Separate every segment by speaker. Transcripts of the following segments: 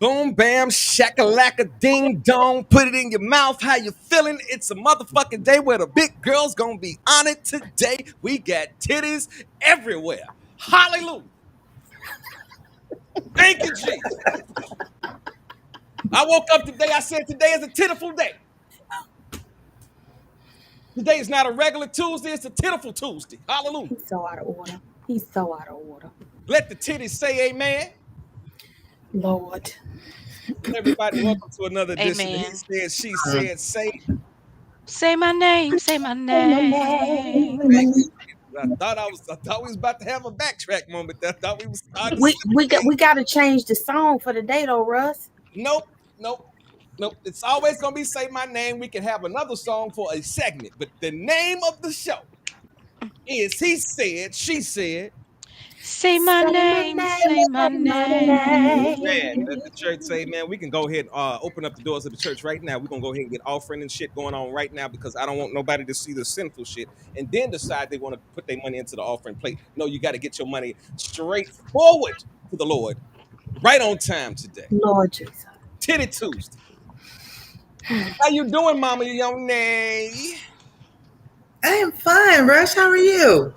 Speaker 1: Boom, bam, shakalaka, ding dong. Put it in your mouth. How you feeling? It's a motherfucking day where the big girl's gonna be on it today. We got titties everywhere. Hallelujah. Thank you, Jesus. I woke up today. I said today is a titiful day. Today is not a regular Tuesday. It's a titiful Tuesday. Hallelujah.
Speaker 2: He's so out of order. He's so out of order.
Speaker 1: Let the titties say amen.
Speaker 2: Lord.
Speaker 1: Everybody, welcome to another edition of He
Speaker 3: Amen.
Speaker 1: Said, She Said,
Speaker 3: Say my name. Say my name.
Speaker 1: I thought we was about to have a backtrack moment. I thought we was starting to
Speaker 2: We got to change the song for the day though, Russ.
Speaker 1: Nope, nope, nope. It's always gonna be Say My Name. We can have another song for a segment, but the name of the show is He Said, She Said.
Speaker 3: Say my name. Say my
Speaker 1: Man,
Speaker 3: name.
Speaker 1: let the church say, man, we can go ahead and open up the doors of the church right now. We're gonna go ahead and get offering and shit going on right now because I don't want nobody to see the sinful shit and then decide they want to put their money into the offering plate. No, you got to get your money straight forward to the Lord, right on time today.
Speaker 2: Lord Jesus.
Speaker 1: Titty Tuesday. How you doing, Mama Yone?
Speaker 4: I am fine, Rush. How are you?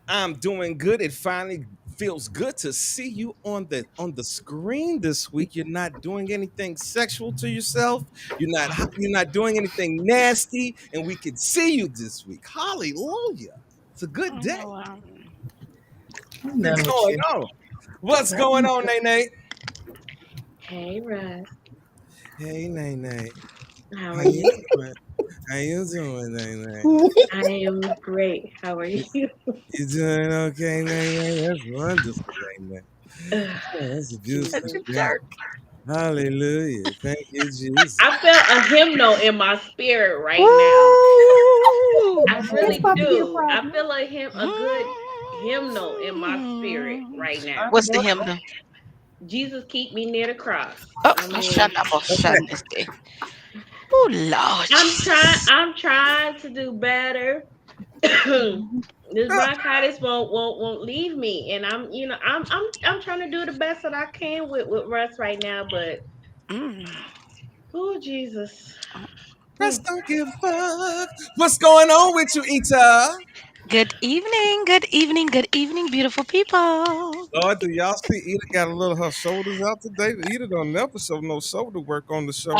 Speaker 1: I'm doing good. It finally feels good to see you on the screen this week. You're not doing anything sexual to yourself. You're not doing anything nasty, and we can see you this week. Hallelujah! It's a good day.
Speaker 4: I'm done
Speaker 1: What's
Speaker 4: with
Speaker 1: going
Speaker 4: you.
Speaker 1: on? What's going on, Nene?
Speaker 5: Hey, Russ.
Speaker 1: Hey, Nene.
Speaker 5: How are you?
Speaker 1: How you doing, Nene?
Speaker 5: I am great. How are you?
Speaker 1: You doing okay, Nene? That's wonderful, Nene.
Speaker 5: Ugh,
Speaker 1: Oh, that's a beautiful
Speaker 5: Jesus.
Speaker 1: day. Hallelujah. Thank you, Jesus.
Speaker 5: I felt a hymnal in my spirit right now.
Speaker 3: Woo.
Speaker 5: I
Speaker 2: It's
Speaker 5: really
Speaker 2: about to be a
Speaker 5: do. I
Speaker 2: problem.
Speaker 5: feel a good hymnal in my spirit right now.
Speaker 3: What's the hymn?
Speaker 5: Jesus, keep me near the cross.
Speaker 3: Oh,
Speaker 5: I mean,
Speaker 3: shut up, oh, shut this day. Oh, Lord
Speaker 5: I'm trying.
Speaker 3: Jesus.
Speaker 5: I'm trying to do better. This bronchitis won't leave me, and I'm trying to do the best that I can with Russ right now. But
Speaker 3: Mm.
Speaker 5: oh Jesus,
Speaker 1: Rest don't give a fuck. What's going on with you, Ita?
Speaker 3: Good evening, beautiful people.
Speaker 1: Lord, do y'all see Ita got a little her shoulders out today? Ita don't never show no shoulder work on the show.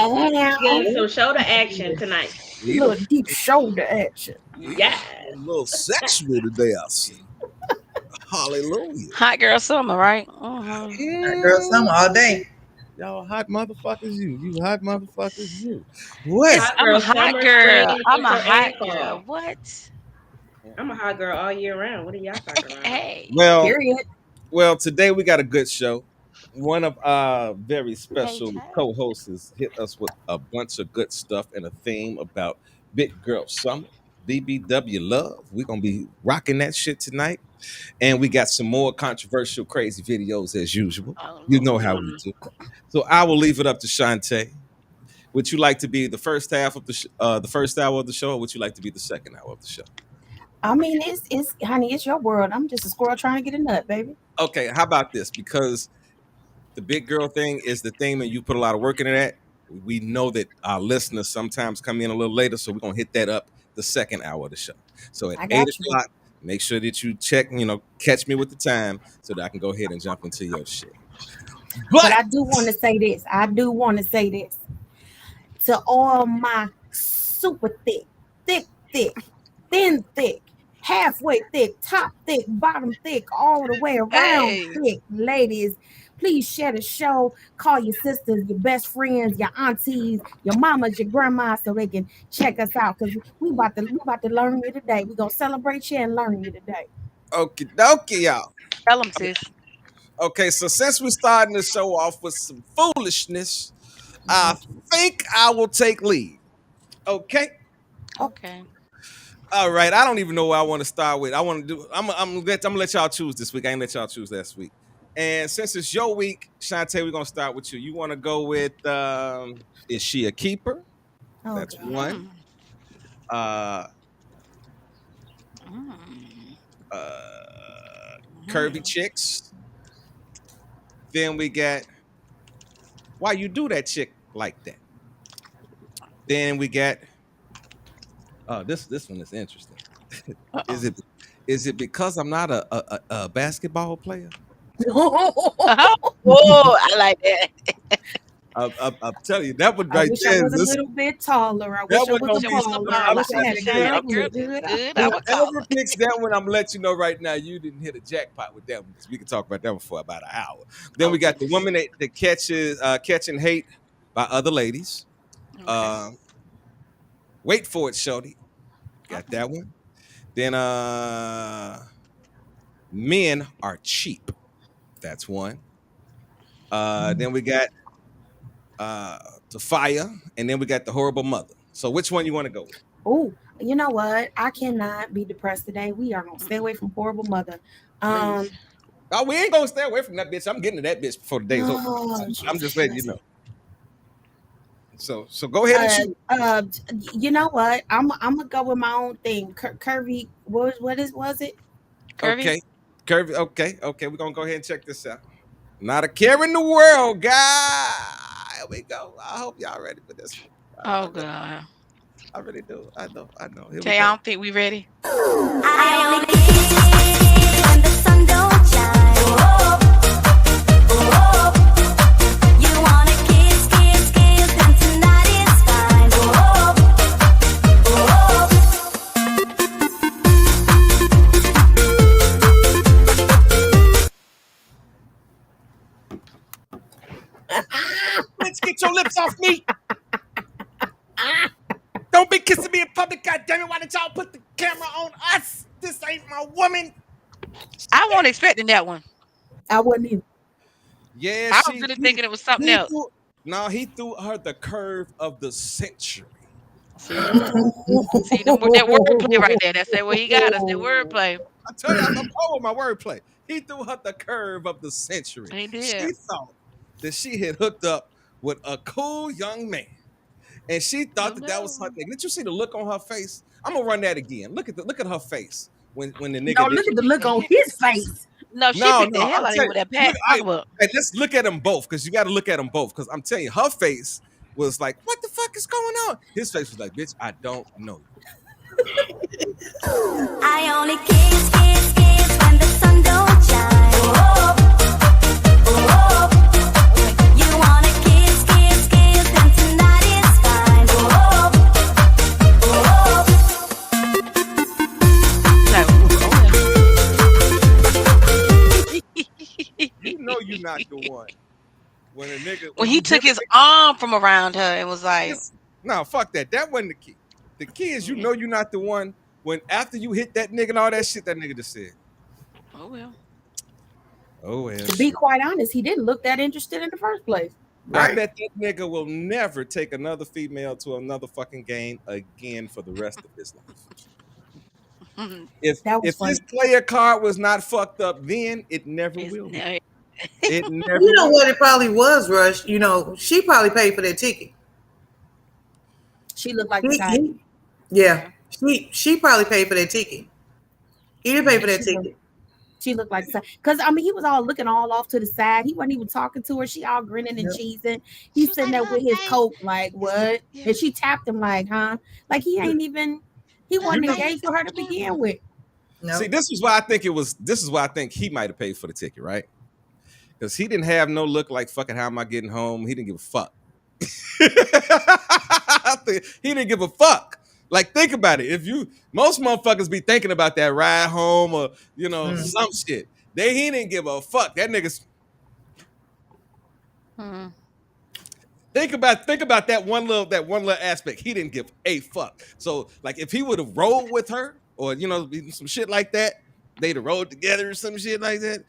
Speaker 5: getting some shoulder action tonight.
Speaker 1: Ita,
Speaker 2: Little deep shoulder action.
Speaker 1: Ita
Speaker 5: Yes.
Speaker 1: a little sexual today, I see. Hallelujah.
Speaker 3: Hot girl summer, right? Uh-huh.
Speaker 4: Girl, summer
Speaker 1: Mm,
Speaker 4: all day.
Speaker 1: y'all hot motherfuckers, you hot motherfuckers, you. What?
Speaker 3: It's
Speaker 5: Hot
Speaker 3: I'm a
Speaker 5: girl,
Speaker 3: hot
Speaker 5: summer, spring,
Speaker 3: girl. I'm a
Speaker 5: winter, and
Speaker 3: hot girl.
Speaker 5: fall.
Speaker 3: What?
Speaker 5: I'm a hot girl all year round. What are y'all talking about?
Speaker 3: Hey.
Speaker 1: Well,
Speaker 2: Period.
Speaker 1: well, today we got a good show. One of our very
Speaker 3: Hey,
Speaker 1: special
Speaker 3: hey.
Speaker 1: co-hosts has hit us with a bunch of good stuff and a theme about Big Girl Summer, BBW Love. We're gonna be rocking that shit tonight. And we got some more controversial, crazy videos as usual.
Speaker 3: Oh,
Speaker 1: You know how
Speaker 3: Lord.
Speaker 1: we do. So I will leave it up to Shantae. Would you like to be the first half of the first hour of the show, or would you like to be the second hour of the show?
Speaker 2: I mean, it's honey, it's your world. I'm just a squirrel trying to get a nut, baby.
Speaker 1: Okay, how about this? Because the big girl thing is the thing, and you put a lot of work into that. We know that our listeners sometimes come in a little later, so we're gonna hit that up the second hour of the show. So at
Speaker 2: I
Speaker 1: eight
Speaker 2: got you.
Speaker 1: o'clock, make sure that you check, catch me with the time so that I can go ahead and jump into your shit.
Speaker 2: But
Speaker 1: But
Speaker 2: I do want to say this. I do want to say this to all my super thick, thick, halfway thick, top thick, bottom thick, all the way around
Speaker 3: Hey.
Speaker 2: thick ladies. Please share the show. Call your sisters, your best friends, your aunties, your mamas, your grandmas, so they can check us out. Cause we about to learn you today. We're gonna celebrate you and learn you today.
Speaker 1: okie dokie, y'all.
Speaker 3: Tell them, sis.
Speaker 1: Okay, so since we're starting the show off with some foolishness, I
Speaker 2: Lord,
Speaker 1: think I will take lead. Okay.
Speaker 2: okay.
Speaker 3: Okay.
Speaker 1: All right. I don't even know where I want to start with. I want to do. I'm gonna let y'all choose this week. I ain't let y'all choose last week. And since it's your week, Shantae, we're gonna start with you. You want to go with is she a keeper?
Speaker 2: Oh
Speaker 1: That's
Speaker 2: God.
Speaker 1: one.
Speaker 3: Mm.
Speaker 1: Uh
Speaker 3: Mm.
Speaker 1: Curvy
Speaker 3: Mm.
Speaker 1: chicks. Then we got Why you do that chick like that? Then we got this one is interesting. Is it because I'm not a basketball player?
Speaker 3: Oh, I like that.
Speaker 1: I'm telling you, that would
Speaker 2: I
Speaker 1: right
Speaker 2: wish
Speaker 1: there.
Speaker 2: I was a little bit taller. I wish I
Speaker 1: one
Speaker 2: was
Speaker 1: gonna
Speaker 2: a
Speaker 1: be
Speaker 2: baller.
Speaker 1: something.
Speaker 2: I wish I had a
Speaker 3: Girl,
Speaker 2: good
Speaker 3: good.
Speaker 2: good.
Speaker 3: I was
Speaker 1: Whoever
Speaker 3: taller.
Speaker 1: picks that one, I'm gonna let you know right now. You didn't hit a jackpot with that one because we can talk about that one for about an hour. Then we got the woman that catches catching hate by other ladies.
Speaker 3: Okay.
Speaker 1: Wait for it, Shorty. Got that one. Then men are cheap. That's one. Then we got the fire, and then we got the horrible mother. So which one you want to go with?
Speaker 2: Oh, you know what? I cannot be depressed today. We are gonna stay away from horrible mother.
Speaker 3: Please.
Speaker 1: Oh, we ain't gonna stay away from that bitch. I'm getting to that bitch before the day's over.
Speaker 2: Oh,
Speaker 1: I'm just letting you know. So go ahead and shoot.
Speaker 2: you know what? I'm gonna go with my own thing. Curvy. Was it?
Speaker 3: Curvy?
Speaker 1: Okay, Curvy. Okay. We're gonna go ahead and check this out. Not a care in the world, guy. Here we go. I hope y'all ready for this one.
Speaker 3: Oh God.
Speaker 1: I really do. I know. Here we
Speaker 3: Tay,
Speaker 1: go.
Speaker 3: I don't think we ready.
Speaker 6: I only kiss when the sun don't shine. You wanna kiss, then tonight is fine.
Speaker 1: Bitch, get your lips off me. Don't be kissing me in public, goddammit. Why did y'all put the camera on us? This ain't my woman.
Speaker 3: I wasn't expecting that one.
Speaker 2: I wasn't even.
Speaker 1: Yeah,
Speaker 3: I was really thinking it was something else.
Speaker 1: He threw her the curve of the century.
Speaker 3: See that wordplay right there. That's where he got us. That wordplay.
Speaker 1: I tell you, I'm cold with my wordplay. He threw her the curve of the century.
Speaker 3: He did.
Speaker 1: She thought that she had hooked up with a cool young man. And she thought that was her nigga. Did you see the look on her face? I'm gonna run that again. Look at her face when the nigga.
Speaker 2: No, look at the look on his face.
Speaker 3: No, she picked the hell out of him with that pack.
Speaker 1: Hey, let's look at them both because you got to look at them both. Because I'm telling you, her face was like, "What the fuck is going on?" His face was like, "Bitch, I don't know you."
Speaker 6: I only kiss when the sun don't shine. You wanna kiss, then tonight is fine.
Speaker 1: You know you're not the one. When a nigga
Speaker 3: When he took his arm from around her and was like,
Speaker 1: "No, fuck that. That wasn't the key. The key is you know you're not the one." When after you hit that nigga and all that shit, that nigga just said,
Speaker 3: "Oh well."
Speaker 1: "Oh well."
Speaker 2: To be quite honest, he didn't look that interested in the first place.
Speaker 1: I bet that nigga will never take another female to another fucking game again for the rest of his life. If this player card was not fucked up then, it never will be. It never
Speaker 4: You know what it probably was, Rush? You know, she probably paid for that ticket.
Speaker 2: She looked like the guy.
Speaker 4: Yeah. She probably paid for that ticket. He didn't pay for that ticket.
Speaker 2: She looked like because I mean he was all looking all off to the side. He wasn't even talking to her. She all grinning and cheesing. He's sitting there with his coat like what? And she tapped him like, huh? Like he ain't even he wasn't engaged with her to begin with.
Speaker 4: No.
Speaker 1: See, this is why I think he might have paid for the ticket, right? Because he didn't have no look like fucking how am I getting home? He didn't give a fuck. He didn't give a fuck. Like, think about it. Most motherfuckers be thinking about that ride home or, some shit. He didn't give a fuck. That nigga's. Think about that one little aspect. He didn't give a fuck. So, like, if he would have rolled with her or, some shit like that, they'd have rolled together or some shit like that.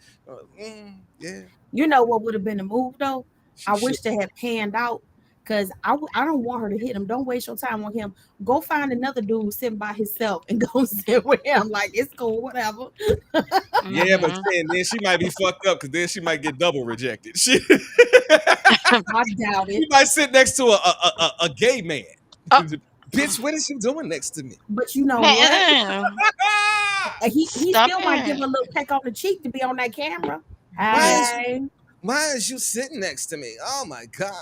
Speaker 1: Yeah.
Speaker 2: You know what would have been the move, though? I wish they had panned out. Because I don't want her to hit him. Don't waste your time on him. Go find another dude sitting by himself and go sit with him. Like, it's cool, whatever.
Speaker 1: Yeah, but then she might be fucked up because then she might get double rejected.
Speaker 2: I doubt it.
Speaker 1: She might sit next to a gay man. Bitch, what is she doing next to me?
Speaker 2: But you know what? He still might give her a little peck on the cheek to be on that camera. Hey.
Speaker 1: Why is you sitting next to me? Oh my god.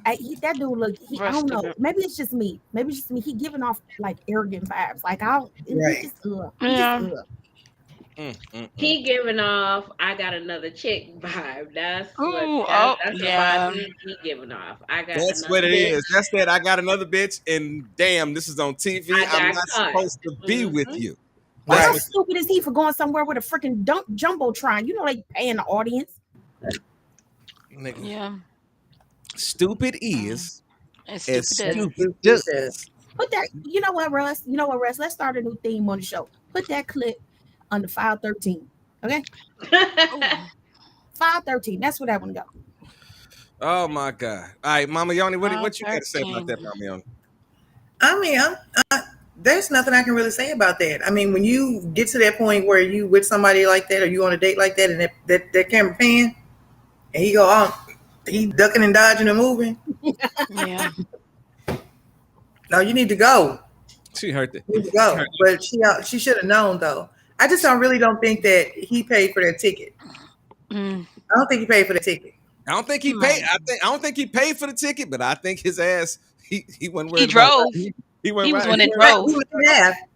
Speaker 2: That dude look. I
Speaker 3: Russ
Speaker 2: don't know.
Speaker 3: stupid.
Speaker 2: Maybe it's just me. He giving off like arrogant vibes. Like he
Speaker 4: Right.
Speaker 2: just
Speaker 3: Yeah.
Speaker 5: He giving off I got another chick vibe. That's
Speaker 3: Ooh,
Speaker 5: what
Speaker 3: oh,
Speaker 5: that's the
Speaker 3: yeah.
Speaker 5: vibe he giving off. I got
Speaker 1: That's
Speaker 5: another
Speaker 1: what it
Speaker 5: bitch.
Speaker 1: is. That's that. I got another bitch, and damn, this is on TV.
Speaker 5: I
Speaker 1: I'm
Speaker 5: got
Speaker 1: not
Speaker 5: caught.
Speaker 1: supposed to be with
Speaker 5: Mhm.
Speaker 1: you.
Speaker 2: Well,
Speaker 1: That's
Speaker 2: how
Speaker 1: what-
Speaker 2: stupid is he for going somewhere with a freaking jumbotron? You know they paying the audience.
Speaker 1: nigga.
Speaker 3: Yeah.
Speaker 1: Stupid is
Speaker 3: And
Speaker 1: as
Speaker 3: stupid does.
Speaker 1: stupid
Speaker 4: Does.
Speaker 1: does.
Speaker 2: Put that. You know what, Russ? Let's start a new theme on the show. Put that clip under 513. Okay,
Speaker 3: Ooh.
Speaker 2: 513. That's where that one go.
Speaker 1: Oh my god! All right, Mama Yoni, what you got to say about
Speaker 3: 513.
Speaker 1: that, Mama Yoni?
Speaker 4: I mean, there's nothing I can really say about that. I mean, when you get to that point where you with somebody like that, or you on a date like that, and that camera pan, and he go on, he ducking and dodging and moving.
Speaker 3: Yeah.
Speaker 4: No, you need to go.
Speaker 1: She heard that.
Speaker 4: You need to go. But she should have known though. I just don't think that he paid for that ticket.
Speaker 3: Mm.
Speaker 4: I don't think he paid for the ticket.
Speaker 1: I don't think he paid. I don't think he paid for the ticket, but I think his ass he wasn't worried.
Speaker 3: He drove.
Speaker 1: He went
Speaker 3: He was
Speaker 1: right.
Speaker 3: one that drove.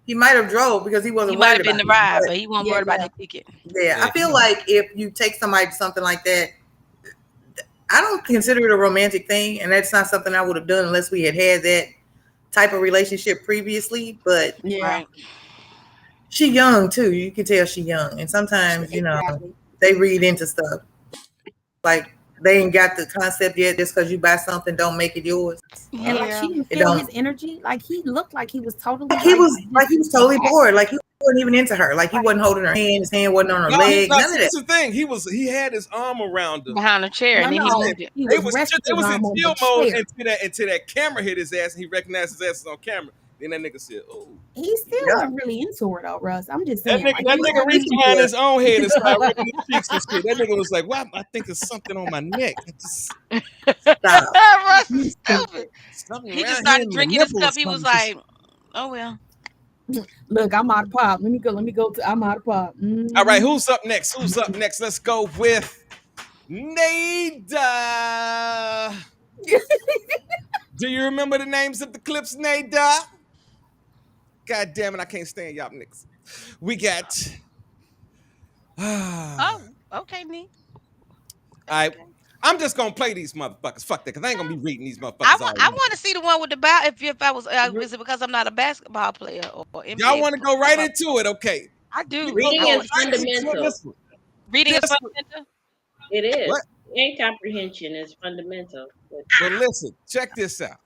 Speaker 4: He might have drove because he wasn't
Speaker 3: He might
Speaker 4: worried
Speaker 3: have been the
Speaker 4: about it.
Speaker 3: ride, but he wasn't worried about that ticket.
Speaker 4: Yeah, I feel like if you take somebody to something like that, I don't consider it a romantic thing, and that's not something I would have done unless we had that type of relationship previously. But
Speaker 3: Right.
Speaker 4: she young too. You can tell she young, and sometimes
Speaker 2: Exactly.
Speaker 4: they read into stuff like they ain't got the concept yet. Just because you buy something, don't make it yours.
Speaker 2: And like
Speaker 3: Yeah.
Speaker 2: she didn't
Speaker 4: It
Speaker 2: feel
Speaker 4: don't.
Speaker 2: his energy. Like he looked like he was totally.
Speaker 4: Like he was totally bored. Like he wasn't even into her. Like he wasn't holding her hand. His hand wasn't on her leg. None of that.
Speaker 1: That's the thing. He had his arm around her.
Speaker 3: Behind the chair, and then he
Speaker 2: No,
Speaker 3: moved it.
Speaker 2: he
Speaker 1: It
Speaker 2: was
Speaker 1: was
Speaker 2: resting
Speaker 1: in
Speaker 2: on
Speaker 1: chill
Speaker 2: the
Speaker 1: mode
Speaker 2: chair.
Speaker 1: until that camera hit his ass and he recognized his ass was on camera. Then that nigga said, "Oh."
Speaker 2: He still wasn't really into her though, Russ. I'm just
Speaker 1: That
Speaker 2: saying.
Speaker 1: nigga reached behind his own head and started ripping his cheeks and shit. That nigga was like, "Wow, I think it's something on my neck. It's
Speaker 4: Stop.
Speaker 3: Russ is stupid.
Speaker 1: something
Speaker 3: He
Speaker 1: around
Speaker 3: just
Speaker 1: here
Speaker 3: started
Speaker 1: in the
Speaker 3: drinking his
Speaker 1: nipple or
Speaker 3: cup. He was
Speaker 1: something."
Speaker 3: like, "Oh well."
Speaker 2: Look, I'm out of pop. Let me go. I'm out of pop.
Speaker 1: All right, who's up next? Let's go with Nada. Do you remember the names of the clips, Nada? God damn it, I can't stand y'all niggas. We got.
Speaker 3: Oh, okay, neat.
Speaker 1: All right, I'm just gonna play these motherfuckers. Fuck that, because I ain't gonna be reading these motherfuckers.
Speaker 3: I want to see the one with the ball. If I was, is it because I'm not a basketball player or NBA
Speaker 1: Y'all want to go right
Speaker 3: player?
Speaker 1: into it? Okay.
Speaker 3: I do.
Speaker 5: Reading
Speaker 3: I
Speaker 5: is
Speaker 3: want-
Speaker 5: fundamental.
Speaker 3: Reading is
Speaker 1: This-
Speaker 3: fundamental.
Speaker 5: It is.
Speaker 1: What?
Speaker 5: And comprehension is fundamental.
Speaker 1: But listen, check this out.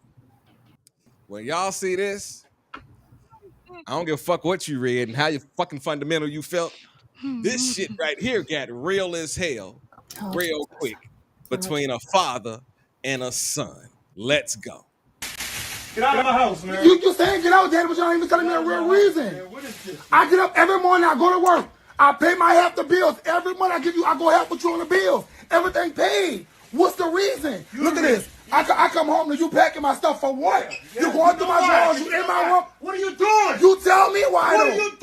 Speaker 1: When y'all see this, I don't give a fuck what you read and how you fucking fundamental you felt. This shit right here got real as hell, real quick, between a father and a son. Let's go.
Speaker 7: Get out of my house, man.
Speaker 8: You saying get out, Daddy, but you're not even telling me the real reason.
Speaker 7: Man, what is this?
Speaker 8: I get up every morning, I go to work. I pay my half the bills. Every month I go help with you on the bills. Everything paid. What's the reason? Look at this. I come home and you packing my stuff for what? You going through my drawers, you in my room.
Speaker 7: What are you doing?
Speaker 8: You tell me why.
Speaker 7: What
Speaker 8: though.
Speaker 7: are you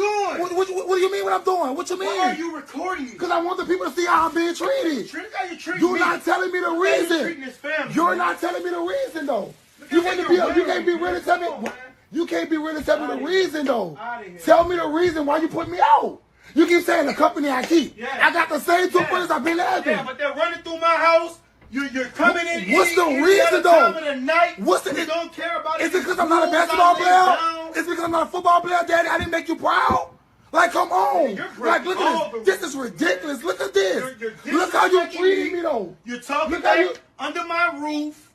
Speaker 7: doing?
Speaker 8: What do you mean what I'm doing? What you mean?
Speaker 7: Why are you recording me?
Speaker 8: Because I want the people to see how I'm being treated.
Speaker 7: Treat how you treat
Speaker 8: You're
Speaker 7: me.
Speaker 8: not telling me the
Speaker 7: How you
Speaker 8: reason.
Speaker 7: treating this family,
Speaker 8: You're
Speaker 7: man?
Speaker 8: not telling me the reason though.
Speaker 7: Look
Speaker 8: You
Speaker 7: at
Speaker 8: want to
Speaker 7: that
Speaker 8: be
Speaker 7: you're
Speaker 8: you can't be
Speaker 7: wearing,
Speaker 8: really tell me.
Speaker 7: man. Come on, man.
Speaker 8: You can't be really telling me the
Speaker 7: Outta here.
Speaker 8: reason though.
Speaker 7: Outta here.
Speaker 8: Tell me the reason why you put me out. You keep saying the company I keep.
Speaker 7: Yeah.
Speaker 8: I got the same two brothers I've been having.
Speaker 7: Yeah, but they're running through my house. You're coming in.
Speaker 8: What's the
Speaker 7: any
Speaker 8: reason,
Speaker 7: other
Speaker 8: though?
Speaker 7: time of the night.
Speaker 8: What's the-
Speaker 7: You don't care about it.
Speaker 8: Is it because I'm not a basketball player? Is it because I'm not a football player, Daddy? I didn't make you proud. Like, come on.
Speaker 7: You're
Speaker 8: Like, look at
Speaker 7: breaking
Speaker 8: this. This is ridiculous. Look at this.
Speaker 7: You're
Speaker 8: Look how you
Speaker 7: disrespecting
Speaker 8: treated me though.
Speaker 7: You're talking
Speaker 8: Look how
Speaker 7: back
Speaker 8: you-
Speaker 7: under my roof.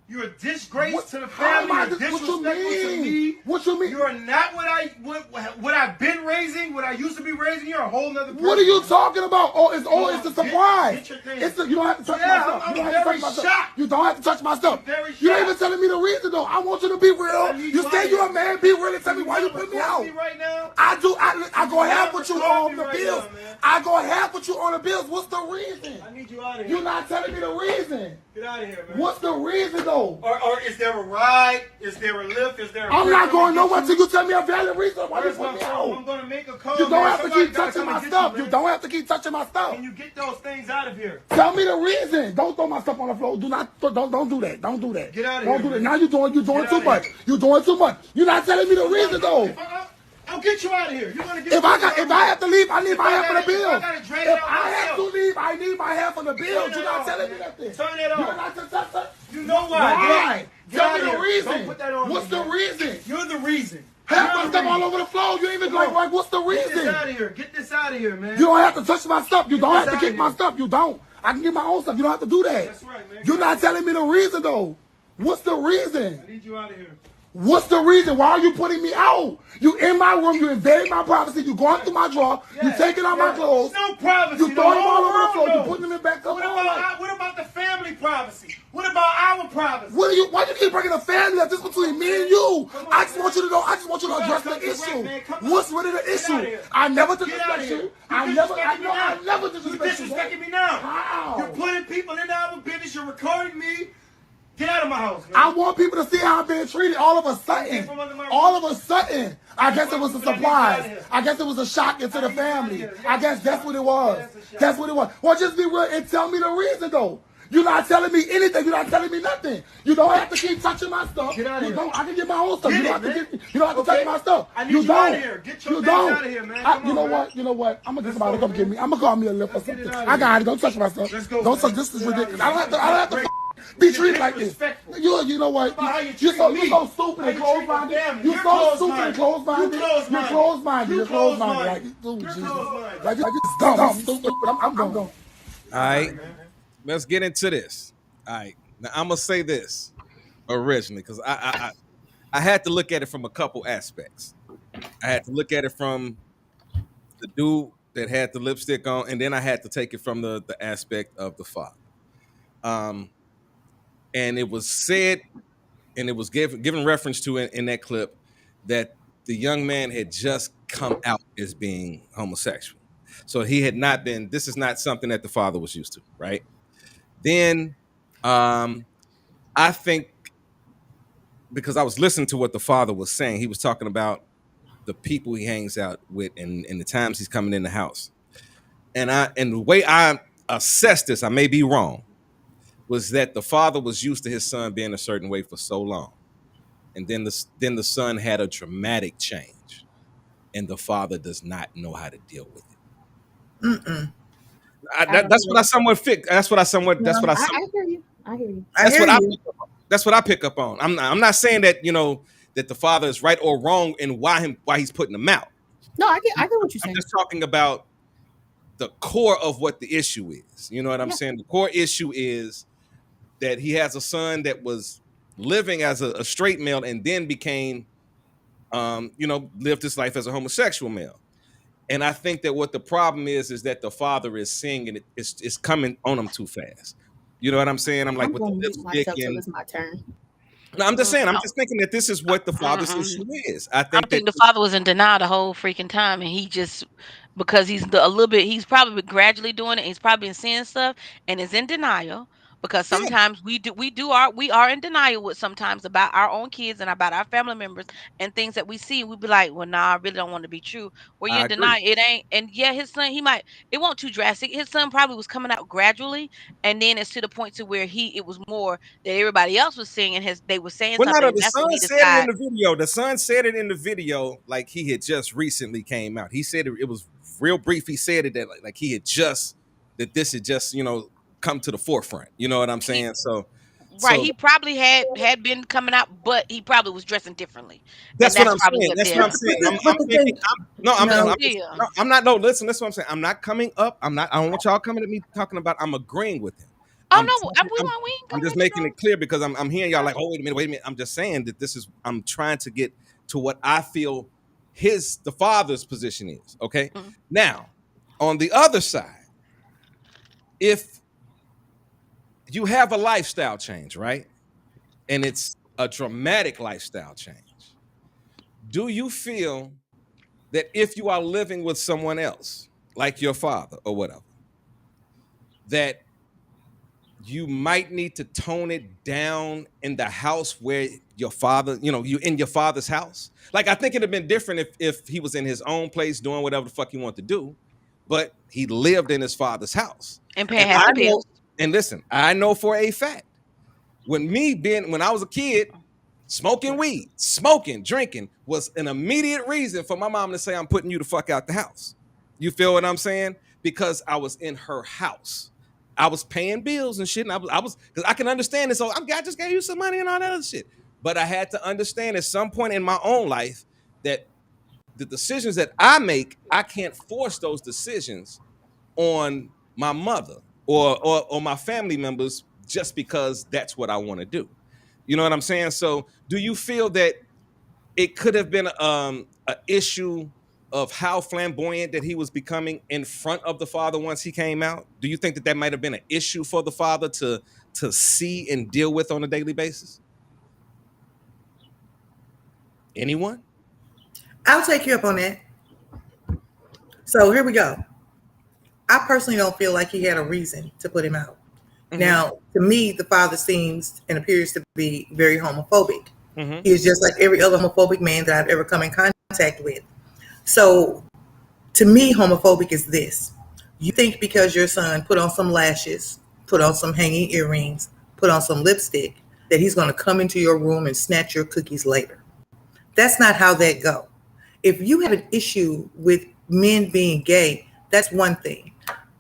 Speaker 7: You're a disgrace
Speaker 8: What-
Speaker 7: to the
Speaker 8: how am
Speaker 7: family.
Speaker 8: I
Speaker 7: You're
Speaker 8: dis- what you
Speaker 7: disrespectful to
Speaker 8: mean?
Speaker 7: me.
Speaker 8: What you mean?
Speaker 7: You are not what I've been raising, what I used to be raising. You're a whole nother person.
Speaker 8: What are you talking about? Oh, it's a surprise.
Speaker 7: Get your thing.
Speaker 8: It's you don't have to touch
Speaker 7: Yeah,
Speaker 8: my stuff.
Speaker 7: I'm
Speaker 8: You don't have to
Speaker 7: very
Speaker 8: touch my stuff.
Speaker 7: shocked.
Speaker 8: You don't have to touch my stuff.
Speaker 7: I'm very
Speaker 8: You ain't
Speaker 7: shocked.
Speaker 8: even telling me the reason though. I want you to be real.
Speaker 7: need
Speaker 8: You
Speaker 7: you
Speaker 8: say
Speaker 7: out
Speaker 8: you're a
Speaker 7: here.
Speaker 8: man. Be real and tell me why you put me out.
Speaker 7: Right now?
Speaker 8: I do. I go half with you
Speaker 7: record
Speaker 8: on
Speaker 7: me
Speaker 8: the
Speaker 7: right
Speaker 8: bills.
Speaker 7: now, man.
Speaker 8: I go half with you on the bills. What's the reason?
Speaker 7: I need you out of here.
Speaker 8: You're not telling me the reason.
Speaker 7: Get out of here, man.
Speaker 8: What's the reason though? though?
Speaker 7: Or is there a ride? Is there a lift? Is there a
Speaker 8: I'm not going nowhere
Speaker 7: to
Speaker 8: till you tell me a valid reason why you
Speaker 7: Where's
Speaker 8: put
Speaker 7: my
Speaker 8: me
Speaker 7: phone? I'm
Speaker 8: out.
Speaker 7: gonna make a call.
Speaker 8: You don't
Speaker 7: man.
Speaker 8: have to
Speaker 7: Somebody
Speaker 8: keep
Speaker 7: gotta
Speaker 8: touching
Speaker 7: come
Speaker 8: my
Speaker 7: and get
Speaker 8: stuff.
Speaker 7: You,
Speaker 8: You don't have to keep touching my stuff.
Speaker 7: Can you get those things out of here?
Speaker 8: Tell me the reason. Don't throw my stuff on the floor. Don't do that. Don't do that.
Speaker 7: Get out of
Speaker 8: Don't
Speaker 7: here,
Speaker 8: do that.
Speaker 7: man.
Speaker 8: Now you're doing
Speaker 7: Get
Speaker 8: too
Speaker 7: out
Speaker 8: much.
Speaker 7: of here.
Speaker 8: You're doing too much. You're not telling me the reason though.
Speaker 7: I'll get you out of here. You're gonna get
Speaker 8: If I have to leave, I need my half of the bill.
Speaker 7: I gotta drain it
Speaker 8: If
Speaker 7: out
Speaker 8: I have to
Speaker 7: myself.
Speaker 8: leave, I need my half of the bill.
Speaker 7: Turn
Speaker 8: You're
Speaker 7: it
Speaker 8: not
Speaker 7: off,
Speaker 8: telling me
Speaker 7: man.
Speaker 8: nothing.
Speaker 7: Turn it
Speaker 8: You're
Speaker 7: off.
Speaker 8: not
Speaker 7: You know why?
Speaker 8: Why?
Speaker 7: Get
Speaker 8: Tell
Speaker 7: out
Speaker 8: me
Speaker 7: of
Speaker 8: the
Speaker 7: here.
Speaker 8: reason.
Speaker 7: Don't put that on
Speaker 8: What's
Speaker 7: me,
Speaker 8: the
Speaker 7: man.
Speaker 8: reason?
Speaker 7: You're the reason.
Speaker 8: Half
Speaker 7: You're
Speaker 8: my
Speaker 7: the
Speaker 8: stuff all
Speaker 7: reason.
Speaker 8: over the floor. You ain't even
Speaker 7: Come on.
Speaker 8: like, what's the
Speaker 7: Get this
Speaker 8: reason?
Speaker 7: out of here. Get this out of here, man.
Speaker 8: You don't have to touch my stuff. You don't
Speaker 7: this
Speaker 8: have to
Speaker 7: out
Speaker 8: kick
Speaker 7: of
Speaker 8: my
Speaker 7: here.
Speaker 8: stuff. You don't. I can get my own stuff. You don't have to do that.
Speaker 7: That's right, man.
Speaker 8: You're not telling me the reason though. What's the reason?
Speaker 7: I need you out of here.
Speaker 8: What's the reason? Why are you putting me out? You in my room, you invading my privacy, you going through my drawer, you taking out my clothes,
Speaker 7: No privacy.
Speaker 8: you throwing them all over the
Speaker 7: whole
Speaker 8: floor,
Speaker 7: world
Speaker 8: you putting them in back. Come
Speaker 7: What
Speaker 8: on, like,
Speaker 7: what about the family privacy? What about our privacy?
Speaker 8: why you keep bringing the family up? This is between me and you. I just want you to know, I just want you to address the
Speaker 7: Come correct,
Speaker 8: issue.
Speaker 7: man. Come on.
Speaker 8: What's really the
Speaker 7: Get outta
Speaker 8: issue?
Speaker 7: here.
Speaker 8: I never
Speaker 7: Get out of
Speaker 8: disrespect
Speaker 7: here.
Speaker 8: you.
Speaker 7: You
Speaker 8: I never
Speaker 7: You
Speaker 8: disrespect you.
Speaker 7: disrespecting me now.
Speaker 8: How?
Speaker 7: You're putting people in our business. You're recording me. Get out of my house, man.
Speaker 8: I want people to see how I'm being treated all of a sudden.
Speaker 7: from under my roof.
Speaker 8: All of a sudden. I guess it was a
Speaker 7: But I need you
Speaker 8: surprise.
Speaker 7: out of here.
Speaker 8: I guess it was a shock into the
Speaker 7: need you out of
Speaker 8: family.
Speaker 7: here.
Speaker 8: I guess that's what it was.
Speaker 7: That's a shock.
Speaker 8: That's what it was. Well, just be real and tell me the reason, though. You're not telling me anything. You're not telling me nothing. You don't have to keep touching my stuff.
Speaker 7: Get out of
Speaker 8: You
Speaker 7: here.
Speaker 8: don't. I can get my own stuff.
Speaker 7: Get
Speaker 8: You
Speaker 7: it,
Speaker 8: don't have to
Speaker 7: man.
Speaker 8: get. You don't have to touch
Speaker 7: Okay.
Speaker 8: my stuff.
Speaker 7: I need
Speaker 8: you
Speaker 7: you
Speaker 8: don't.
Speaker 7: out of here. Get your
Speaker 8: you
Speaker 7: things
Speaker 8: don't.
Speaker 7: out of here, man. Come
Speaker 8: You
Speaker 7: on,
Speaker 8: know
Speaker 7: man.
Speaker 8: what? You know what? I'm gonna get
Speaker 7: Let's
Speaker 8: somebody
Speaker 7: go,
Speaker 8: to come
Speaker 7: man.
Speaker 8: get me. I'm gonna call me a lift or
Speaker 7: Let's get it
Speaker 8: something.
Speaker 7: out of
Speaker 8: I got
Speaker 7: here.
Speaker 8: it. Don't touch my stuff.
Speaker 7: Let's go,
Speaker 8: Don't
Speaker 7: man.
Speaker 8: touch. This is
Speaker 7: Get out of
Speaker 8: ridiculous.
Speaker 7: here.
Speaker 8: I don't have to be
Speaker 7: You're
Speaker 8: treated like this.
Speaker 7: disrespectful.
Speaker 8: You know what?
Speaker 7: How you
Speaker 8: You're
Speaker 7: treat
Speaker 8: so
Speaker 7: me.
Speaker 8: stupid
Speaker 7: How
Speaker 8: and
Speaker 7: you treat
Speaker 8: closed-minded.
Speaker 7: my family.
Speaker 8: You're
Speaker 7: You're
Speaker 8: so stupid and
Speaker 7: closed-minded.
Speaker 8: closed-minded.
Speaker 7: You're closed-minded.
Speaker 8: You're closed-minded. You're
Speaker 7: You're
Speaker 8: closed-minded.
Speaker 7: closed-minded.
Speaker 8: Like, oh,
Speaker 7: You're
Speaker 8: Jesus.
Speaker 7: closed-minded.
Speaker 8: Like, you're just dumb, stupid. I'm gone.
Speaker 1: All right, let's get into this. All right, now I'm gonna say this originally because I had to look at it from a couple aspects. I had to look at it from the dude that had the lipstick on, and then I had to take it from the aspect of the father. And it was said, and it was given reference to in that clip that the young man had just come out as being homosexual. So he had not been, this is not something that the father was used to, right? Then I think because I was listening to what the father was saying, he was talking about the people he hangs out with and the times he's coming in the house. And the way I assessed this, I may be wrong, was that the father was used to his son being a certain way for so long. And then the son had a dramatic change. And the father does not know how to deal with it. That's what I somewhat pick. That's what I somewhat. That's what I.
Speaker 2: I hear you. I hear you.
Speaker 8: I hear you.
Speaker 1: That's what I pick up on. I'm not saying that that the father is right or wrong in why he's putting them out.
Speaker 2: No, I get what you're saying.
Speaker 1: I'm just talking about the core of what the issue is. You know what I'm saying? The core issue is that he has a son that was living as a straight male and then became, lived his life as a homosexual male. And I think that what the problem is that the father is seeing and it's coming on him too fast. You know what I'm saying? I'm like,
Speaker 2: I'm
Speaker 1: with the
Speaker 2: gonna mute
Speaker 1: lipstick
Speaker 2: myself till
Speaker 1: and
Speaker 2: it's my turn.
Speaker 1: no, I'm just saying. I'm just thinking that this is what the father's issue is. I think
Speaker 3: the father was in denial the whole freaking time, and he just because he's he's probably gradually doing it. He's probably been seeing stuff and is in denial because sometimes we are in denial with sometimes about our own kids and about our family members and things that we see. We'd be like, well, nah, I really don't want to be true. Where you're in denial, it ain't. And yeah, his son, it won't too drastic. His son probably was coming out gradually, and then it's to the point to where it was more that everybody else was seeing, and they were saying something.
Speaker 1: No, the son said it in the video. The son said it in the video like he had just recently came out. He said it was real brief. He said it that like he had just this had just come to the forefront. You know what I'm saying?
Speaker 3: He probably had been coming out, but he probably was dressing differently.
Speaker 1: That's what I'm saying. That's what I'm saying. I'm not. No, listen. That's what I'm saying. I'm not coming up. I don't want y'all coming at me talking about. I'm agreeing with him.
Speaker 3: I'm
Speaker 1: just making it clear because I'm hearing y'all like, oh, wait a minute. I'm just saying that I'm trying to get to what I feel the father's position is. Okay. Mm-hmm. Now, on the other side, if you have a lifestyle change, right? And it's a dramatic lifestyle change. Do you feel that if you are living with someone else, like your father or whatever, that you might need to tone it down in the house where your father, you in your father's house. Like, I think it'd have been different if he was in his own place doing whatever the fuck he wanted to do, but he lived in his father's house.
Speaker 3: And paying
Speaker 1: And
Speaker 3: half
Speaker 1: I
Speaker 3: the
Speaker 1: know,
Speaker 3: bills.
Speaker 1: and listen, I know for a fact, when I was a kid, smoking weed, drinking was an immediate reason for my mom to say, I'm putting you the fuck out the house. You feel what I'm saying? Because I was in her house. I was paying bills and shit. And I was, because I can understand this. So I just gave you some money and all that other shit. But I had to understand at some point in my own life that the decisions that I make, I can't force those decisions on my mother or my family members just because that's what I want to do. You know what I'm saying? So do you feel that it could have been an issue of how flamboyant that he was becoming in front of the father once he came out? Do you think that might have been an issue for the father to see and deal with on a daily basis? Anyone?
Speaker 4: I'll take you up on that. So here we go. I personally don't feel like he had a reason to put him out. Mm-hmm. Now, to me, the father seems and appears to be very homophobic. Mm-hmm. He is just like every other homophobic man that I've ever come in contact with. So, to me, homophobic is this. You think because your son put on some lashes, put on some hanging earrings, put on some lipstick, that he's going to come into your room and snatch your cookies later. That's not how that go. If you have an issue with men being gay, that's one thing.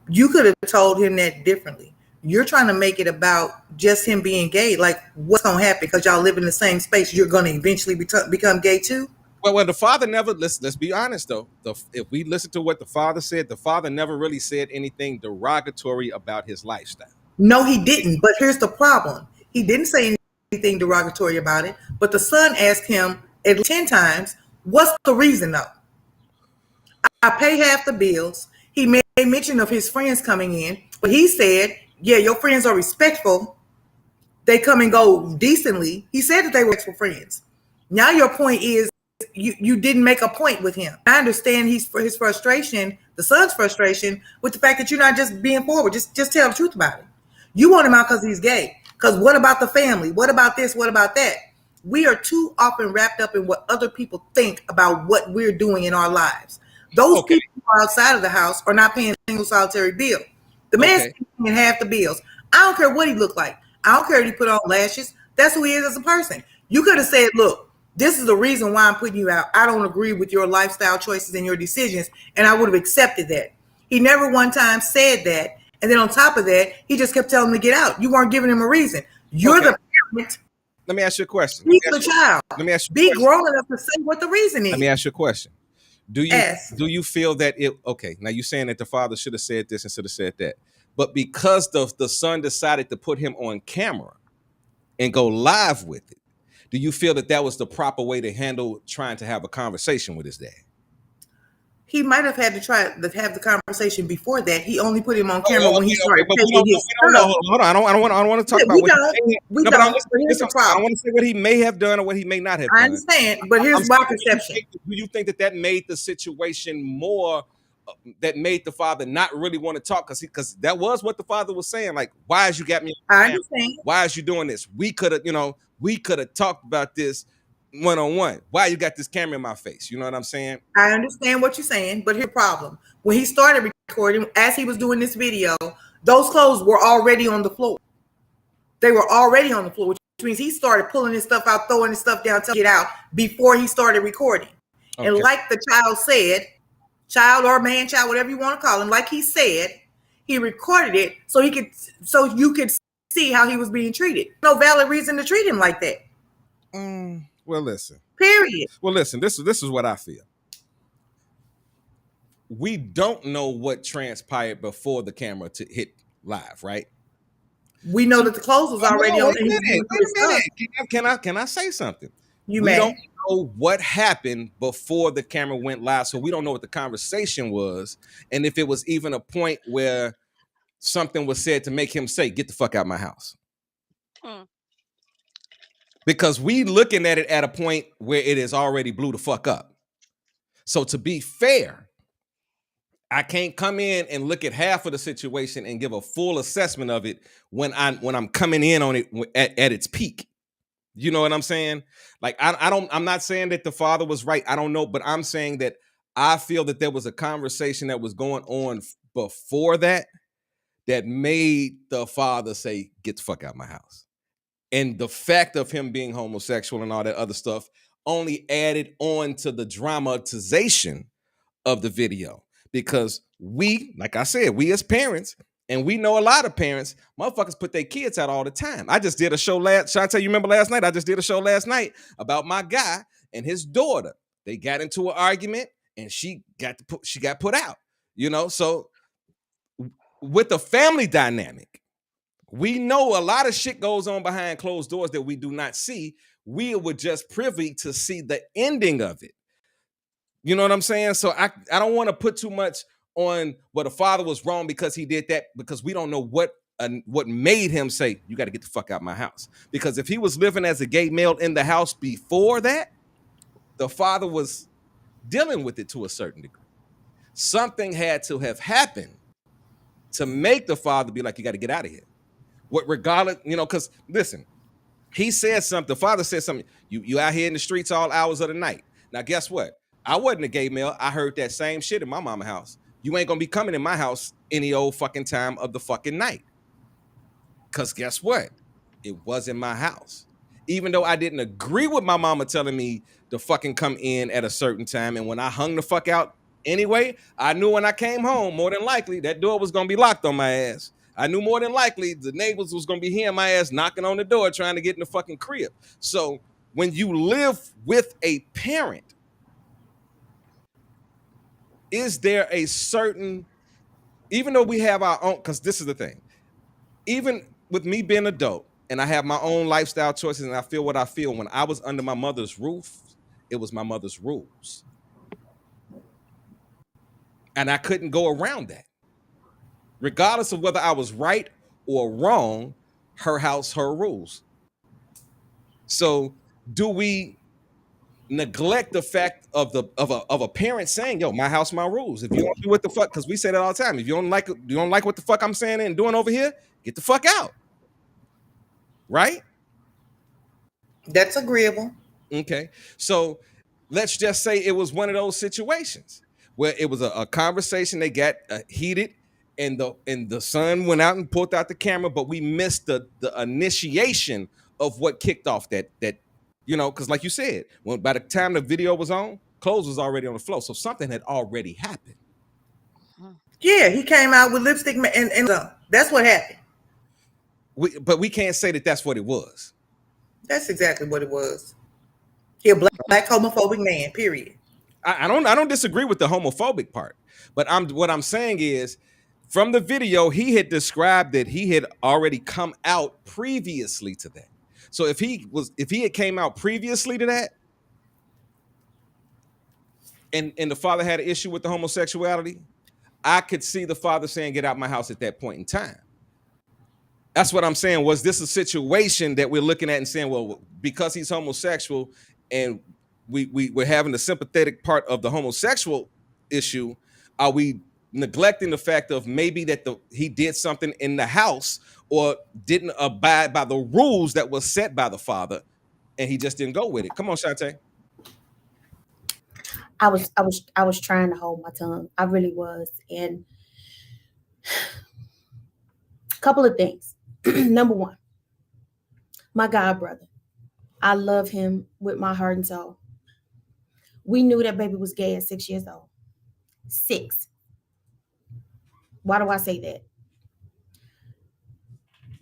Speaker 4: You could have told him that differently. You're trying to make it about just him being gay. Like, what's going to happen? Because y'all live in the same space, you're going to eventually become gay too?
Speaker 1: Well, the father never, let's be honest though. If we listen to what the father said, the father never really said anything derogatory about his lifestyle.
Speaker 4: No, he didn't. But here's the problem. He didn't say anything derogatory about it. But the son asked him at least 10 times, what's the reason though? I pay half the bills. He made mention of his friends coming in, but he said, yeah, your friends are respectful. They come and go decently. He said that they were respectful friends. Now your point is you didn't make a point with him. I understand his frustration, the son's frustration, with the fact that you're not just being forward. Just tell the truth about it. You want him out because he's gay. Because what about the family? What about this? What about that? We are too often wrapped up in what other people think about what we're doing in our lives. Those people who are outside of the house are not paying a single solitary bill. The man's paying half the bills. I don't care what he looked like. I don't care if he put on lashes. That's who he is as a person. You could have said, look, this is the reason why I'm putting you out. I don't agree with your lifestyle choices and your decisions. And I would have accepted that. He never one time said that. And then on top of that, he just kept telling him to get out. You weren't giving him a reason. You're the parent.
Speaker 1: Let me ask you a question.
Speaker 4: He's the child.
Speaker 1: Let me ask you.
Speaker 4: Be grown enough to say what the reason is.
Speaker 1: Let me ask you a question. Do you feel that now you're saying that the father should have said this and should have said that, but because the son decided to put him on camera and go live with it, do you feel that was the proper way to handle trying to have a conversation with his dad?
Speaker 4: He might have had to try to have the conversation before that. He only put him on camera when he started taking his stuff.
Speaker 1: Hold on. I don't want to talk about what he may have. I don't want to say what he may have done or what he may not have done.
Speaker 4: I understand, but here's my perception.
Speaker 1: Do you think that made the situation more, that made the father not really want to talk? Because that was what the father was saying. Like, why is you got me?
Speaker 4: I understand.
Speaker 1: Why is you doing this? We could have talked about this one-on-one. Why you got this camera in my face? You know what I'm saying?
Speaker 4: I understand what you're saying, but here's the problem. When he started recording, as he was doing this video, those clothes were already on the floor. They were already on the floor, which means he started pulling his stuff out, throwing his stuff down to get out before he started recording. Okay. And like the child said, child or man child, whatever you want to call him, like he said, he recorded it so you could see how he was being treated. No valid reason to treat him like that.
Speaker 1: Well, listen.
Speaker 4: Period.
Speaker 1: Well, listen, this is what I feel. We don't know what transpired before the camera hit live, right?
Speaker 4: We know that the clothes was already on.
Speaker 1: Wait a minute. Can I say something? We don't know what happened before the camera went live, so we don't know what the conversation was, and if it was even a point where something was said to make him say, "Get the fuck out of my house." Because we looking at it at a point where it is already blew the fuck up. So to be fair, I can't come in and look at half of the situation and give a full assessment of it when I'm coming in on it at its peak. You know what I'm saying? Like I'm not saying that the father was right. I don't know, but I'm saying that I feel that there was a conversation that was going on before that made the father say, "Get the fuck out of my house." And the fact of him being homosexual and all that other stuff only added on to the dramatization of the video. Because we, like I said, we as parents, and we know a lot of parents, motherfuckers put their kids out all the time. I just did a show Shante, you remember last night? I just did a show last night about my guy and his daughter. They got into an argument and she got put out. You know, so with the family dynamic, we know a lot of shit goes on behind closed doors that we do not see. We were just privy to see the ending of it. You know what I'm saying? So I don't want to put too much on what the father was wrong because he did that, because we don't know what made him say, "You got to get the fuck out of my house." Because if he was living as a gay male in the house before that, the father was dealing with it to a certain degree. Something had to have happened to make the father be like, "You got to get out of here." What, regardless, you know, because listen, he said something, the father said something, you out here in the streets all hours of the night. Now, guess what? I wasn't a gay male. I heard that same shit in my mama's house. You ain't gonna be coming in my house any old fucking time of the fucking night. Because guess what? It wasn't my house. Even though I didn't agree with my mama telling me to fucking come in at a certain time, and when I hung the fuck out anyway, I knew when I came home, more than likely, that door was gonna be locked on my ass. I knew more than likely the neighbors was gonna be hearing my ass knocking on the door trying to get in the fucking crib. So when you live with a parent, is there a certain, even though we have our own, because this is the thing, even with me being an adult and I have my own lifestyle choices and I feel what I feel, when I was under my mother's roof, it was my mother's rules. And I couldn't go around that. Regardless of whether I was right or wrong, her house, her rules. So do we neglect the fact of a parent saying, "Yo, my house, my rules. If you don't do what the fuck," because we say that all the time. If you don't like what the fuck I'm saying and doing over here, get the fuck out. Right?
Speaker 4: That's agreeable.
Speaker 1: Okay. So let's just say it was one of those situations where it was a conversation, they got heated, and the son went out and pulled out the camera, but we missed the initiation of what kicked off that you know, because like you said, when by the time the video was on, clothes was already on the floor, so something had already happened.
Speaker 4: Yeah, he came out with lipstick and that's what happened.
Speaker 1: But we can't say that that's what it was.
Speaker 4: That's exactly what it was. He a black homophobic man, period.
Speaker 1: I don't disagree with the homophobic part, but what I'm saying is, from the video, he had described that he had already come out previously to that. So if he had came out previously to that, and the father had an issue with the homosexuality, I could see the father saying, "Get out my house" at that point in time. That's what I'm saying. Was this a situation that we're looking at and saying, well, because he's homosexual and we're having the sympathetic part of the homosexual issue, are we neglecting the fact of maybe that he did something in the house or didn't abide by the rules that was set by the father, and he just didn't go with it? Come on, Shante.
Speaker 2: I was trying to hold my tongue. I really was. And a couple of things. Number one, my god brother. I love him with my heart and soul. We knew that baby was gay at 6 years old. 6. Why do I say that?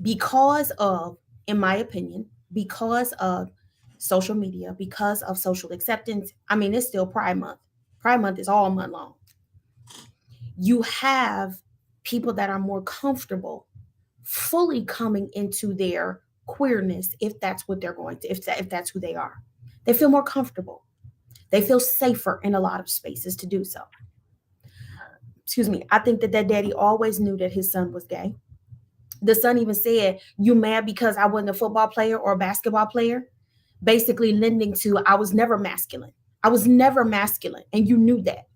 Speaker 2: Because of, in my opinion, because of social media, because of social acceptance. I mean, it's still Pride Month. Pride Month is all month long. You have people that are more comfortable fully coming into their queerness, if that's what they're going to, if that's who they are. They feel more comfortable. They feel safer in a lot of spaces to do so. Excuse me. I think that daddy always knew that his son was gay. The son even said, "You mad because I wasn't a football player or a basketball player?" Basically lending to, I was never masculine. I was never masculine. And you knew that.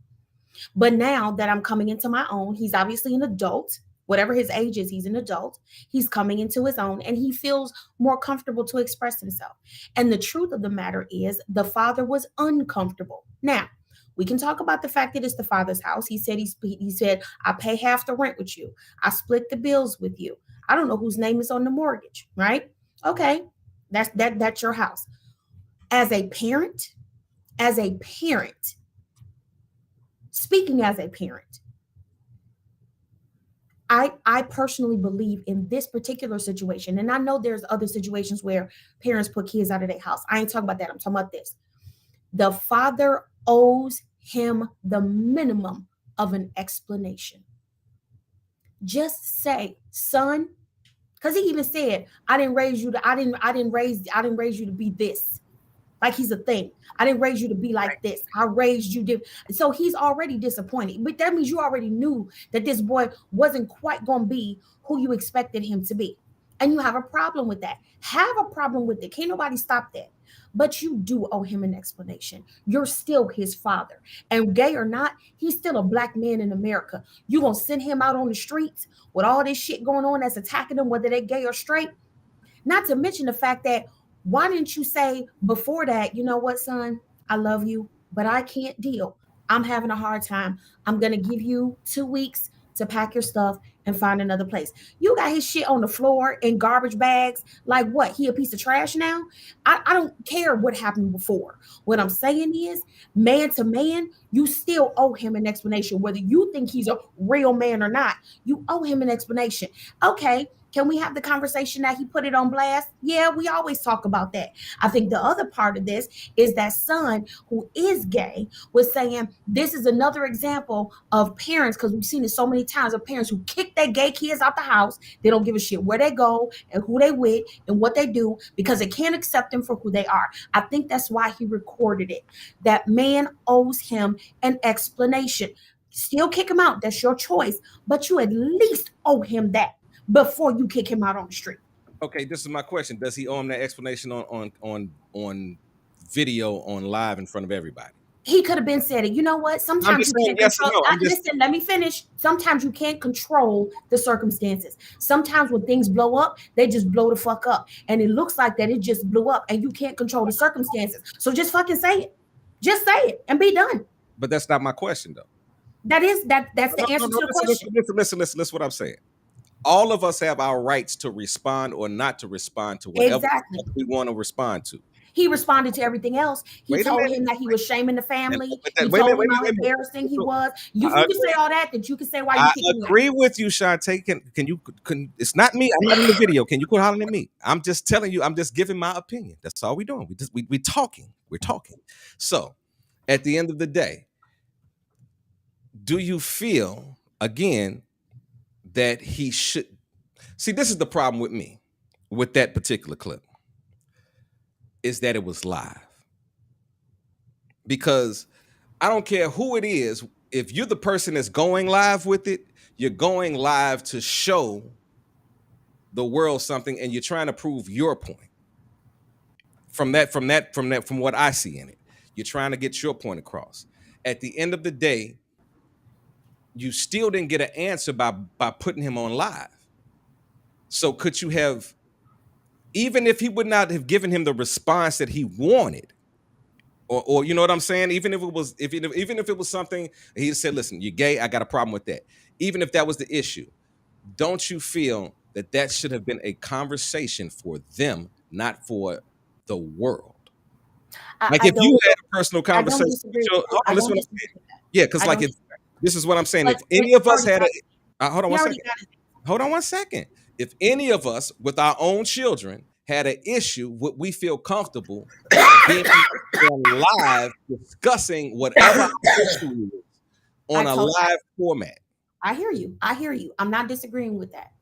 Speaker 2: But now that I'm coming into my own, he's obviously an adult. Whatever his age is, he's an adult. He's coming into his own and he feels more comfortable to express himself. And the truth of the matter is, the father was uncomfortable. Now, we can talk about the fact that it's the father's house. He said, I pay half the rent with you. I split the bills with you. I don't know whose name is on the mortgage, right? Okay, that's your house. As a parent, speaking as a parent, I personally believe in this particular situation, and I know there's other situations where parents put kids out of their house. I ain't talking about that. I'm talking about this. The father owes him the minimum of an explanation. Just say, son, because he even said, I didn't raise you to be this. Like he's a thing. I didn't raise you to be like this. I raised you to. So he's already disappointed. But that means you already knew that this boy wasn't quite going to be who you expected him to be. And you have a problem with that. Have a problem with it. Can't nobody stop that. But you do owe him an explanation. You're still his father. And gay or not, he's still a black man in America. You going to send him out on the streets with all this shit going on that's attacking them, whether they're gay or straight? Not to mention the fact that, why didn't you say before that, you know what, son, I love you, but I can't deal. I'm having a hard time. I'm going to give you 2 weeks to pack your stuff and find another place. You got his shit on the floor in garbage bags. Like what? He a piece of trash now? I don't care what happened before. What I'm saying is, man to man, you still owe him an explanation. Whether you think he's a real man or not, you owe him an explanation. Okay. Can we have the conversation that he put it on blast? Yeah, we always talk about that. I think the other part of this is that son who is gay was saying this is another example of parents, because we've seen it so many times, of parents who kick their gay kids out the house. They don't give a shit where they go and who they with and what they do because they can't accept them for who they are. I think that's why he recorded it. That man owes him an explanation. Still kick him out. That's your choice. But you at least owe him that before you kick him out on the street.
Speaker 1: Okay, this is my question. Does he owe him that explanation on video, on live in front of everybody?
Speaker 2: He could have been said it. You know what? Sometimes you can't control. Listen, let me finish. Sometimes you can't control the circumstances. Sometimes when things blow up, they just blow the fuck up. And it looks like that it just blew up and you can't control the circumstances. So just fucking say it. Just say it and be done.
Speaker 1: But that's not my question, though.
Speaker 2: That's the answer to the question.
Speaker 1: Listen what I'm saying. All of us have our rights to respond or not to respond to whatever we want to respond to.
Speaker 2: He responded to everything else. He told him that he was shaming the family. He told him how embarrassing he was. You can say all that you can say why you
Speaker 1: I agree with you, Shantae. Can you it's not me. I'm not in the video. Can you quit hollering at me? I'm just telling you, I'm just giving my opinion. That's all we're doing. We're talking. We're talking. So at the end of the day, do you feel again that he should see? This is the problem with me with that particular clip, is that it was live. Because I don't care who it is, if you're the person that's going live with it, you're going live to show the world something and you're trying to prove your point. From what I see in it, you're trying to get your point across. At the end of the day, you still didn't get an answer by putting him on live. So could you have, even if he would not have given him the response that he wanted, or you know what I'm saying? Even if it was something he said, listen, you're gay, I got a problem with that. Even if that was the issue, don't you feel that should have been a conversation for them, not for the world? Like if you had a personal conversation, because like if this is what I'm saying. If any of us had hold on one second. If any of us with our own children had an issue, would we feel comfortable being on live discussing whatever issue is on a live format?
Speaker 2: I hear you. I'm not disagreeing with that.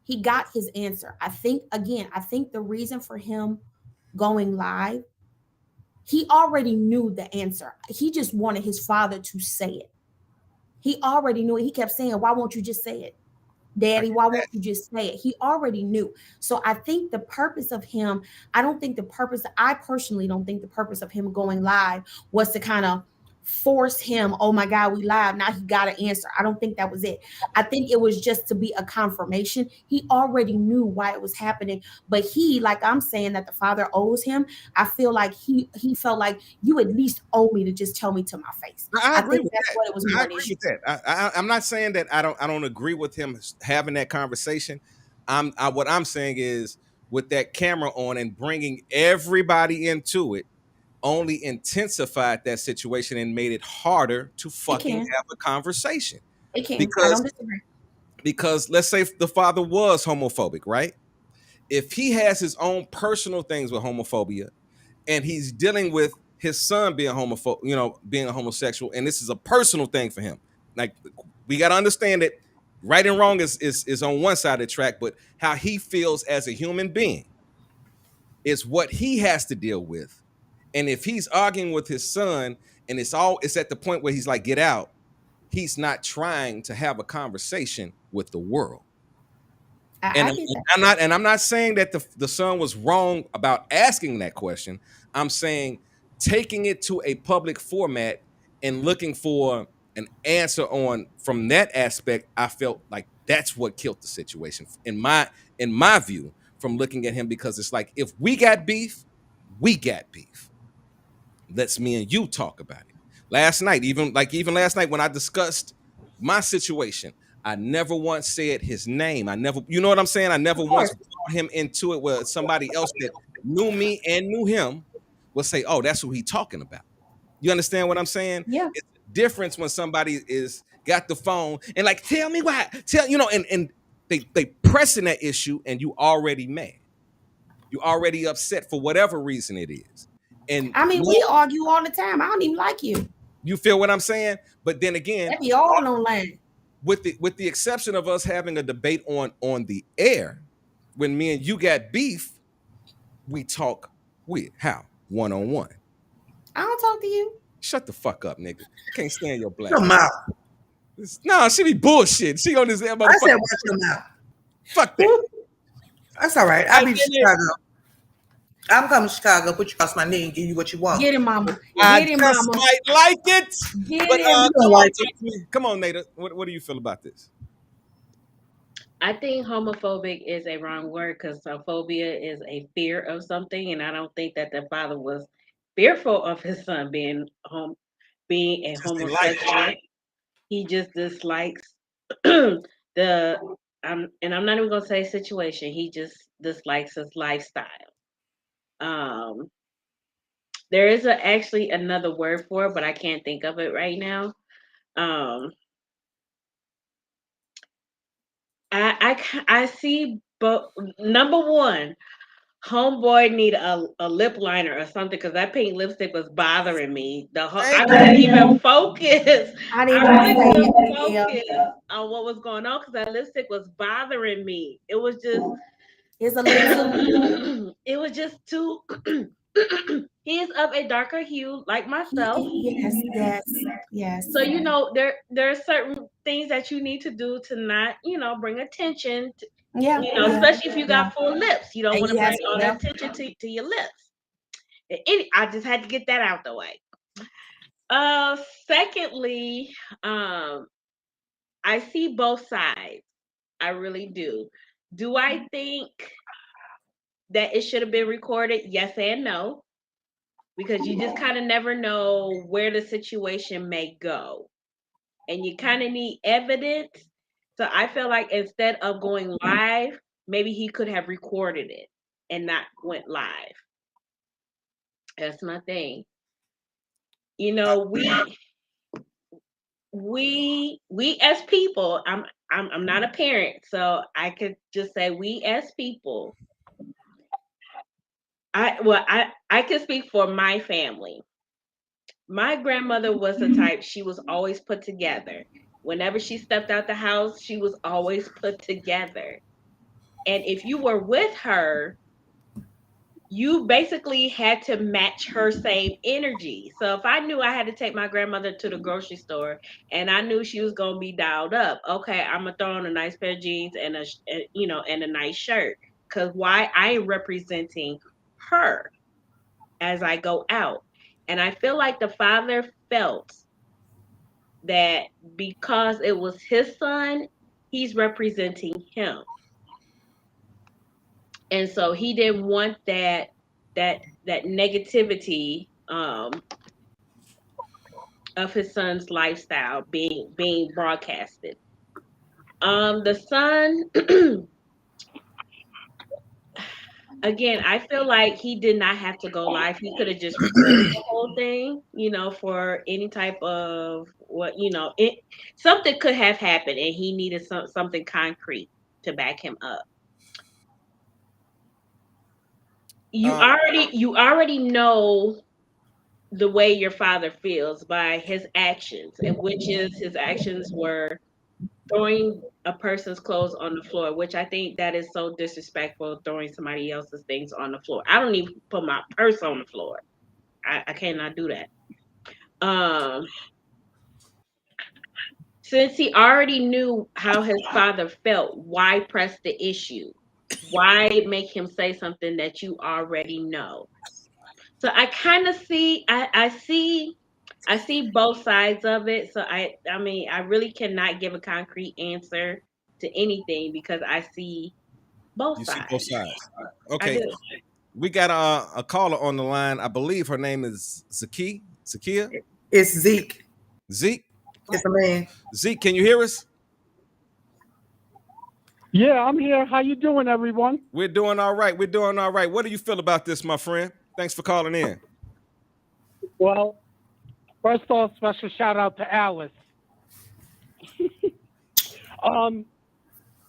Speaker 2: He got his answer. I think the reason for him going live, he already knew the answer. He just wanted his father to say it. He already knew it. He kept saying, why won't you just say it? Daddy, why won't you just say it? He already knew. So I think the purpose of him, I personally don't think the purpose of him going live was to kind of force him, oh my God, we live. Now he got to answer. I don't think that was it. I think it was just to be a confirmation. He already knew why it was happening, but he, like I'm saying that the father owes him, I feel like he felt like you at least owe me to just tell me to my face.
Speaker 1: I agree
Speaker 2: think
Speaker 1: with
Speaker 2: that's
Speaker 1: that.
Speaker 2: what it was
Speaker 1: I
Speaker 2: more an
Speaker 1: agree
Speaker 2: issue.
Speaker 1: with that. I'm not saying that I don't agree with him having that conversation. What I'm saying is with that camera on and bringing everybody into it only intensified that situation and made it harder to fucking
Speaker 2: can.
Speaker 1: have a conversation.
Speaker 2: It can. I
Speaker 1: Because
Speaker 2: don't disagree.
Speaker 1: because let's say the father was homophobic, right? If he has his own personal things with homophobia and he's dealing with his son being being a homosexual, and this is a personal thing for him. Like, we got to understand that right and wrong is on one side of the track, but how he feels as a human being is what he has to deal with. And if he's arguing with his son and it's at the point where he's like, get out, he's not trying to have a conversation with the world.
Speaker 2: I get that.
Speaker 1: I'm not saying that the son was wrong about asking that question. I'm saying taking it to a public format and looking for an answer from that aspect. I felt like that's what killed the situation in my view, from looking at him, because it's like, if we got beef, we got beef. Let's me and you talk about it. Last night, even last night when I discussed my situation, I never once said his name. I never, you know what I'm saying? I never once brought him into it where somebody else that knew me and knew him would say, oh, that's who he talking about. You understand what I'm saying?
Speaker 2: Yeah.
Speaker 1: It's a difference when somebody is got the phone and like, tell me why, and they pressing that issue and you already mad. You already upset for whatever reason it is. And
Speaker 2: I mean, we argue all the time. I don't even like you.
Speaker 1: You feel what I'm saying? But then again,
Speaker 2: that be all online.
Speaker 1: With the exception of us having a debate on the air, when me and you got beef, we talk how? One-on-one.
Speaker 2: I don't talk to you.
Speaker 1: Shut the fuck up, nigga. I can't stand your black.
Speaker 4: Your mouth.
Speaker 1: No, she be bullshit. She on this motherfucker.
Speaker 4: I said, watch your mouth.
Speaker 1: Fuck that.
Speaker 4: That's all right. I'll be in Chicago. I'm coming to Chicago, put you across my knee and give you what you want.
Speaker 2: Get him, mama.
Speaker 1: I
Speaker 2: Get him,
Speaker 1: just
Speaker 2: mama.
Speaker 1: might like it.
Speaker 2: Get
Speaker 1: but,
Speaker 2: him.
Speaker 1: Come on, Nada. What do you feel about this?
Speaker 5: I think homophobic is a wrong word, because phobia is a fear of something, and I don't think that the father was fearful of his son being a homosexual. He just dislikes and I'm not even gonna say situation. He just dislikes his lifestyle. There is actually another word for it, but I can't think of it right now. I see, but number one, homeboy need a lip liner or something, because that pink lipstick was bothering me. I couldn't even focus. I couldn't even focus on what was going on, because that lipstick was bothering me. It was just.
Speaker 2: It's a little.
Speaker 5: It was just too. He is of a darker hue, like myself.
Speaker 2: Yes.
Speaker 5: So there are certain things that you need to do to not, bring attention. Especially if you got full lips, you don't want to bring all that attention to your lips. I just had to get that out the way. Secondly, I see both sides. I really do. Do I think that it should have been recorded? Yes and no. Because you just kind of never know where the situation may go. And you kind of need evidence. So I feel like instead of going live, maybe he could have recorded it and not went live. That's my thing. We as people, I'm not a parent, so I could just say we as people. I can speak for my family. My grandmother was the type, she was always put together. Whenever she stepped out the house, she was always put together. And if you were with her, you basically had to match her same energy. So if I knew I had to take my grandmother to the grocery store and I knew she was going to be dialed up, okay, I'm going to throw on a nice pair of jeans and a nice shirt. Because why? I am representing her as I go out. And I feel like the father felt that because it was his son, he's representing him. And so he didn't want that negativity of his son's lifestyle being broadcasted. The son again, I feel like he did not have to go live. He could have just recorded the whole thing, for any type of something could have happened, and he needed something concrete to back him up. You already know the way your father feels by his actions, and which is his actions were throwing a person's clothes on the floor, which I think that is so disrespectful, throwing somebody else's things on the floor. I don't even put my purse on the floor. I cannot do that. Since he already knew how his father felt, why press the issue? Why make him say something that you already know? So I kind of see, I see both sides of it. So I mean, I really cannot give a concrete answer to anything because I see both sides.
Speaker 1: You see both sides.
Speaker 5: I
Speaker 1: Okay.
Speaker 5: do.
Speaker 1: We got a caller on the line. I believe her name is Zakia.
Speaker 4: It's Zeke.
Speaker 1: Zeke?
Speaker 4: It's a man.
Speaker 1: Zeke, can you hear us?
Speaker 9: Yeah, I'm here. How you doing, everyone?
Speaker 1: We're doing all right. We're doing all right. What do you feel about this, my friend? Thanks for calling in.
Speaker 9: Well, first off, special shout out to Alice.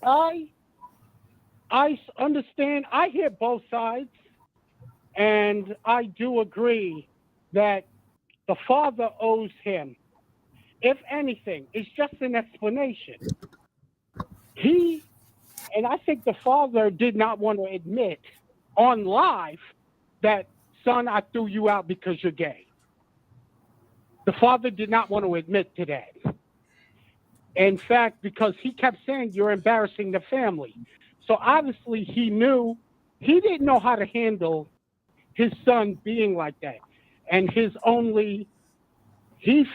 Speaker 9: I understand. I hear both sides, and I do agree that the father owes him, if anything, it's just an explanation. And I think the father did not want to admit on live that, son, I threw you out because you're gay. The father did not want to admit to that. In fact, because he kept saying you're embarrassing the family. So obviously he didn't know how to handle his son being like that. And he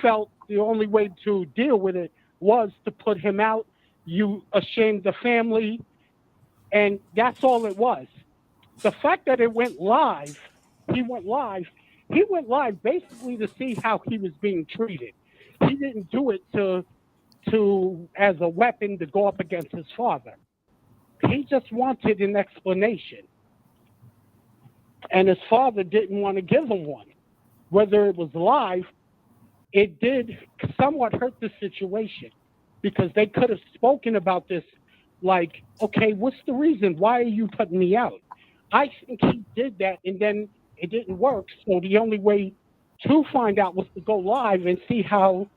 Speaker 9: felt the only way to deal with it was to put him out. You ashamed the family. And that's all it was. The fact that it went live, he went live basically to see how he was being treated. He didn't do it to as a weapon to go up against his father. He just wanted an explanation. And his father didn't want to give him one. Whether it was live, it did somewhat hurt the situation because they could have spoken about this like, okay, what's the reason? Why are you putting me out? I think he did that and then it didn't work. So the only way to find out was to go live and see how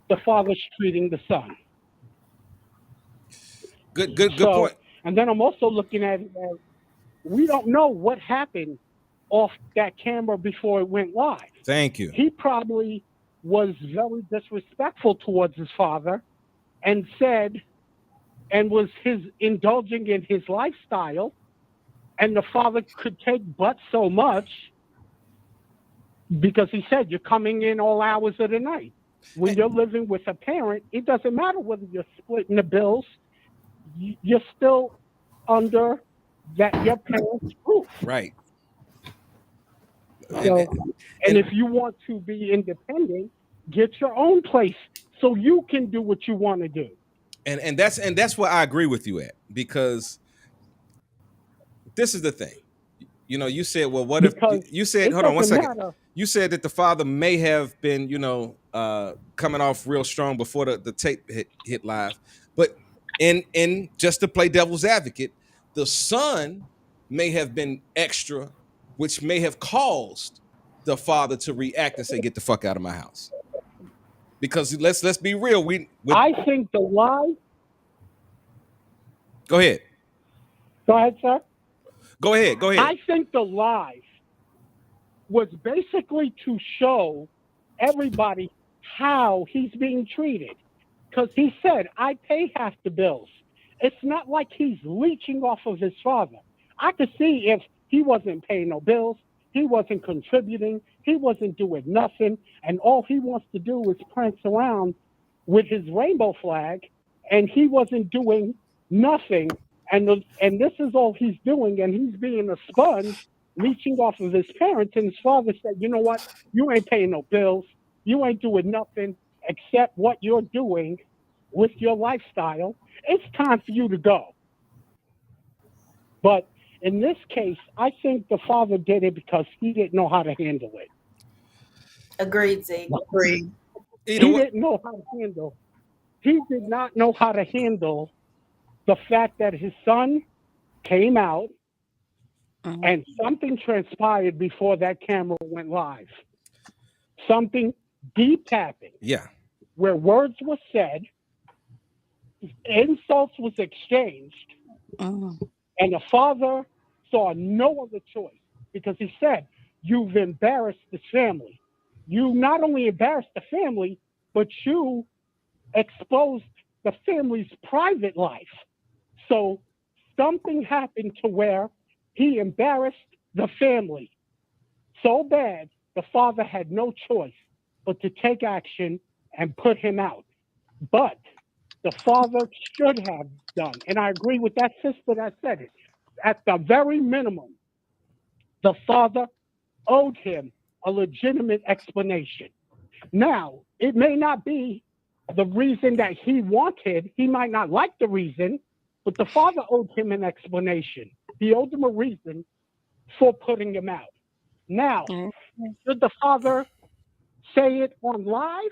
Speaker 9: the father's treating the son.
Speaker 1: Good point.
Speaker 9: And then I'm also looking at it as we don't know what happened off that camera before it went live.
Speaker 1: Thank you.
Speaker 9: He probably was very disrespectful towards his father and was indulging in his lifestyle, and the father could take but so much because he said you're coming in all hours of the night. When you're living with a parent, it doesn't matter whether you're splitting the bills, you're still under your parents' roof.
Speaker 1: Right.
Speaker 9: So, and if you want to be independent, get your own place so you can do what you want to do.
Speaker 1: And that's where I agree with you at, because this is the thing. You said, well, what
Speaker 9: Because
Speaker 1: if you said, hold on one
Speaker 9: doesn't
Speaker 1: second.
Speaker 9: matter.
Speaker 1: You said that the father may have been, coming off real strong before the tape hit live. But in just to play devil's advocate, the son may have been extra, which may have caused the father to react and say, get the fuck out of my house. Because let's be real.
Speaker 9: I think the lie.
Speaker 1: Go ahead.
Speaker 9: Go ahead, sir.
Speaker 1: Go ahead.
Speaker 9: I think the lie was basically to show everybody how he's being treated. Because he said, I pay half the bills. It's not like he's leeching off of his father. I could see if he wasn't paying no bills, He wasn't contributing. He wasn't doing nothing. And all he wants to do is prance around with his rainbow flag, and he wasn't doing nothing. And this is all he's doing, and he's being a sponge, leeching off of his parents. And his father said, "You know what? You ain't paying no bills. You ain't doing nothing except what you're doing with your lifestyle. It's time for you to go." But in this case, I think the father did it because he didn't know how to handle it.
Speaker 2: Agreed, Zeke.
Speaker 4: Agreed.
Speaker 9: He didn't know how to handle. He did not know how to handle the fact that his son came out and something transpired before that camera went live. Something deep happened.
Speaker 1: Yeah.
Speaker 9: Where words were said, insults was exchanged, and the father saw no other choice because he said, "You've embarrassed the family. You not only embarrassed the family, but you exposed the family's private life." So something happened to where he embarrassed the family so bad the father had no choice but to take action and put him out. But the father should have done, and I agree with that sister that said it, at the very minimum, the father owed him a legitimate explanation. Now, it may not be the reason that he wanted. He might not like the reason, but the father owed him an explanation. He owed him a reason for putting him out. Now, should the father say it on live?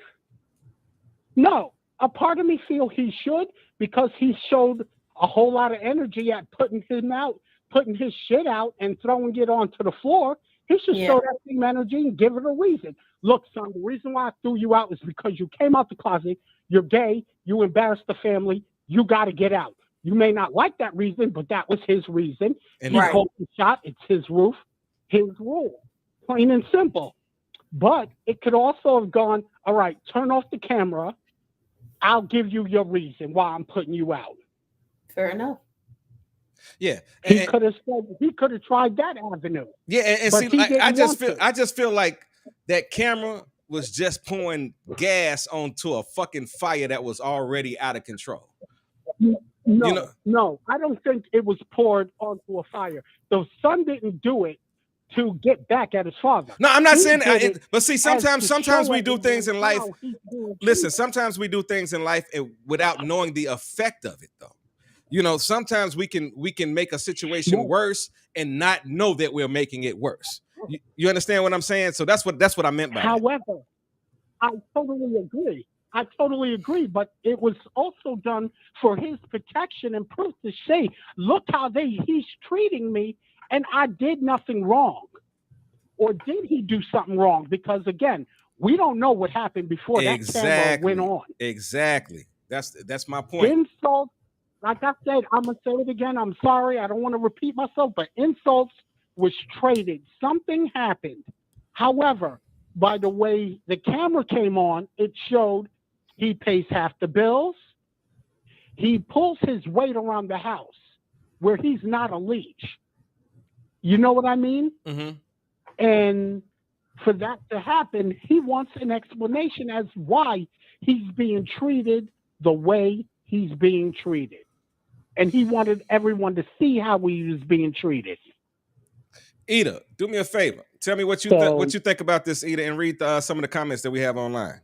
Speaker 9: No. A part of me feel he should, because he showed a whole lot of energy at putting him out, putting his shit out and throwing it onto the floor. He should show that same energy and give it a reason. Look, son, the reason why I threw you out is because you came out the closet, you're gay, you embarrassed the family, you got to get out. You may not like that reason, but that was his reason.
Speaker 1: And
Speaker 9: he called the shot. It's his roof, his rule, plain and simple. But it could also have gone, all right, turn off the camera. I'll give you your reason why I'm putting you out.
Speaker 2: Fair enough.
Speaker 1: Yeah.
Speaker 9: He could have said, he could have tried that avenue.
Speaker 1: Yeah, and
Speaker 9: but
Speaker 1: see,
Speaker 9: he
Speaker 1: like,
Speaker 9: didn't want to.
Speaker 1: I just feel like that camera was just pouring gas onto a fucking fire that was already out of control.
Speaker 9: No, no, I don't think it was poured onto a fire. The son didn't do it to get back at his father.
Speaker 1: No, I'm not
Speaker 9: He
Speaker 1: saying
Speaker 9: did
Speaker 1: it,
Speaker 9: it
Speaker 1: but see,
Speaker 9: as
Speaker 1: sometimes
Speaker 9: to show
Speaker 1: we do things in
Speaker 9: everyone
Speaker 1: life.
Speaker 9: how he's doing
Speaker 1: Listen, sometimes we do things in life without knowing the effect of it, though. You know, sometimes we can make a situation worse and not know that we're making it worse. You understand what I'm saying? So that's what I meant by that.
Speaker 9: However, I totally agree. I totally agree, but it was also done for his protection and proof to say, look how he's treating me, and I did nothing wrong. Or did he do something wrong? Because again, we don't know what happened before that camera went on.
Speaker 1: Exactly. That's my point.
Speaker 9: Insults, like I said, I'm gonna say it again. I'm sorry, I don't want to repeat myself, but insults was traded. Something happened. However, by the way the camera came on, it showed he pays half the bills. He pulls his weight around the house where he's not a leech. You know what I mean?
Speaker 1: Mm-hmm.
Speaker 9: And for that to happen, he wants an explanation as why he's being treated the way he's being treated. And he wanted everyone to see how he was being treated.
Speaker 1: Ida, do me a favor. Tell me what you think about this, Ida, and read some of the comments that we have online.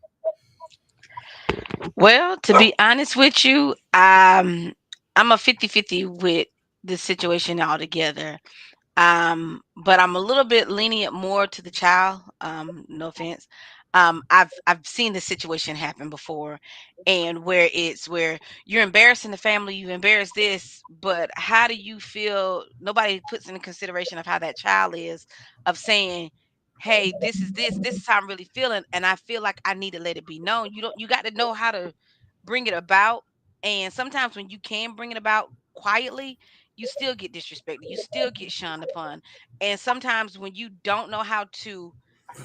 Speaker 3: Well, to be honest with you, I'm a 50-50 with this situation altogether. But I'm a little bit lenient more to the child. No offense. I've seen this situation happen before, and where you're embarrassing the family, you embarrass this, but how do you feel? Nobody puts into consideration of how that child is, of saying, hey, this is how I'm really feeling, and I feel like I need to let it be known. You got to know how to bring it about. And sometimes when you can bring it about quietly, you still get disrespected, you still get shunned upon. And sometimes when you don't know how to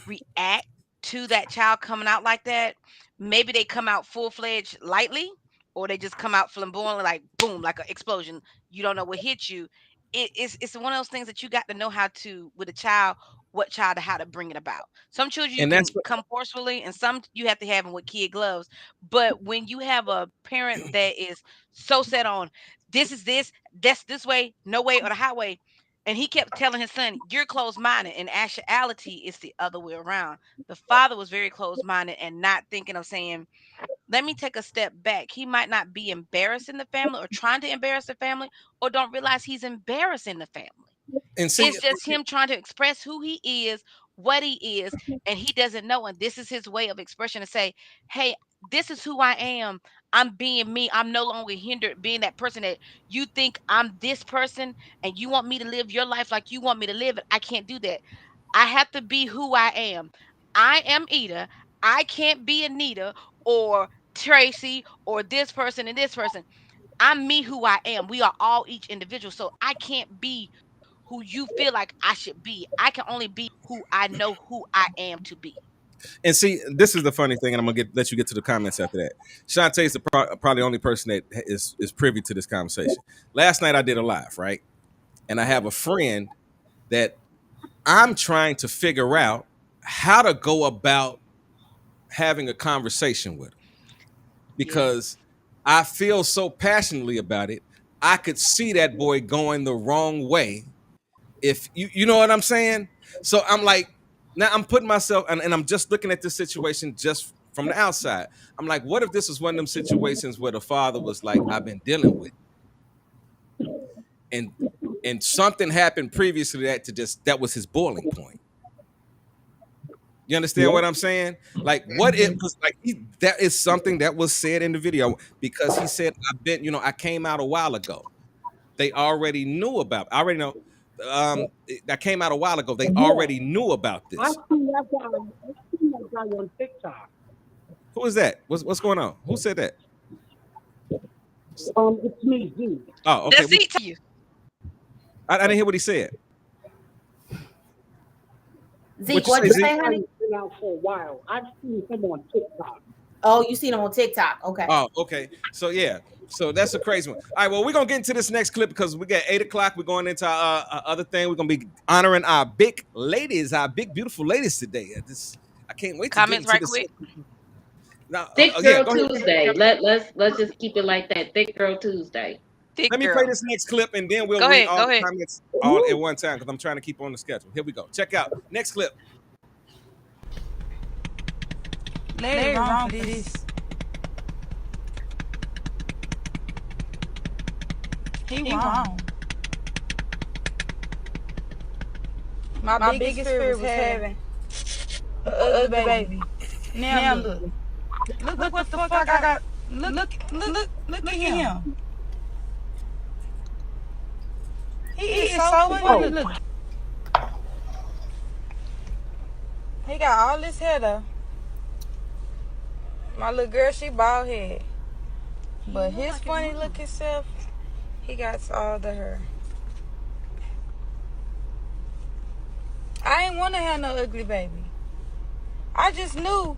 Speaker 3: react to that child coming out like that, maybe they come out full-fledged lightly, or they just come out flamboyantly, like boom, like an explosion. You don't know what hit you, it's one of those things that you got to know how to with a child, what child, how to bring it about. Some children you
Speaker 1: And
Speaker 3: can
Speaker 1: that's what,
Speaker 3: come forcefully, and some you have to have them with kid gloves. But when you have a parent that is so set on this is this, that's this way, no way, or the highway, and he kept telling his son, "You're closed-minded." In actuality, it's the other way around. The father was very closed-minded and not thinking of saying, let me take a step back. He might not be embarrassing the family or trying to embarrass the family or don't realize he's embarrassing the family.
Speaker 1: and see,
Speaker 3: It's just him trying to express who he is, what he is, and he doesn't know. And this is his way of expression to say, hey, this is who I am. I'm being me. I'm no longer hindered being that person that you think I'm this person and you want me to live your life like you want me to live it. I can't do that. I have to be who I am. I am Ida. I can't be Anita or Tracy or this person and this person. I'm me who I am. We are all each individual. So I can't be who you feel like I should be. I can only be who I know who I am to be.
Speaker 1: and see, this is the funny thing, and I'm gonna let you get to the comments after that. Shantae is probably the only person that is privy to this conversation. Last night I did a live, right? And I have a friend that I'm trying to figure out how to go about having a conversation with him because I feel so passionately about it. I could see that boy going the wrong way. If you know what I'm saying? So I'm like, now I'm putting myself, and I'm just looking at this situation just from the outside. I'm like, what if this is one of them situations where the father was like, I've been dealing with, and something happened previous to that that was his boiling point. You understand what I'm saying? Like, what if, like, that is something that was said in the video because he said, I came out a while ago. They already knew about, I already know. That came out a while ago. They already knew about this.
Speaker 9: I seen that guy on TikTok.
Speaker 1: Who is that? What's going on? Who said that?
Speaker 9: It's me, Z.
Speaker 1: Oh, okay.
Speaker 3: That's it to you.
Speaker 1: I didn't hear what he said.
Speaker 2: Zeke, what you say, honey?
Speaker 9: Been out for a while. I've seen him on TikTok.
Speaker 2: Oh, you seen him on TikTok? Okay.
Speaker 1: Oh, okay. So yeah. So that's a crazy one. All right, well, we're gonna get into this next clip because we got 8 o'clock. We're going into our other thing. We're gonna be honoring our big ladies, our big beautiful ladies today. I can't wait to
Speaker 3: Comments
Speaker 1: get into
Speaker 3: right
Speaker 1: this.
Speaker 3: quick.
Speaker 1: Now,
Speaker 5: Thick
Speaker 1: yeah,
Speaker 5: Girl
Speaker 1: go ahead.
Speaker 5: Tuesday. Let's just keep it like that. Thick Girl Tuesday.
Speaker 3: Thick
Speaker 1: Let me
Speaker 3: girl.
Speaker 1: play this next clip and then we'll
Speaker 3: Go
Speaker 1: read
Speaker 3: ahead,
Speaker 1: all
Speaker 3: go
Speaker 1: the
Speaker 3: ahead.
Speaker 1: comments all at one time because I'm trying to keep on the schedule. Here we go. Check out next clip.
Speaker 10: Larry wrong for this. He wrong. My biggest fear was having an ugly baby. Now look what the fuck I got. Look at him. He is so ugly. Look. He got all this hair though. My little girl, she bald head. But his funny looking self, he got all the hair. I ain't want to have no ugly baby. I just knew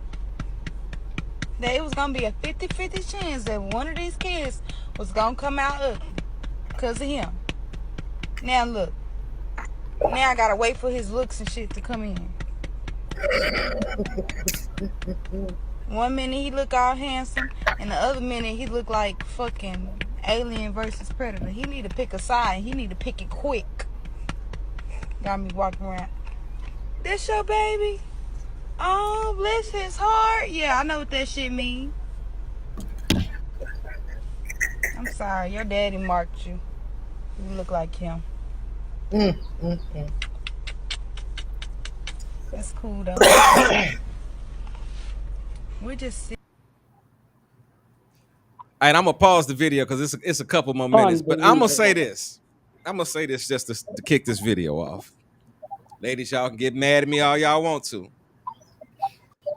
Speaker 10: that it was going to be a 50-50 chance that one of these kids was going to come out ugly because of him. Now look. Now I got to wait for his looks and shit to come in. 1 minute he look all handsome, and the other minute he look like fucking Alien versus Predator. He need to pick a side. He need to pick it quick. Got me walking around. This your baby? Oh, bless his heart. Yeah, I know what that shit mean. I'm sorry, your daddy marked you. You look like him. That's cool though. We just see.
Speaker 1: All right, I'm gonna pause the video because it's a couple more minutes, but I'm gonna say this. I'm gonna say this just to kick this video off. Ladies, y'all can get mad at me all y'all want to,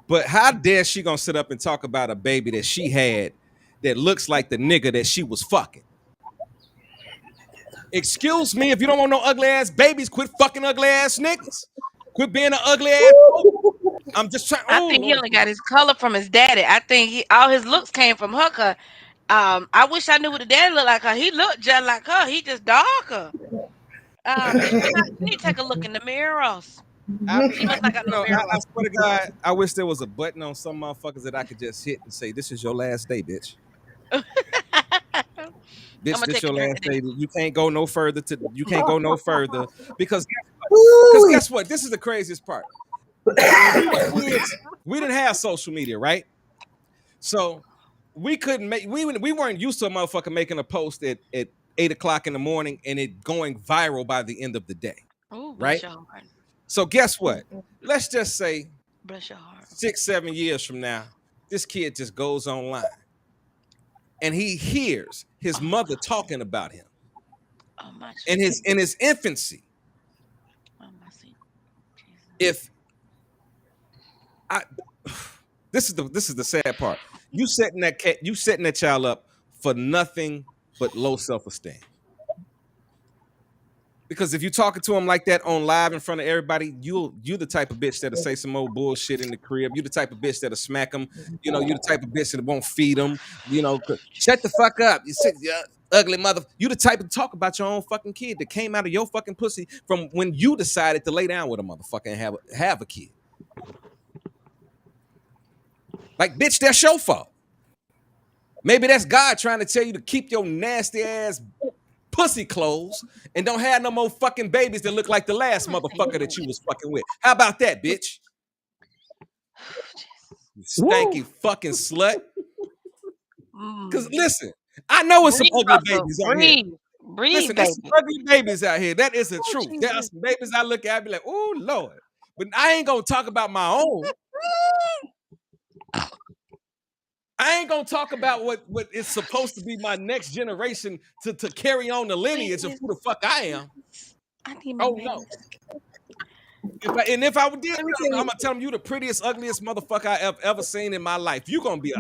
Speaker 1: but how dare she gonna sit up and talk about a baby that she had that looks like the nigga that she was fucking? Excuse me, if you don't want no ugly ass babies, quit fucking ugly ass niggas. Quit being an ugly ass. I'm just trying.
Speaker 3: I think he only got his color from his daddy. I think all his looks came from her. I wish I knew what the daddy looked like her. He looked just like her. He just darker. You need to take a look in the mirrors. She must not got no
Speaker 1: I
Speaker 3: mirror.
Speaker 1: swear to God, I wish there was a button on some motherfuckers that I could just hit and say, "This is your last day, bitch. Bitch,
Speaker 3: I'ma
Speaker 1: this
Speaker 3: take
Speaker 1: your
Speaker 3: a drink
Speaker 1: last
Speaker 3: of this.
Speaker 1: day. You can't go no further. You can't go no further because
Speaker 4: Woo!
Speaker 1: guess what? This is the craziest part. When we were kids, we didn't have social media, right? So we couldn't make we weren't used to a motherfucker making a post at 8 o'clock in the morning and it going viral by the end of the day,
Speaker 3: Oh, bless
Speaker 1: right?
Speaker 3: your heart.
Speaker 1: So guess what? Let's just say
Speaker 3: Bless your heart.
Speaker 1: 6-7 years from now, this kid just goes online and he hears his mother talking about him
Speaker 3: Oh my
Speaker 1: in his infancy.
Speaker 3: Oh my seat.
Speaker 1: If I this is the sad part. You setting that child up for nothing but low self-esteem. Because if you're talking to him like that on live in front of everybody, you the type of bitch that'll say some old bullshit in the crib. You the type of bitch that'll smack him. You know, you the type of bitch that won't feed him. You know, shut the fuck up. You sick, ugly mother. You the type to talk about your own fucking kid that came out of your fucking pussy from when you decided to lay down with a motherfucker and have a kid. Like, bitch, that's your fault. Maybe that's God trying to tell you to keep your nasty ass pussy closed and don't have no more fucking babies that look like the last motherfucker that you was fucking with. How about that, bitch? You stanky fucking slut. Because listen, I know it's some ugly babies out here. Listen, there's some ugly babies out here. That is the truth. There are some babies I look at and be like, oh, Lord. But I ain't going to talk about my own. I ain't gonna talk about what is supposed to be my next generation to carry on the lineage of who the fuck I am.
Speaker 3: I need my
Speaker 1: no. If I did, I'm gonna tell them you the prettiest, ugliest motherfucker I have ever seen in my life. You gonna be a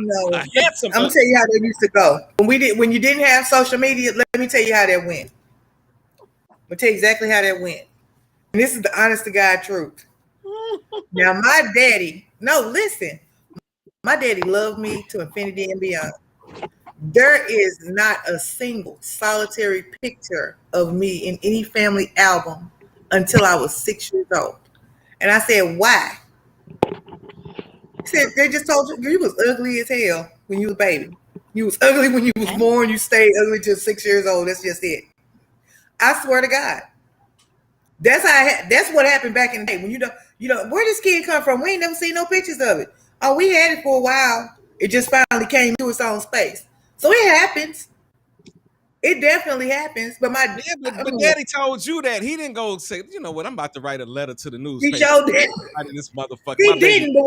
Speaker 1: handsome.
Speaker 4: I'm gonna tell you how that used to go. When you didn't have social media, let me tell you how that went. I'm gonna tell you exactly how that went. And this is the honest to God truth. Now, my daddy, my daddy loved me to infinity and beyond. There is not a single solitary picture of me in any family album until I was 6 years old. And I said, why? He said, they just told you was ugly as hell when you was a baby. You was ugly when you was born. You stayed ugly till 6 years old. That's just it. I swear to God. That's what happened back in the day. When you know, where this kid come from? We ain't never seen no pictures of it. Oh, we had it for a while. It just finally came to its own space. So it happens. It definitely happens. But
Speaker 1: Daddy told you that. He didn't go say, you know what, I'm about to write a letter to the newspaper.
Speaker 4: He showed it.
Speaker 1: This motherfucker.
Speaker 4: He didn't, but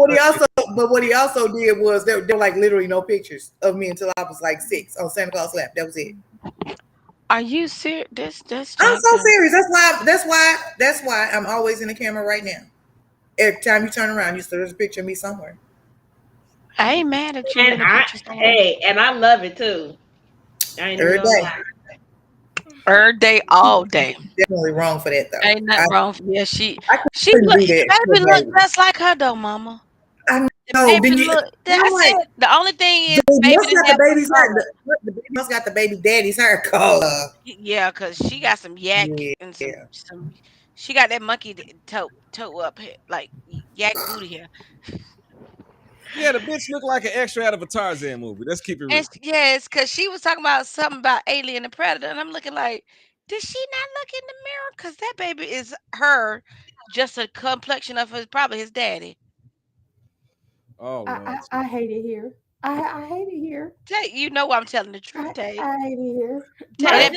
Speaker 4: what he also did was there were like literally no pictures of me until I was like 6 on Santa Claus lap. That was it.
Speaker 3: Are you serious?
Speaker 4: I'm so serious. That's why I'm always in the camera right now. Every time you turn around, there's a picture of me somewhere.
Speaker 3: I ain't mad at you.
Speaker 5: And I love it too. I ain't
Speaker 4: Every day.
Speaker 3: Every day, all day.
Speaker 4: Definitely wrong for that though.
Speaker 3: Ain't nothing wrong. Yeah, she
Speaker 4: couldn't do that.
Speaker 3: Baby look just like her though, mama.
Speaker 4: I know.
Speaker 3: The only thing is,
Speaker 4: the baby must got the baby daddy's hair color.
Speaker 3: Yeah, cause she got some yak and some. She got that monkey toe up here, like yak booty here.
Speaker 1: Yeah, the bitch looked like an extra out of a Tarzan movie. Let's keep it real.
Speaker 3: Yes, because she was talking about something about Alien and Predator, and I'm looking like, did she not look in the mirror? Because that baby is her, just a complexion of probably his daddy.
Speaker 1: Oh,
Speaker 2: I hate it here. I hate it here.
Speaker 3: You know I'm telling the truth, Dave.
Speaker 2: I hate it here.
Speaker 5: I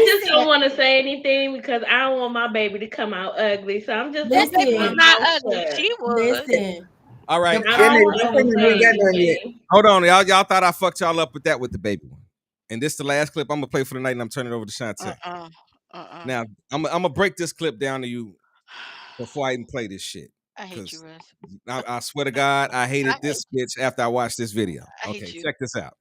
Speaker 5: just don't want to say anything because I don't want my baby to come out ugly. So I'm just
Speaker 3: not ugly. She was.
Speaker 2: Listen.
Speaker 1: All right. Hold on, y'all thought I fucked y'all up with the baby one. And this is the last clip I'm gonna play for the night, and I'm turning it over to Shantae. Now I'm gonna break this clip down to you before I even play this shit.
Speaker 3: I hate you, Russ.
Speaker 1: I swear to God, I hated this bitch after I watched this video. Okay, check this out.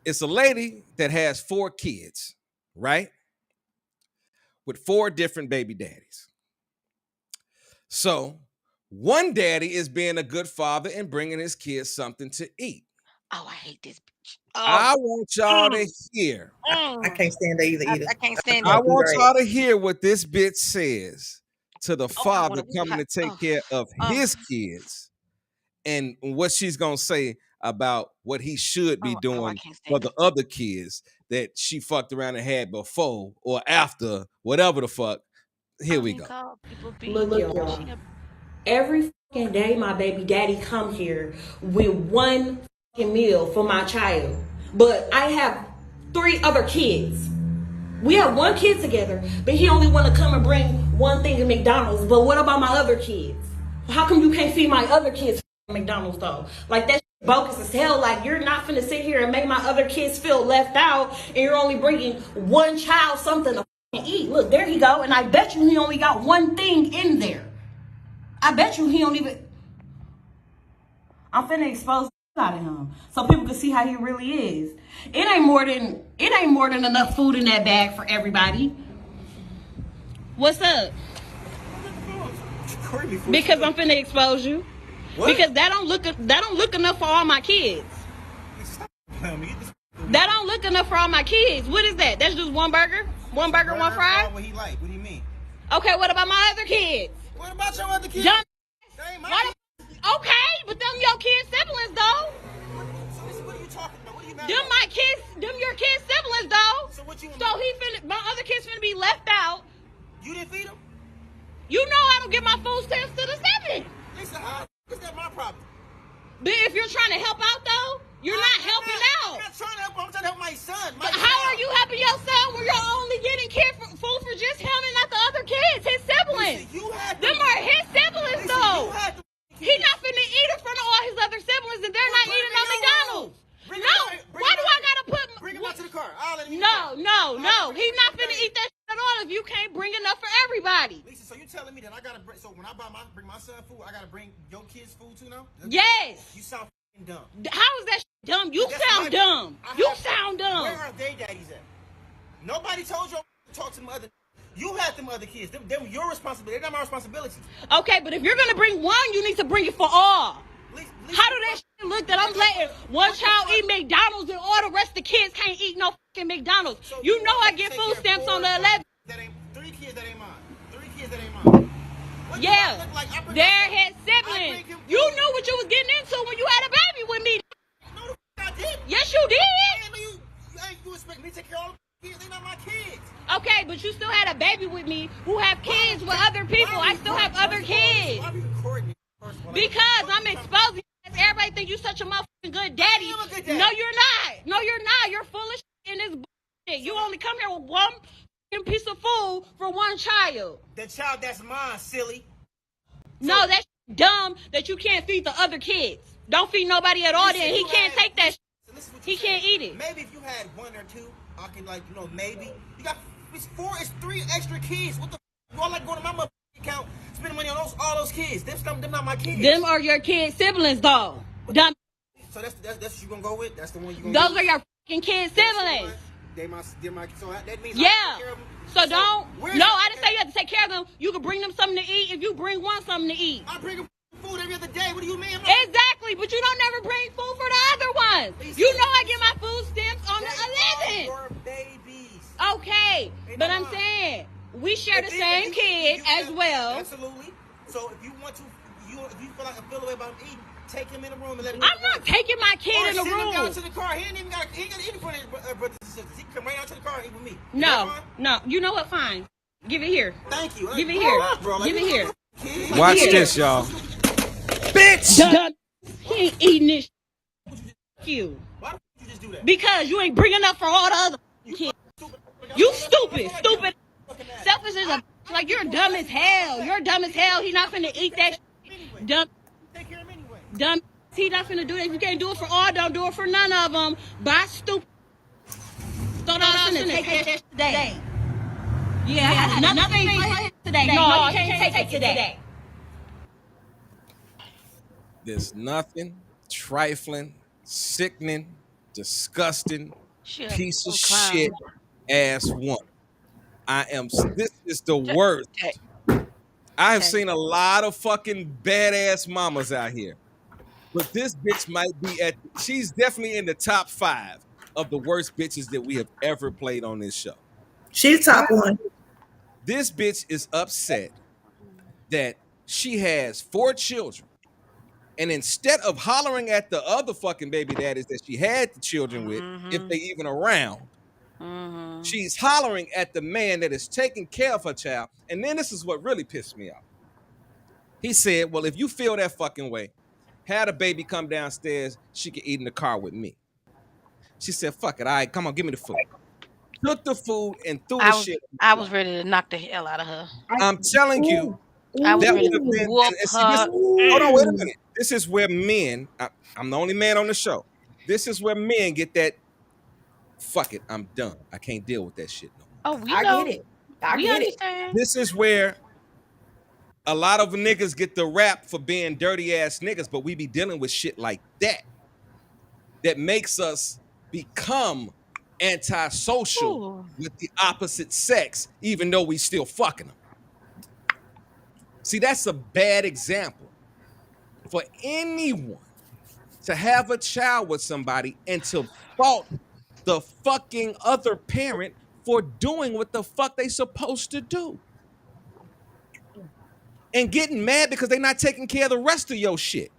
Speaker 1: It's a lady that has 4 kids, right? With 4 different baby daddies. So one daddy is being a good father and bringing his kids something to eat.
Speaker 3: Oh, I hate this bitch.
Speaker 1: I want y'all to hear.
Speaker 4: I can't stand that either.
Speaker 3: I can't stand
Speaker 1: I
Speaker 3: it.
Speaker 1: want y'all to hear what this bitch says to the father
Speaker 3: wanna-
Speaker 1: coming to take care of his kids, and what she's gonna say about what he should be doing for the other kids that she fucked around and had before or after, whatever the fuck. Here we go.
Speaker 11: Look, y'all. Every fucking day, my baby daddy come here with one fucking meal for my child. But I have 3 other kids. We have 1 kid together, but he only want to come and bring one thing to McDonald's. But what about my other kids? How come you can't feed my other kids McDonald's though? Like that's bogus as hell. Like you're not finna sit here and make my other kids feel left out, and you're only bringing one child something to eat. Look, there he go, and I bet you he only got one thing in there. I bet you he don't even. I'm finna expose out of him so people can see how he really is. It ain't more than enough food in that bag for everybody. What's up? Because I'm finna expose you. What? Because that don't look enough for all my kids. That don't look enough for all my kids. What is that? That's just one burger? One burger, one fry?
Speaker 7: What he like? What do you mean?
Speaker 11: Okay, what about my other kids?
Speaker 7: What about your other kids?
Speaker 11: John, okay, but them your kids' siblings though.
Speaker 7: What are you talking about? What are you mad
Speaker 11: Them
Speaker 7: about?
Speaker 11: my kids, them your kids' siblings though.
Speaker 7: So what you?
Speaker 11: So my other kids finna be left out.
Speaker 7: You didn't feed them?
Speaker 11: You know I don't get my food stamps to the 7.
Speaker 7: Lisa, how is that my problem?
Speaker 11: But if you're trying to help out though, you're not helping out.
Speaker 7: I'm not trying to help. I'm trying to help my son.
Speaker 11: But how are you helping your son when you're only getting food for just him and not the other kids, his siblings?
Speaker 7: Lisa,
Speaker 11: them are his siblings
Speaker 7: Lisa,
Speaker 11: though.
Speaker 7: He
Speaker 11: not finna eat in front of all his other siblings and they're not eating no McDonald's. Why do I gotta put?
Speaker 7: Bring him out to the car. I'll let him eat
Speaker 11: No. He's not finna eat that shit at all if you can't bring enough for everybody.
Speaker 7: Lisa, so you telling me that I gotta bring? So when I bring my son food, I gotta bring your kids food too now?
Speaker 11: Yes.
Speaker 7: You sound f***ing dumb.
Speaker 11: How is that shit dumb? You sound dumb. You sound dumb.
Speaker 7: Where are they daddies at? Nobody told you to talk to them other. You had them other kids. Them your responsibility. They're not my responsibility.
Speaker 11: Okay, but if you're gonna bring one, you need to bring it for all. How do that shit look that I'm letting one child eat McDonald's and all the rest of the kids can't eat no fucking McDonald's?
Speaker 7: So
Speaker 11: you know I get food stamps on the 11th.
Speaker 7: 3 kids that ain't mine. 3 kids that ain't mine. What
Speaker 11: Yeah, they're his siblings. You knew what you was getting into when you had a baby with me.
Speaker 7: No, the f*** I did.
Speaker 11: Yes, you did.
Speaker 7: You expect me to take care of all the kids? They're not my kids.
Speaker 11: Okay, but you still had a baby with me who have kids with other people. I still have other kids.
Speaker 7: Why are you recording me?
Speaker 11: Because I'm exposing you. Everybody think you such a motherfucking good daddy. No, you're not. No, you're not. You're full of shit in this bullshit. You only come here with one piece of food for one child.
Speaker 7: The child that's mine, silly.
Speaker 11: No, that's dumb that you can't feed the other kids. Don't feed nobody at all then. He can't take that shit. He can't eat it.
Speaker 7: Maybe if you had 1 or 2, I can maybe. You got it's 3 extra kids. What the f***? You all like going to my motherfucking account, spending money on all those kids. Them not my kids.
Speaker 11: Them are your kids' siblings though. Dumb.
Speaker 7: So that's what you gonna go with? That's the one you gonna
Speaker 11: Those are your fucking kids' siblings.
Speaker 7: They're my so that means
Speaker 11: yeah.
Speaker 7: I take care of them.
Speaker 11: So don't. No, I didn't say you have to take care of them. You can bring them something to eat if you bring one something to eat.
Speaker 7: I bring them food every other day. What do you mean?
Speaker 11: Exactly, but you don't never bring food for the other ones. You know I get my food stamps on the 11th.
Speaker 7: Your babies.
Speaker 11: Okay, but I'm saying we share the same kid as well.
Speaker 7: Absolutely. So if you want to, if you feel the way about eating, take him in the room and let him.
Speaker 11: I'm not taking my kid in the room.
Speaker 7: Send him down to the car. He ain't got to eat in front of his brothers and sisters. He can come right out to the car and eat with me.
Speaker 11: No. You know what? Fine. Give it here.
Speaker 7: Thank you.
Speaker 11: Give it here. Give it here.
Speaker 1: Watch this, y'all. Bitch!
Speaker 11: He ain't eating this. You.
Speaker 7: Why don't you just do that?
Speaker 11: Because you ain't bringing up for all the other kids. You stupid. Selfish as a like you're dumb as hell. You're dumb as hell. He not finna eat that dumb.
Speaker 7: Take care of him anyway.
Speaker 11: Dumb. He not finna do that. If you can't do it for all, don't do it for none of them. Bye, stupid. So I'm finna take that shit today. Yeah, I had nothing for him today. No, you can't take it today.
Speaker 1: There's nothing trifling, sickening, disgusting, piece of shit ass one. This is the worst. I have seen a lot of fucking badass mamas out here. But this bitch might be she's definitely in the top 5 of the worst bitches that we have ever played on this show.
Speaker 4: She's top one.
Speaker 1: This bitch is upset that she has 4 children. And instead of hollering at the other fucking baby daddies that she had the children with, if they even around, she's hollering at the man that is taking care of her child. And then this is what really pissed me off. He said, well, if you feel that fucking way, have the baby come downstairs, she can eat in the car with me. She said, fuck it, all right, come on, give me the food. Took the food and threw the shit.
Speaker 3: I was ready to knock the hell out of her.
Speaker 1: I'm telling you,
Speaker 3: I was
Speaker 1: that
Speaker 3: ready
Speaker 1: would have
Speaker 3: to
Speaker 1: been.
Speaker 3: whoop her.
Speaker 1: Hold on, wait a minute. This is where men, I'm the only man on the show. This is where men get that, fuck it, I'm done. I can't deal with that shit no more.
Speaker 3: Oh, we know.
Speaker 2: get it.
Speaker 3: We
Speaker 2: get
Speaker 3: understand.
Speaker 1: This is where a lot of niggas get the rap for being dirty ass niggas, but we be dealing with shit like that makes us become antisocial with the opposite sex, even though we still fucking them. See, that's a bad example for anyone to have a child with somebody and to fault the fucking other parent for doing what the fuck they supposed to do. And getting mad because they not taking care of the rest of your shit.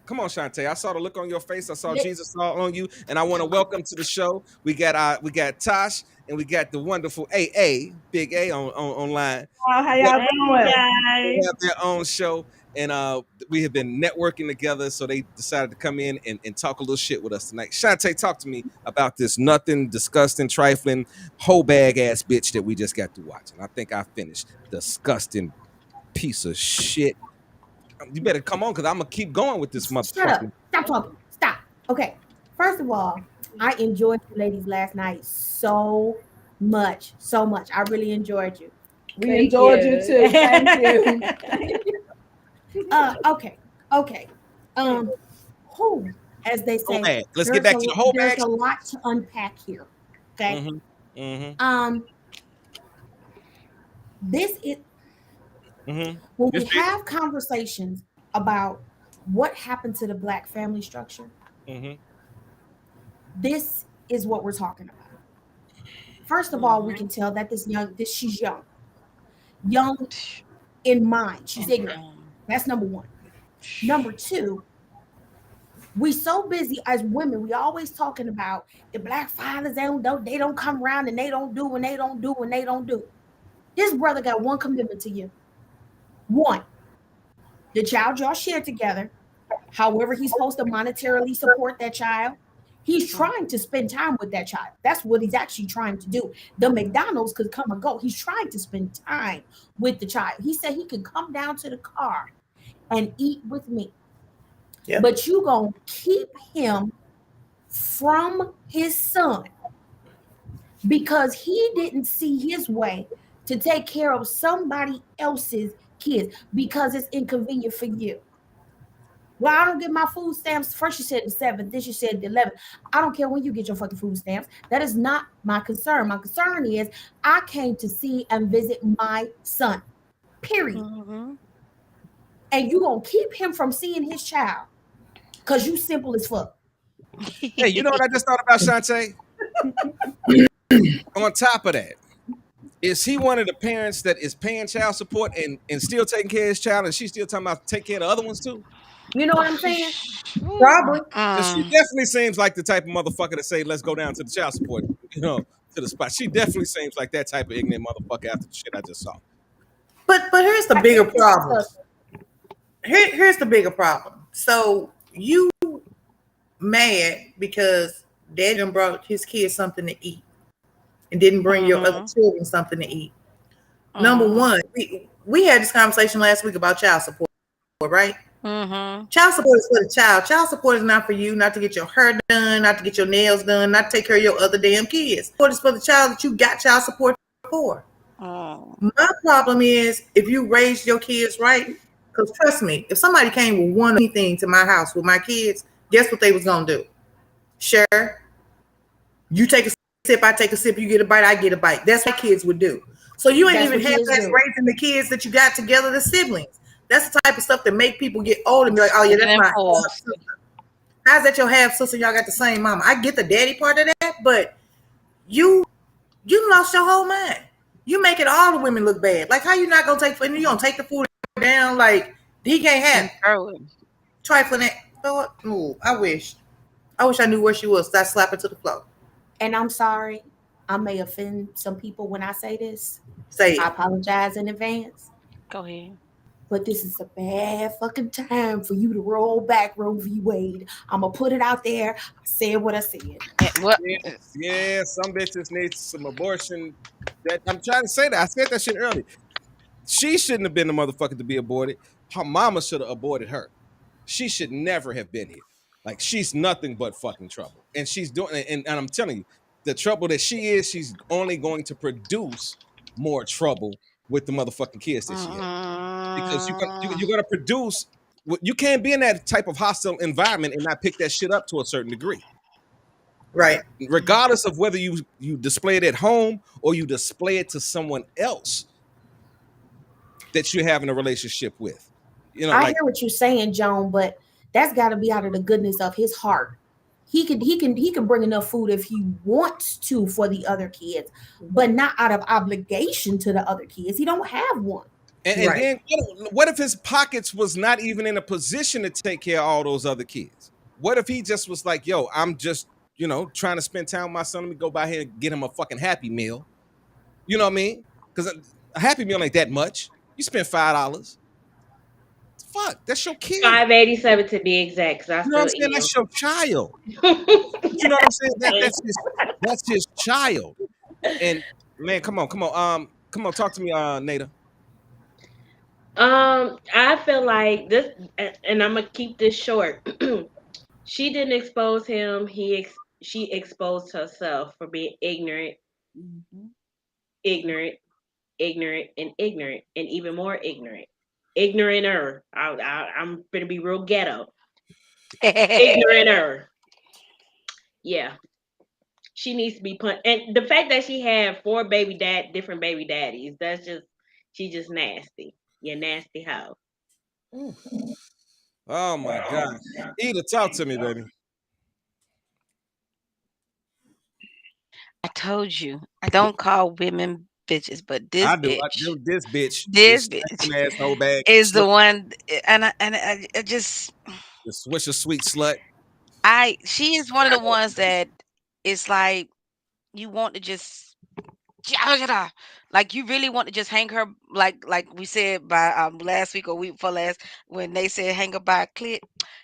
Speaker 1: Come on, Shantae. I saw the look on your face. I saw Jesus saw on you, and I want to welcome to the show. We got Tosh, and we got the wonderful AA, Big A online.
Speaker 12: Oh, how y'all doing?
Speaker 1: They have their own show, and we have been networking together, so they decided to come in and talk a little shit with us tonight. Shantae, talk to me about this nothing, disgusting, trifling, whole bag ass bitch that we just got to watch. And I think I finished. Disgusting piece of shit. You better come on, because I'm going to keep going with this motherfucker.
Speaker 2: Shut up. Stop talking. Stop. Okay. First of all, I enjoyed you ladies last night so much. So much. I really enjoyed you.
Speaker 12: We enjoyed you too. Thank you.
Speaker 2: Okay. Who, as they say,
Speaker 1: whole bag. Let's get back to the whole bag.
Speaker 2: There's a lot to unpack here. Okay. This is when we have conversations about what happened to the Black family structure. This is what we're talking about. First of all, we can tell that she's young in mind. She's ignorant. That's number one. Number two, we so busy as women, we always talking about the Black fathers. They don't come around and they don't do and they don't do and they don't do. This brother got one commitment to you. One, the child y'all share together. However, he's supposed to monetarily support that child. He's trying to spend time with that child. That's what he's actually trying to do. The McDonald's could come and go. He's trying to spend time with the child. He said he could come down to the car and eat with me. Yep. But you gonna keep him from his son because he didn't see his way to take care of somebody else's kids because it's inconvenient for you. Well, I don't get my food stamps. First you said the 7th, then you said the 11th. I don't care when you get your fucking food stamps. That is not my concern. My concern is I came to see and visit my son, period. And you gonna keep him from seeing his child because you simple as fuck.
Speaker 1: Hey, you know what I just thought about, Shantae? On top of that, is he one of the parents that is paying child support and still taking care of his child, and she's still talking about take care of the other ones too?
Speaker 2: You know what I'm saying?
Speaker 4: Probably.
Speaker 1: She definitely seems like the type of motherfucker to say, let's go down to the child support, to the spot. She definitely seems like that type of ignorant motherfucker after the shit I just saw.
Speaker 4: But here's the bigger problem. Here's the bigger problem. So you mad because dad done brought his kids something to eat and didn't bring your other children something to eat. Number one, we had this conversation last week about child support, right? Child support is for the child. Child support is not for you, not to get your hair done, not to get your nails done, not to take care of your other damn kids. Support is for the child that you got child support for. My problem is if you raise your kids right, because trust me, if somebody came with one anything to my house with my kids, guess what they was gonna do? Sure, you take a sip, I take a sip, you get a bite, I get a bite. That's what kids would do. So you ain't even had that raising the kids that you got together, the siblings. That's the type of stuff that make people get old and be like, oh yeah, that's my half sister. How's that your half sister? Y'all got the same mama. I get the daddy part of that, but you lost your whole mind. You making all the women look bad. Like, how you not gonna take? You gonna take the food down? Like, he can't have it. Trifling that. Ooh, I wish I knew where she was. So I slap her to the floor.
Speaker 2: And I'm sorry, I may offend some people when I say this.
Speaker 4: Say it.
Speaker 2: I apologize in advance.
Speaker 3: Go ahead.
Speaker 2: But this is a bad fucking time for you to roll back Roe v. Wade. I'm gonna put it out there. I said what I said.
Speaker 3: What?
Speaker 1: Yeah, some bitches need some abortion. That I'm trying to say that. I said that shit earlier. She shouldn't have been the motherfucker to be aborted. Her mama should have aborted her. She should never have been here. Like, she's nothing but fucking trouble. And she's doing it. And I'm telling you, the trouble that she is, she's only going to produce more trouble with the motherfucking kids that she has. Because you're gonna produce. You can't be in that type of hostile environment and not pick that shit up to a certain degree.
Speaker 4: Right.
Speaker 1: Regardless of whether you display it at home or you display it to someone else that you're having a relationship with. You know,
Speaker 2: I hear what you're saying, Joan, but that's got to be out of the goodness of his heart. He can bring enough food if he wants to for the other kids, but not out of obligation to the other kids. He don't have one.
Speaker 1: And then what if his pockets was not even in a position to take care of all those other kids? What if he just was like, yo, I'm just, trying to spend time with my son. Let me go by here and get him a fucking Happy Meal. You know what I mean? Because a Happy Meal ain't that much. You spend $5. Fuck, that's your kid.
Speaker 5: $5.87 to be exact.
Speaker 1: You know what I'm saying? That's your child. You know what I'm saying? That's his child. And man, come on, talk to me, Nada.
Speaker 5: I feel like this, and I'm gonna keep this short. She didn't expose him. She exposed herself for being ignorant, and even more ignorant. Ignoranter. I'm gonna be real ghetto. Ignoranter. Yeah. She needs to be punished. And the fact that she had 4 different baby daddies, she's just nasty. You're nasty hoe.
Speaker 1: Oh my God. Eda, talk to me, baby.
Speaker 3: I told you, I don't call women bitches, but this
Speaker 1: I do.
Speaker 3: bitch,
Speaker 1: I do. This bitch.
Speaker 3: this bitch
Speaker 1: asshole bag
Speaker 3: is the one, and I just,
Speaker 1: the Swisher sweet slut.
Speaker 3: she is one of the ones that it's like you want to just, like you really want to just hang her, like we said by last week or week before last, when they said hang her by a clit.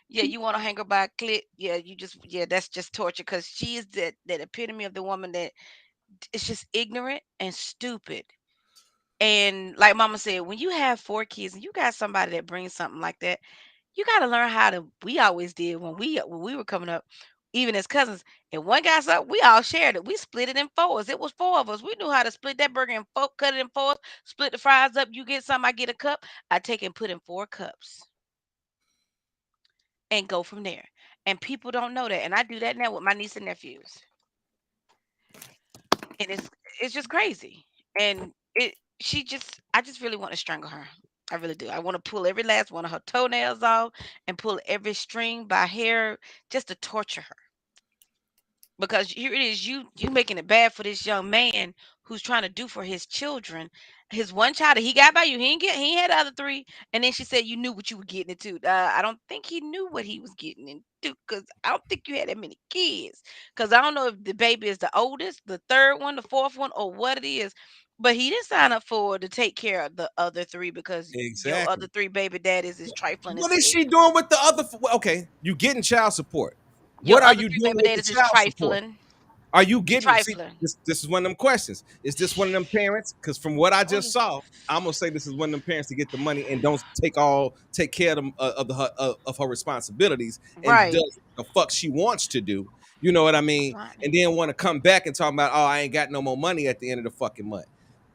Speaker 3: Yeah, you want to hang her by a clit. Yeah, that's just torture, because she is that epitome of the woman that is just ignorant and stupid. And like Mama said, when you have 4 kids and you got somebody that brings something like that, you got to learn how to. We always did when we were coming up, even as cousins. And one got something, we all shared it. We split it in 4s. It was 4 of us. We knew how to split that burger in 4, cut it in 4s, split the fries up. You get some, I get a cup. I take and put in 4 cups and go from there. And people don't know that. And I do that now with my niece and nephews. And it's just crazy. And I just really want to strangle her. I really do. I want to pull every last one of her toenails off and pull every string by hair just to torture her. Because here it is, you making it bad for this young man who's trying to do for his children. His one child that he got by you, he ain't had the other 3. And then she said you knew what you were getting into. I don't think he knew what he was getting into, because I don't think you had that many kids. Because I don't know if the baby is the oldest, the 3rd one, the 4th one, or what it is. But he didn't sign up to take care of the other 3, because your other 3 baby daddies is trifling.
Speaker 1: What is she doing with the other? Okay, you getting child support.
Speaker 3: What
Speaker 1: are you doing with the child support? Are you getting? See, this is one of them questions. Is this one of them parents? Because from what I just saw, I'm gonna say this is one of them parents to get the money and don't take care of them of her responsibilities and does the fuck she wants to do. You know what I mean? And then want to come back and talk about, oh, I ain't got no more money at the end of the fucking month.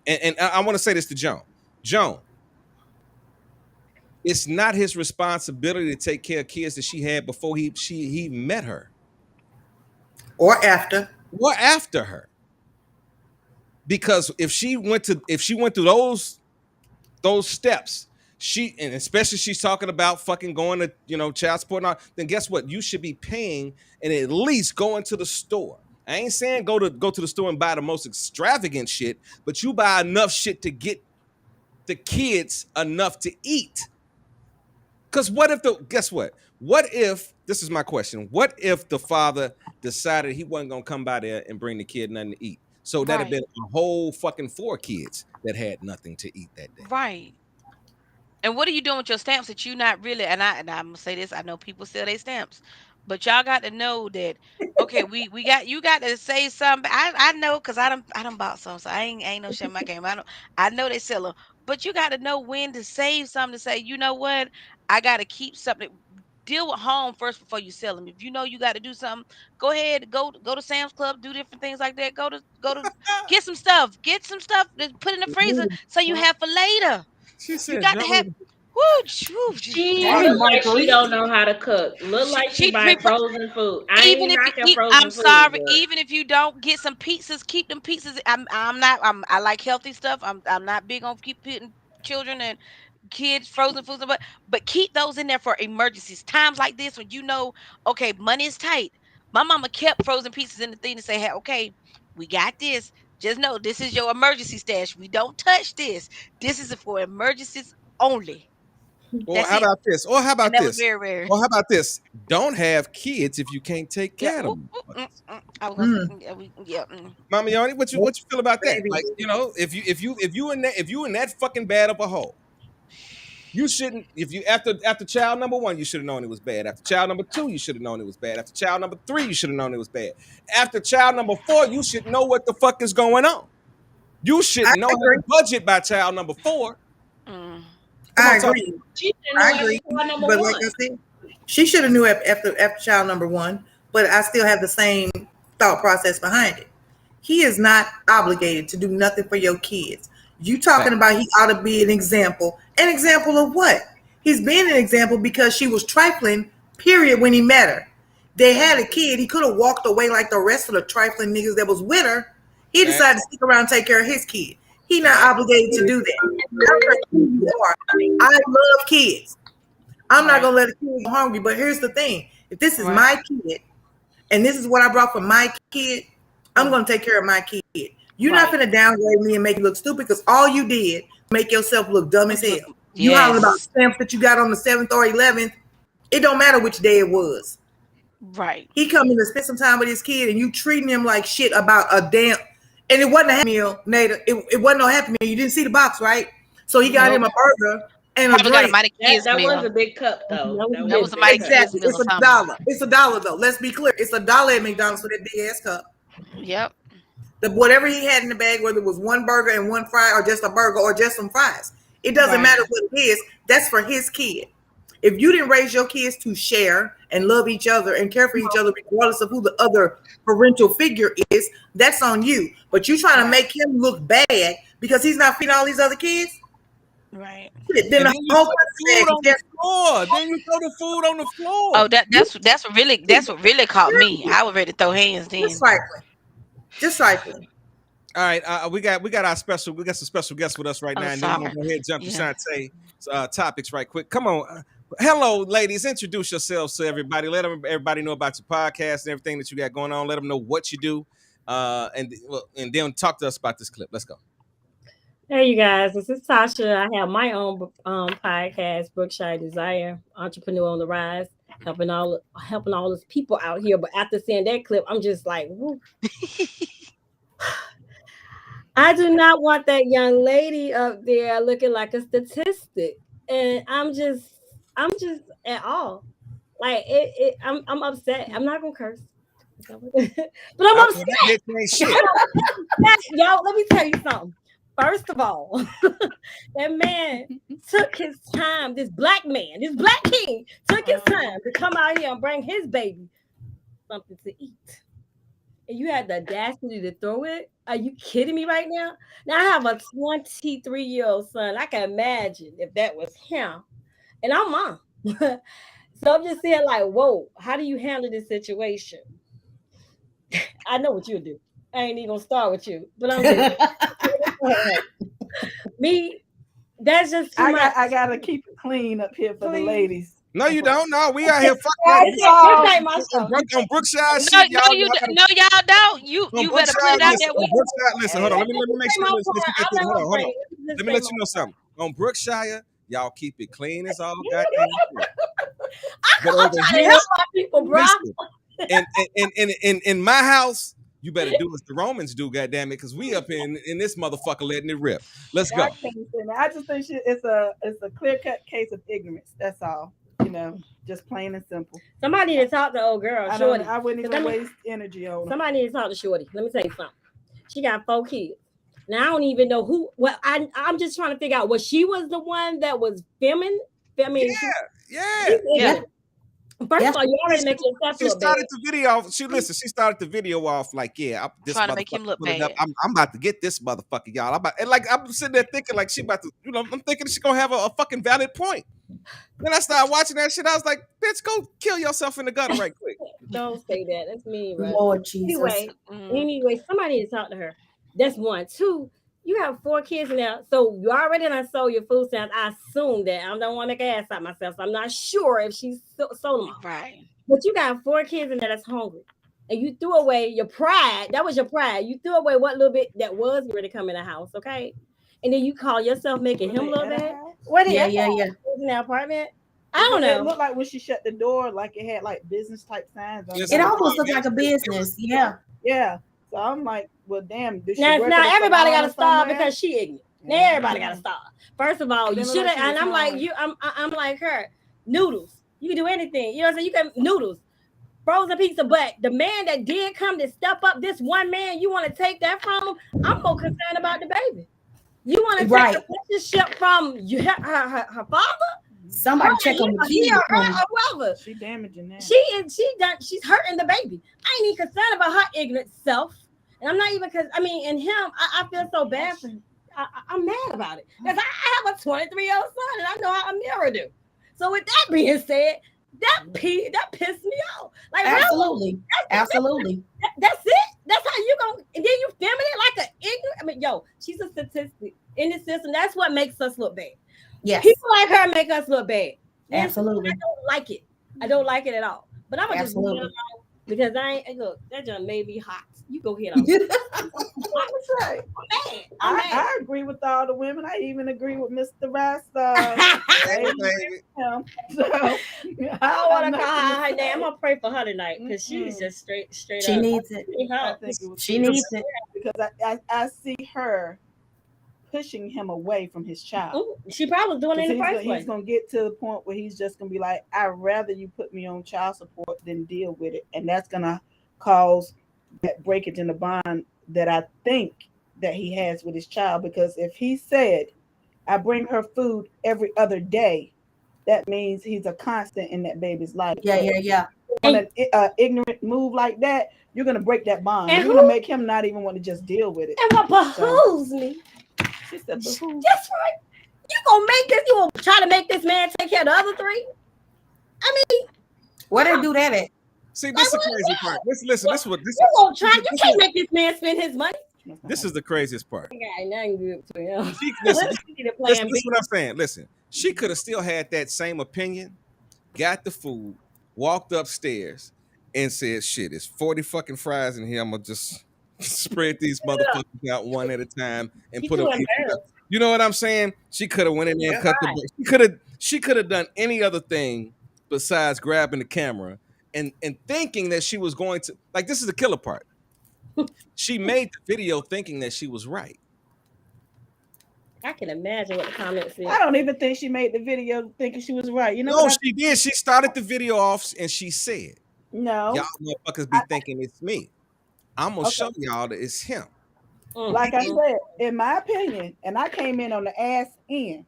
Speaker 1: And I want to say this to Joan. Joan, it's not his responsibility to take care of kids that she had before he met her,
Speaker 4: or after
Speaker 1: her. Because if she went through those steps and especially she's talking about fucking going to, child support and all, then guess what? You should be paying and at least going to the store. I ain't saying go to the store and buy the most extravagant shit, but you buy enough shit to get the kids enough to eat. Because guess what? What if, this is my question, what if the father decided he wasn't going to come by there and bring the kid nothing to eat? So that'd have been a whole fucking 4 kids that had nothing to eat that day.
Speaker 3: Right. And what are you doing with your stamps that you not really, and I'm gonna say this, I know people sell their stamps, but y'all got to know that, okay, you got to say something. I know, because I done bought some, so I ain't no shit in my game. I know they sell them, but you got to know when to save something, to say, you know what, I got to keep something. Deal with home first before you sell them. If you know you got to do something, go ahead, go to Sam's Club, do different things like that. Go to get some stuff to put in the freezer so you have for later.
Speaker 1: She said,
Speaker 3: you got to have.
Speaker 5: She look like she don't know how to cook. Look like she buy frozen food. I ain't knocking frozen food.
Speaker 3: I'm sorry. Even if you don't get some pizzas, keep them pizzas. I like healthy stuff. I'm not big on keep putting children and kids frozen foods, but keep those in there for emergencies. Times like this when okay, money is tight. My mama kept frozen pizzas in the thing to say, hey, okay, we got this. Just know this is your emergency stash. We don't touch this. This is for emergencies only.
Speaker 1: Or how about this? Or how about this?
Speaker 3: Very rare.
Speaker 1: Or how about this? Don't have kids if you can't take care of them.
Speaker 3: I was gonna say,
Speaker 1: Mama Yoni, what you feel about that? Like, if you in that fucking bad of a hole, you shouldn't. If you after child number 1, you should have known it was bad. After child number 2, you should have known it was bad. After child number 3, you should have known it was bad. After child number 4, you should know what the fuck is going on. You should know how to budget by child number 4.
Speaker 4: I agree. But like I said, she should have knew after child number 1. But I still have the same thought process behind it. He is not obligated to do nothing for your kids. You talking about he ought to be an example. An example of what? He's being an example because she was trifling, period, when he met her. They had a kid. He could have walked away like the rest of the trifling niggas that was with her. He decided to stick around and take care of his kid. He's not obligated to do that. I love kids. I'm not gonna let a kid go hungry. But here's the thing: if this is my kid, and this is what I brought for my kid, I'm gonna take care of my kid. You're not gonna downgrade me and make me look stupid, because all you did make yourself look dumb as hell. You hollering about stamps that you got on the 7th or 11th. It don't matter which day it was.
Speaker 3: Right.
Speaker 4: He coming to spend some time with his kid, and you treating him like shit about a damn. And it wasn't a Happy Meal, Nada. It wasn't no Happy Meal. You didn't see the box, right? So he got him a burger and a drink.
Speaker 5: That was a big cup, though.
Speaker 3: That was a mighty
Speaker 4: exactly. It's $1. It's $1 though. Let's be clear. It's $1 at McDonald's for that big ass cup.
Speaker 3: Yep.
Speaker 4: Whatever he had in the bag, whether it was one burger and one fry, or just a burger, or just some fries, it doesn't matter what it is. That's for his kid. If you didn't raise your kids to share and love each other and care for each other, regardless of who the other parental figure is, that's on you. But you trying to make him look bad because he's not feeding all these other kids?
Speaker 3: Right.
Speaker 4: Then
Speaker 1: you throw food on the floor. Then you throw the food on the floor.
Speaker 3: Oh, that's what really caught me. I was ready to throw hands then.
Speaker 4: Just trifling.
Speaker 1: All right, we got some special guests with us right now, and then we're gonna go ahead and jump to Shantae topics right quick. Come on. Hello, ladies. Introduce yourselves to everybody. Let everybody know about your podcast and everything that you got going on. Let them know what you do, and then talk to us about this clip. Let's go.
Speaker 13: Hey, you guys. This is Tasha. I have my own podcast, Brookshire Desire, Entrepreneur on the Rise, helping all those people out here. But after seeing that clip, I'm just like, woo. I do not want that young lady up there looking like a statistic, and I'm just at all. Like I'm upset. I'm not gonna curse, but I'm upset. Y'all, let me tell you something. First of all, that man took his time. This black king took his time to come out here and bring his baby something to eat. And you had the audacity to throw it? Are you kidding me right now? Now I have a 23-year-old son. I can imagine if that was him. And I'm mom. So I'm just saying, like, whoa, how do you handle this situation? I know what you'll do. I ain't even gonna start with you, but I'm just me That's just too much.
Speaker 12: I gotta keep it clean up here for the ladies.
Speaker 1: No, you don't. No, we out here fucking on Brookshire shit.
Speaker 3: No, y'all don't. You better put it out there.
Speaker 1: Listen, hold on. Let me make sure. Hold on. Let me let you know something. On Brookshire, y'all keep it clean as all goddamn shit.
Speaker 13: I'm trying to help my people, bro.
Speaker 1: In my house, you better do as the Romans do, goddamn it, because we up in this motherfucker letting it rip. Let's go.
Speaker 12: I just think it's a clear cut case of ignorance. That's all. You know, just plain and simple.
Speaker 13: Somebody need to talk to old girl, Shorty.
Speaker 12: I wouldn't even waste energy on her.
Speaker 13: Somebody need to talk to Shorty. Let me tell you something. She got 4 kids. Now I don't even know who. Well, I'm just trying to figure out was she was the one that was filming.
Speaker 1: Yeah.
Speaker 13: First of all, you already make yourself
Speaker 1: She
Speaker 13: look
Speaker 1: started
Speaker 13: bad.
Speaker 1: the video. She started the video off like, this
Speaker 3: trying to make him look bad.
Speaker 1: I'm about to get this motherfucker, y'all. I'm sitting there thinking like she about to, I'm thinking she gonna have a fucking valid point. Then I started watching that shit. I was like, bitch, go kill yourself in the gutter right quick.
Speaker 13: Don't say that. That's mean, right?
Speaker 2: Lord Jesus.
Speaker 13: Anyway, somebody need to talk to her. That's one. 2, you have 4 kids now, so you already done sold your food stamps. I assume that. I don't want to make an ass out myself, so I'm not sure if she sold them all.
Speaker 3: Right.
Speaker 13: But you got 4 kids in there that's hungry, and you threw away your pride. That was your pride. You threw away what little bit that was ready to come in the house, okay? And then you call yourself making him look bad. What?
Speaker 2: Yeah.
Speaker 13: In the apartment. I don't know.
Speaker 12: It looked like when she shut the door, like it had like business type signs on it.
Speaker 2: It almost looked like a business. Yeah.
Speaker 12: Yeah. So I'm like, well, damn.
Speaker 13: Now everybody got to starve because she ignorant. Now everybody got to starve. First of all, you should have. And I'm like you. I'm like her. Noodles. You can do anything. You know what I'm saying? You can noodles, frozen pizza. But the man that did come to step up, this one man, you want to take that from him? I'm more concerned about the baby. You want to take the relationship from her father?
Speaker 2: Somebody check on the kids.
Speaker 12: She damaging that.
Speaker 13: She's hurting the baby. I ain't even concerned about her ignorant self. And I'm not even and him, I feel so bad for him. I'm mad about it. Because I have a 23-year-old son and I know how Amira do. So with that being said, that pissed me off. Like
Speaker 2: absolutely.
Speaker 13: Absolutely. That's it. That's how you gonna and then you filming it like an ignorant. She's a statistic in the system. That's what makes us look bad.
Speaker 2: Yes.
Speaker 13: People like her make us look bad.
Speaker 2: Absolutely.
Speaker 13: I don't like it. I don't like it at all. But I'm gonna just leave it alone because that just made me hot. You go ahead.
Speaker 12: I agree with all the women. I even agree with Mr. Rasta.
Speaker 13: I don't want to call her name. I'm gonna pray for her tonight because she's just straight
Speaker 2: she
Speaker 13: up.
Speaker 2: Needs it. She needs it
Speaker 12: because I see her pushing him away from his child.
Speaker 13: Ooh, she probably doing it in the first place.
Speaker 12: He's gonna get to the point where he's just gonna be like, I'd rather you put me on child support than deal with it, and that's gonna cause that breakage in the bond that I think that he has with his child. Because if he said, I bring her food every other day, that means he's a constant in that baby's life.
Speaker 2: Yeah.
Speaker 12: On an ignorant move like that, you're gonna break that bond. You're gonna make him not even want to just deal with it.
Speaker 13: And what behooves me?
Speaker 12: She said,
Speaker 13: that's right. You gonna make this? You gonna try to make this man take care of the other 3? I mean,
Speaker 2: where they do that at?
Speaker 1: See, this is the crazy part. Listen, this is what this.
Speaker 13: You gonna try? You can't make this man spend his money.
Speaker 1: This is the craziest part.
Speaker 13: Nothing good to him.
Speaker 1: Listen, what I'm saying. Listen, she could have still had that same opinion, got the food, walked upstairs, and said, "Shit, it's 40 fucking fries in here. I'm gonna just spread these motherfuckers out one at a time and put them." You know what I'm saying? She could have went in there and cut the. She could have done any other thing besides grabbing the camera and thinking that she was going to this is the killer part. She made the video thinking that she was right.
Speaker 13: I can imagine what the comments said.
Speaker 12: I don't even think she made the video thinking she was right. You know?
Speaker 1: No, she did. She started the video off and she said,
Speaker 12: "No,
Speaker 1: y'all motherfuckers be thinking it's me. I'm gonna show y'all that it's him."
Speaker 12: Like I said, in my opinion, and I came in on the ass end,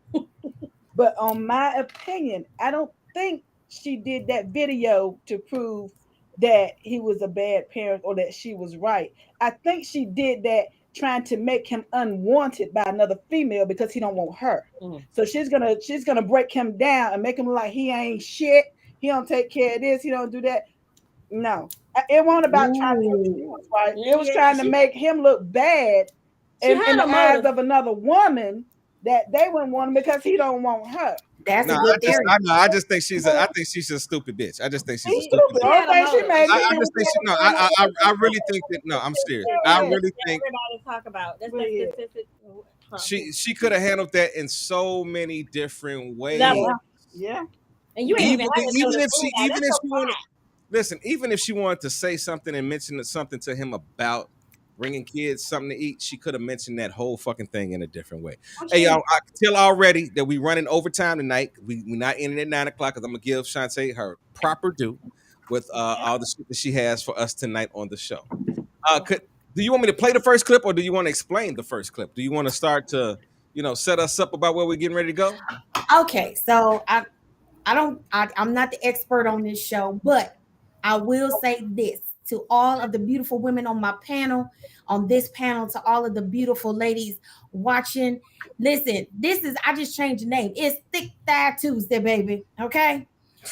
Speaker 12: but on my opinion, I don't think she did that video to prove that he was a bad parent or that she was right. I think she did that trying to make him unwanted by another female because he don't want her. So she's gonna break him down and make him look like he ain't shit. He don't take care of this. He don't do that. No, it wasn't about trying to right. It was trying to make him look bad in the eyes of another woman that they wouldn't want him because he don't want her.
Speaker 2: That's
Speaker 1: No,
Speaker 2: a good theory.
Speaker 1: I just think I think she's a stupid bitch. I just think she's a
Speaker 12: He
Speaker 1: stupid
Speaker 12: stupid.
Speaker 1: bitch.
Speaker 12: Only thing she made
Speaker 1: I just think I really think that. No, I'm serious. I really think
Speaker 13: Everybody talk about that's
Speaker 1: she could have handled that in so many different ways.
Speaker 12: Yeah.
Speaker 13: And you ain't
Speaker 1: Even if she wanted,
Speaker 13: wanted.
Speaker 1: listen, even if she wanted to say something and mention something to him about bringing kids something to eat, she could have mentioned that whole fucking thing in a different way. Hey, y'all, I can tell already that we running overtime tonight. We're not ending at 9 o'clock because I'm going to give Shantae her proper due with all the shit that she has for us tonight on the show. Do you want me to play the first clip or do you want to explain the first clip? Do you want to start to, set us up about where we're getting ready to go?
Speaker 2: Okay, so I'm not the expert on this show, but I will say this to all of the beautiful women on my panel, on this panel, to all of the beautiful ladies watching. Listen, I just changed the name. It's Thick Thigh Tuesday, baby. Okay.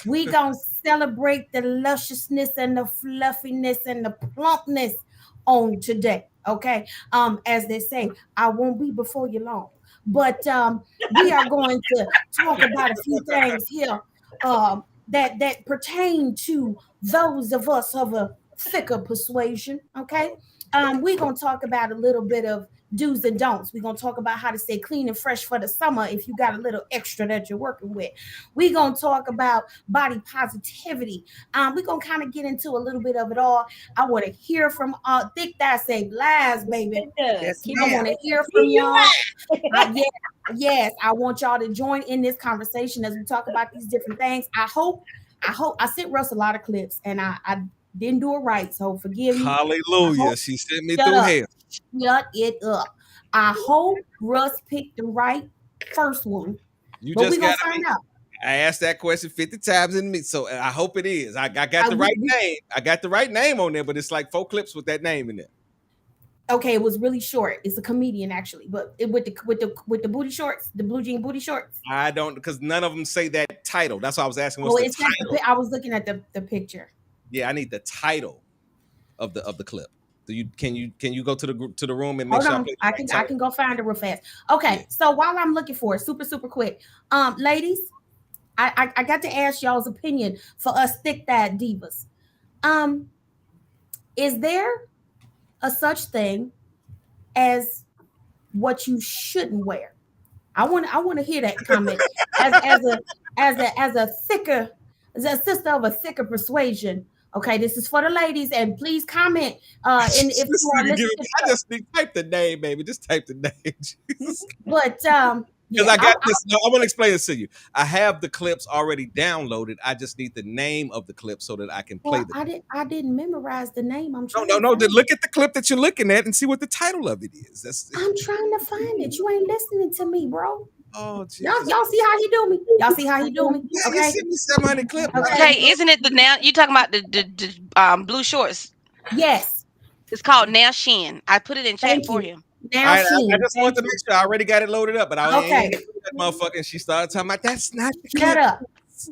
Speaker 2: We gonna celebrate the lusciousness and the fluffiness and the plumpness on today. Okay. As they say, I won't be before you long. But we are going to talk about a few things here that pertain to those of us of a thicker persuasion. Okay. We're gonna talk about a little bit of do's and don'ts. We're gonna talk about how to stay clean and fresh for the summer if you got a little extra that you're working with. We're gonna talk about body positivity. We're gonna kind of get into a little bit of it all. I want to hear from Thick Thigh Save Lives, baby.
Speaker 12: Yes,
Speaker 2: I want to hear from y'all. Yes, I want y'all to join in this conversation as we talk about these different things. I hope I sent Russ a lot of clips and I didn't do it right, so forgive me.
Speaker 1: Hallelujah. She sent me through hell.
Speaker 2: Shut it up. I hope Russ picked the right first one.
Speaker 1: You
Speaker 2: but
Speaker 1: just
Speaker 2: we're gonna
Speaker 1: got
Speaker 2: find out.
Speaker 1: I asked that question 50 times in me, so I hope it is. I got the right name. I got the right name on there, but it's like 4 clips with that name in there.
Speaker 2: Okay, it was really short. It's a comedian actually, but with the booty shorts, the blue jean booty shorts.
Speaker 1: I don't, because none of them say that title. That's why I was asking.
Speaker 2: Well,
Speaker 1: What's
Speaker 2: it's I was looking at the picture.
Speaker 1: Yeah, I need the title of the clip. Can you go to the room and make
Speaker 2: Hold
Speaker 1: sure
Speaker 2: on? I can go find it real fast. Okay, so while I'm looking for it, super quick, ladies, I got to ask y'all's opinion for us thick thigh divas. Is there a such thing as what you shouldn't wear? I want to hear that comment as a sister of a thicker persuasion. Okay, this is for the ladies, and please comment. And if you are listening,
Speaker 1: I just type the name, baby. Just type the name. Jesus.
Speaker 2: But
Speaker 1: because I got this. I want to explain this to you. I have the clips already downloaded. I just need the name of the clip so that I can play them.
Speaker 2: I didn't memorize the name. I'm trying.
Speaker 1: No. Then look at the clip that you're looking at and see what the title of it is.
Speaker 2: I'm trying to find it. You ain't listening to me, bro.
Speaker 1: Oh, Jesus.
Speaker 2: Y'all see how he do me? Y'all see how he do me? Okay.
Speaker 1: You sent me 700 clips.
Speaker 3: Okay, isn't it you talking about the blue shorts?
Speaker 2: Yes.
Speaker 3: It's called Now Shin. I put it in chat for him.
Speaker 2: Now
Speaker 1: I just wanted to make sure I already got it loaded up, but I
Speaker 2: okay.
Speaker 1: ain't that motherfucker. And she started talking about that's not the
Speaker 2: Shut up.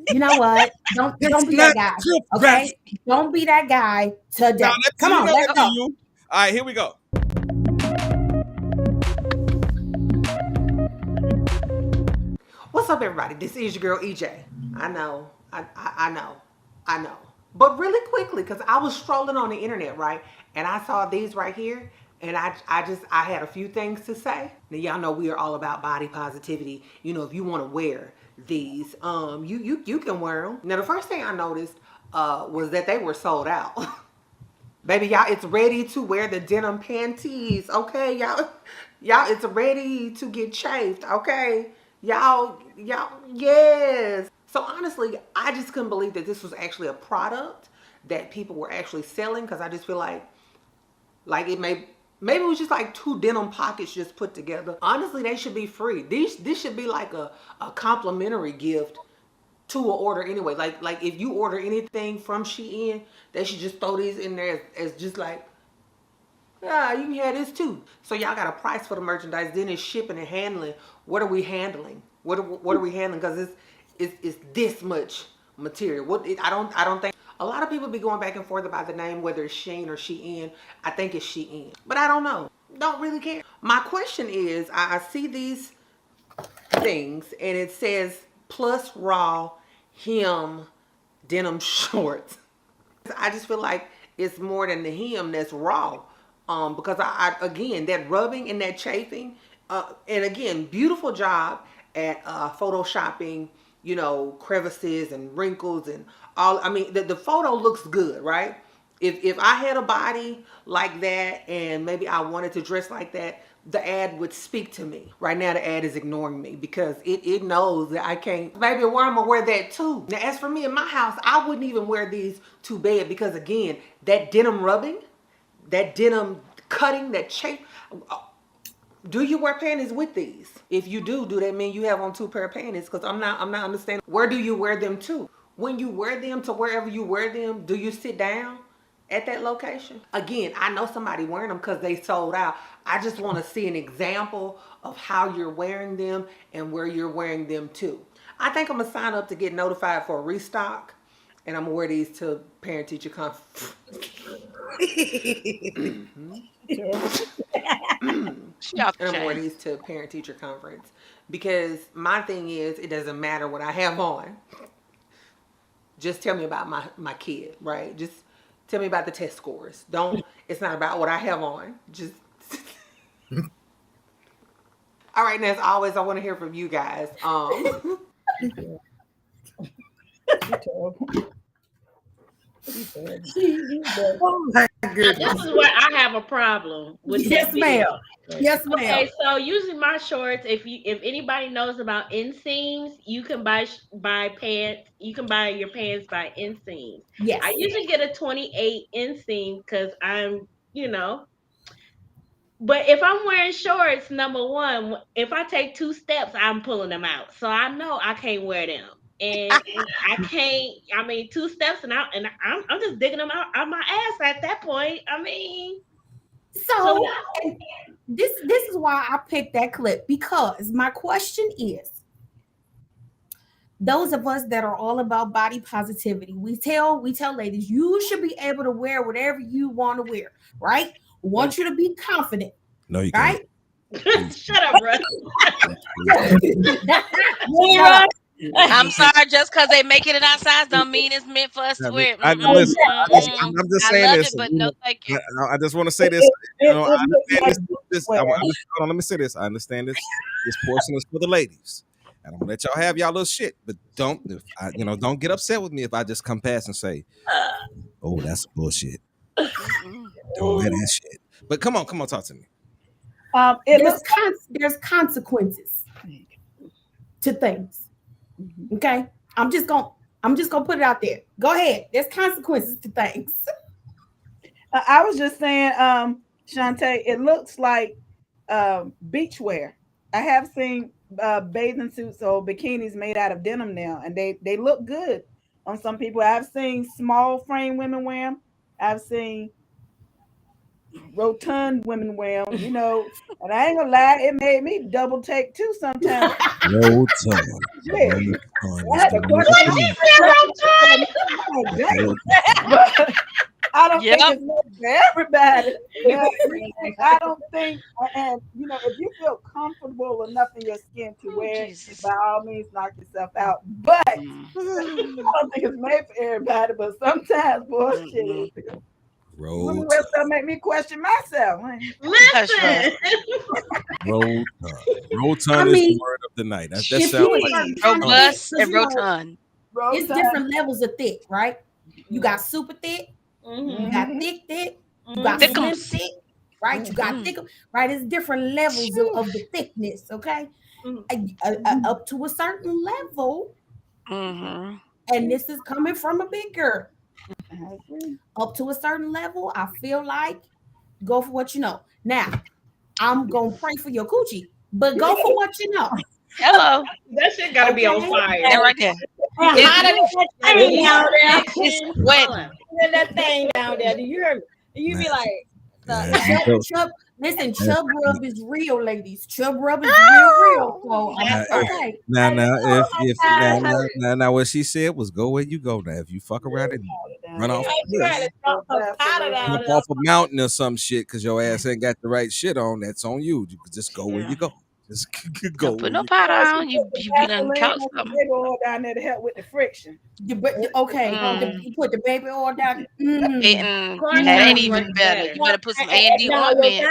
Speaker 2: You know what? Don't be that guy. Okay? Don't be that guy today.
Speaker 1: No,
Speaker 2: come on, let's go.
Speaker 1: All right, here we go.
Speaker 14: What's up, everybody? This is your girl EJ. I know. But really quickly, because I was strolling on the internet, right? And I saw these right here. And I had a few things to say. Now, y'all know we are all about body positivity. You know, if you want to wear these, you can wear them. Now, the first thing I noticed was that they were sold out. Baby, y'all, it's ready to wear the denim panties, okay? Y'all, it's ready to get chafed, okay? Y'all, yes. So honestly, I just couldn't believe that this was actually a product that people were actually selling, because I just feel like it maybe it was just like 2 denim pockets just put together. Honestly, they should be free. This should be like a complimentary gift to an order anyway. Like if you order anything from Shein, they should just throw these in there as just like, you can have this too. So y'all got a price for the merchandise. Then it's shipping and handling. What are we handling? What are we handling? Because it's this much material. I don't think. A lot of people be going back and forth about the name, whether it's Shein or Shein. I think it's Shein, but I don't know. Don't really care. My question is, I see these things, and it says plus raw hem denim shorts. I just feel like it's more than the hem that's raw. Because I again, that rubbing and that chafing, and again, beautiful job at photoshopping, you know, crevices and wrinkles and all. I mean, the photo looks good, right? If I had a body like that and maybe I wanted to dress like that, the ad would speak to me. Right now, the ad is ignoring me because it knows that I can't. Maybe where I'm gonna wear that too. Now, as for me in my house, I wouldn't even wear these to bed because again, that denim rubbing, that denim cutting, that shape. Do you wear panties with these? If you do that mean you have on 2 pair of panties? Because I'm not understanding. Where do you wear them to? When you wear them to wherever you wear them, do you sit down at that location? Again, I know somebody wearing them because they sold out. I just want to see an example of how you're wearing them and where you're wearing them to. I think I'm going to sign up to get notified for a restock. And I'm going to wear these to parent-teacher conference. And I'm going to wear these to parent-teacher conference. Because my thing is, it doesn't matter what I have on. Just tell me about my kid, right? Just tell me about the test scores. It's not about what I have on. Just. All right, and as always, I want to hear from you guys.
Speaker 4: Oh my goodness.
Speaker 5: This is where I have a problem with
Speaker 2: Yes, ma'am. Yes, ma'am.
Speaker 5: Okay, so usually my shorts, if anybody knows about inseams, you can buy pants. You can buy your pants by inseam.
Speaker 2: Yes.
Speaker 5: I usually get a 28 inseam because I'm, you know. But if I'm wearing shorts, number one, if I take 2 steps, I'm pulling them out. So I know I can't wear them. And I can't. I mean, 2 steps, and I'm just digging them out my ass at that point. I mean,
Speaker 2: so this is why I picked that clip, because my question is, those of us that are all about body positivity, we tell ladies, you should be able to wear whatever you want to wear, right? We want you to be confident.
Speaker 1: No, you
Speaker 2: right?
Speaker 1: can't.
Speaker 5: Shut up, bro.
Speaker 2: Yeah.
Speaker 3: I'm sorry, just because they making it outside don't mean it's meant for us to wear.
Speaker 1: I'm just saying
Speaker 3: love
Speaker 1: this.
Speaker 3: it, but no, thank you.
Speaker 1: I just want to say this. I understand this. Hold on, let me say this. I understand this. This portion is for the ladies, and I'm gonna let y'all have y'all little shit. But don't get upset with me if I just come past and say, "Oh, that's bullshit." Don't wear that shit. But come on, talk to me.
Speaker 2: There's consequences to things. Okay, I'm just gonna put it out there. Go ahead. There's consequences to things.
Speaker 12: I was just saying, Shantae, it looks like beach wear. I have seen bathing suits or bikinis made out of denim now, and they look good on some people. I've seen small frame women wear them. I've seen rotund women wear them, and I ain't gonna lie, it made me double take too sometimes.
Speaker 1: Rotund.
Speaker 12: Yeah. I don't think it's meant for everybody. I don't think, and if you feel comfortable enough in your skin to wear it, by all means knock yourself out. But I don't think it's made for everybody. But sometimes, bullshit. That make me question myself.
Speaker 5: Listen.
Speaker 1: Rotund is the word of the night. That sounds like
Speaker 3: robust and rotund.
Speaker 2: It's different levels of thick, right? You got super thick, you got thick, you got slim thick, right? You got thick, right? It's different levels of the thickness, okay? Up to a certain level, and this is coming from a big girl. Up to a certain level, I feel like go for what you know. Now, I'm gonna pray for your coochie, but go for what you know.
Speaker 3: Hello,
Speaker 5: that shit gotta be on fire.
Speaker 3: Yeah, right there.
Speaker 13: It's wet. That thing down there. Do you hear me? You be like,
Speaker 2: listen, chub rub is real, ladies. Chub rub is real. So okay.
Speaker 1: Now, what she said was go where you go. Now, if you fuck around and run off a mountain or some shit because your ass ain't got the right shit on, that's on you. You can just go where you go. This could
Speaker 3: Don't
Speaker 1: go.
Speaker 3: put no powder on. You be done
Speaker 12: Vaseline
Speaker 3: caught
Speaker 12: on the
Speaker 3: something.
Speaker 12: big oil down there to help with the friction.
Speaker 2: Okay,
Speaker 3: Mm.
Speaker 2: you put the baby oil down.
Speaker 3: That ain't even better. You better put some A&D
Speaker 13: No,
Speaker 3: ointment.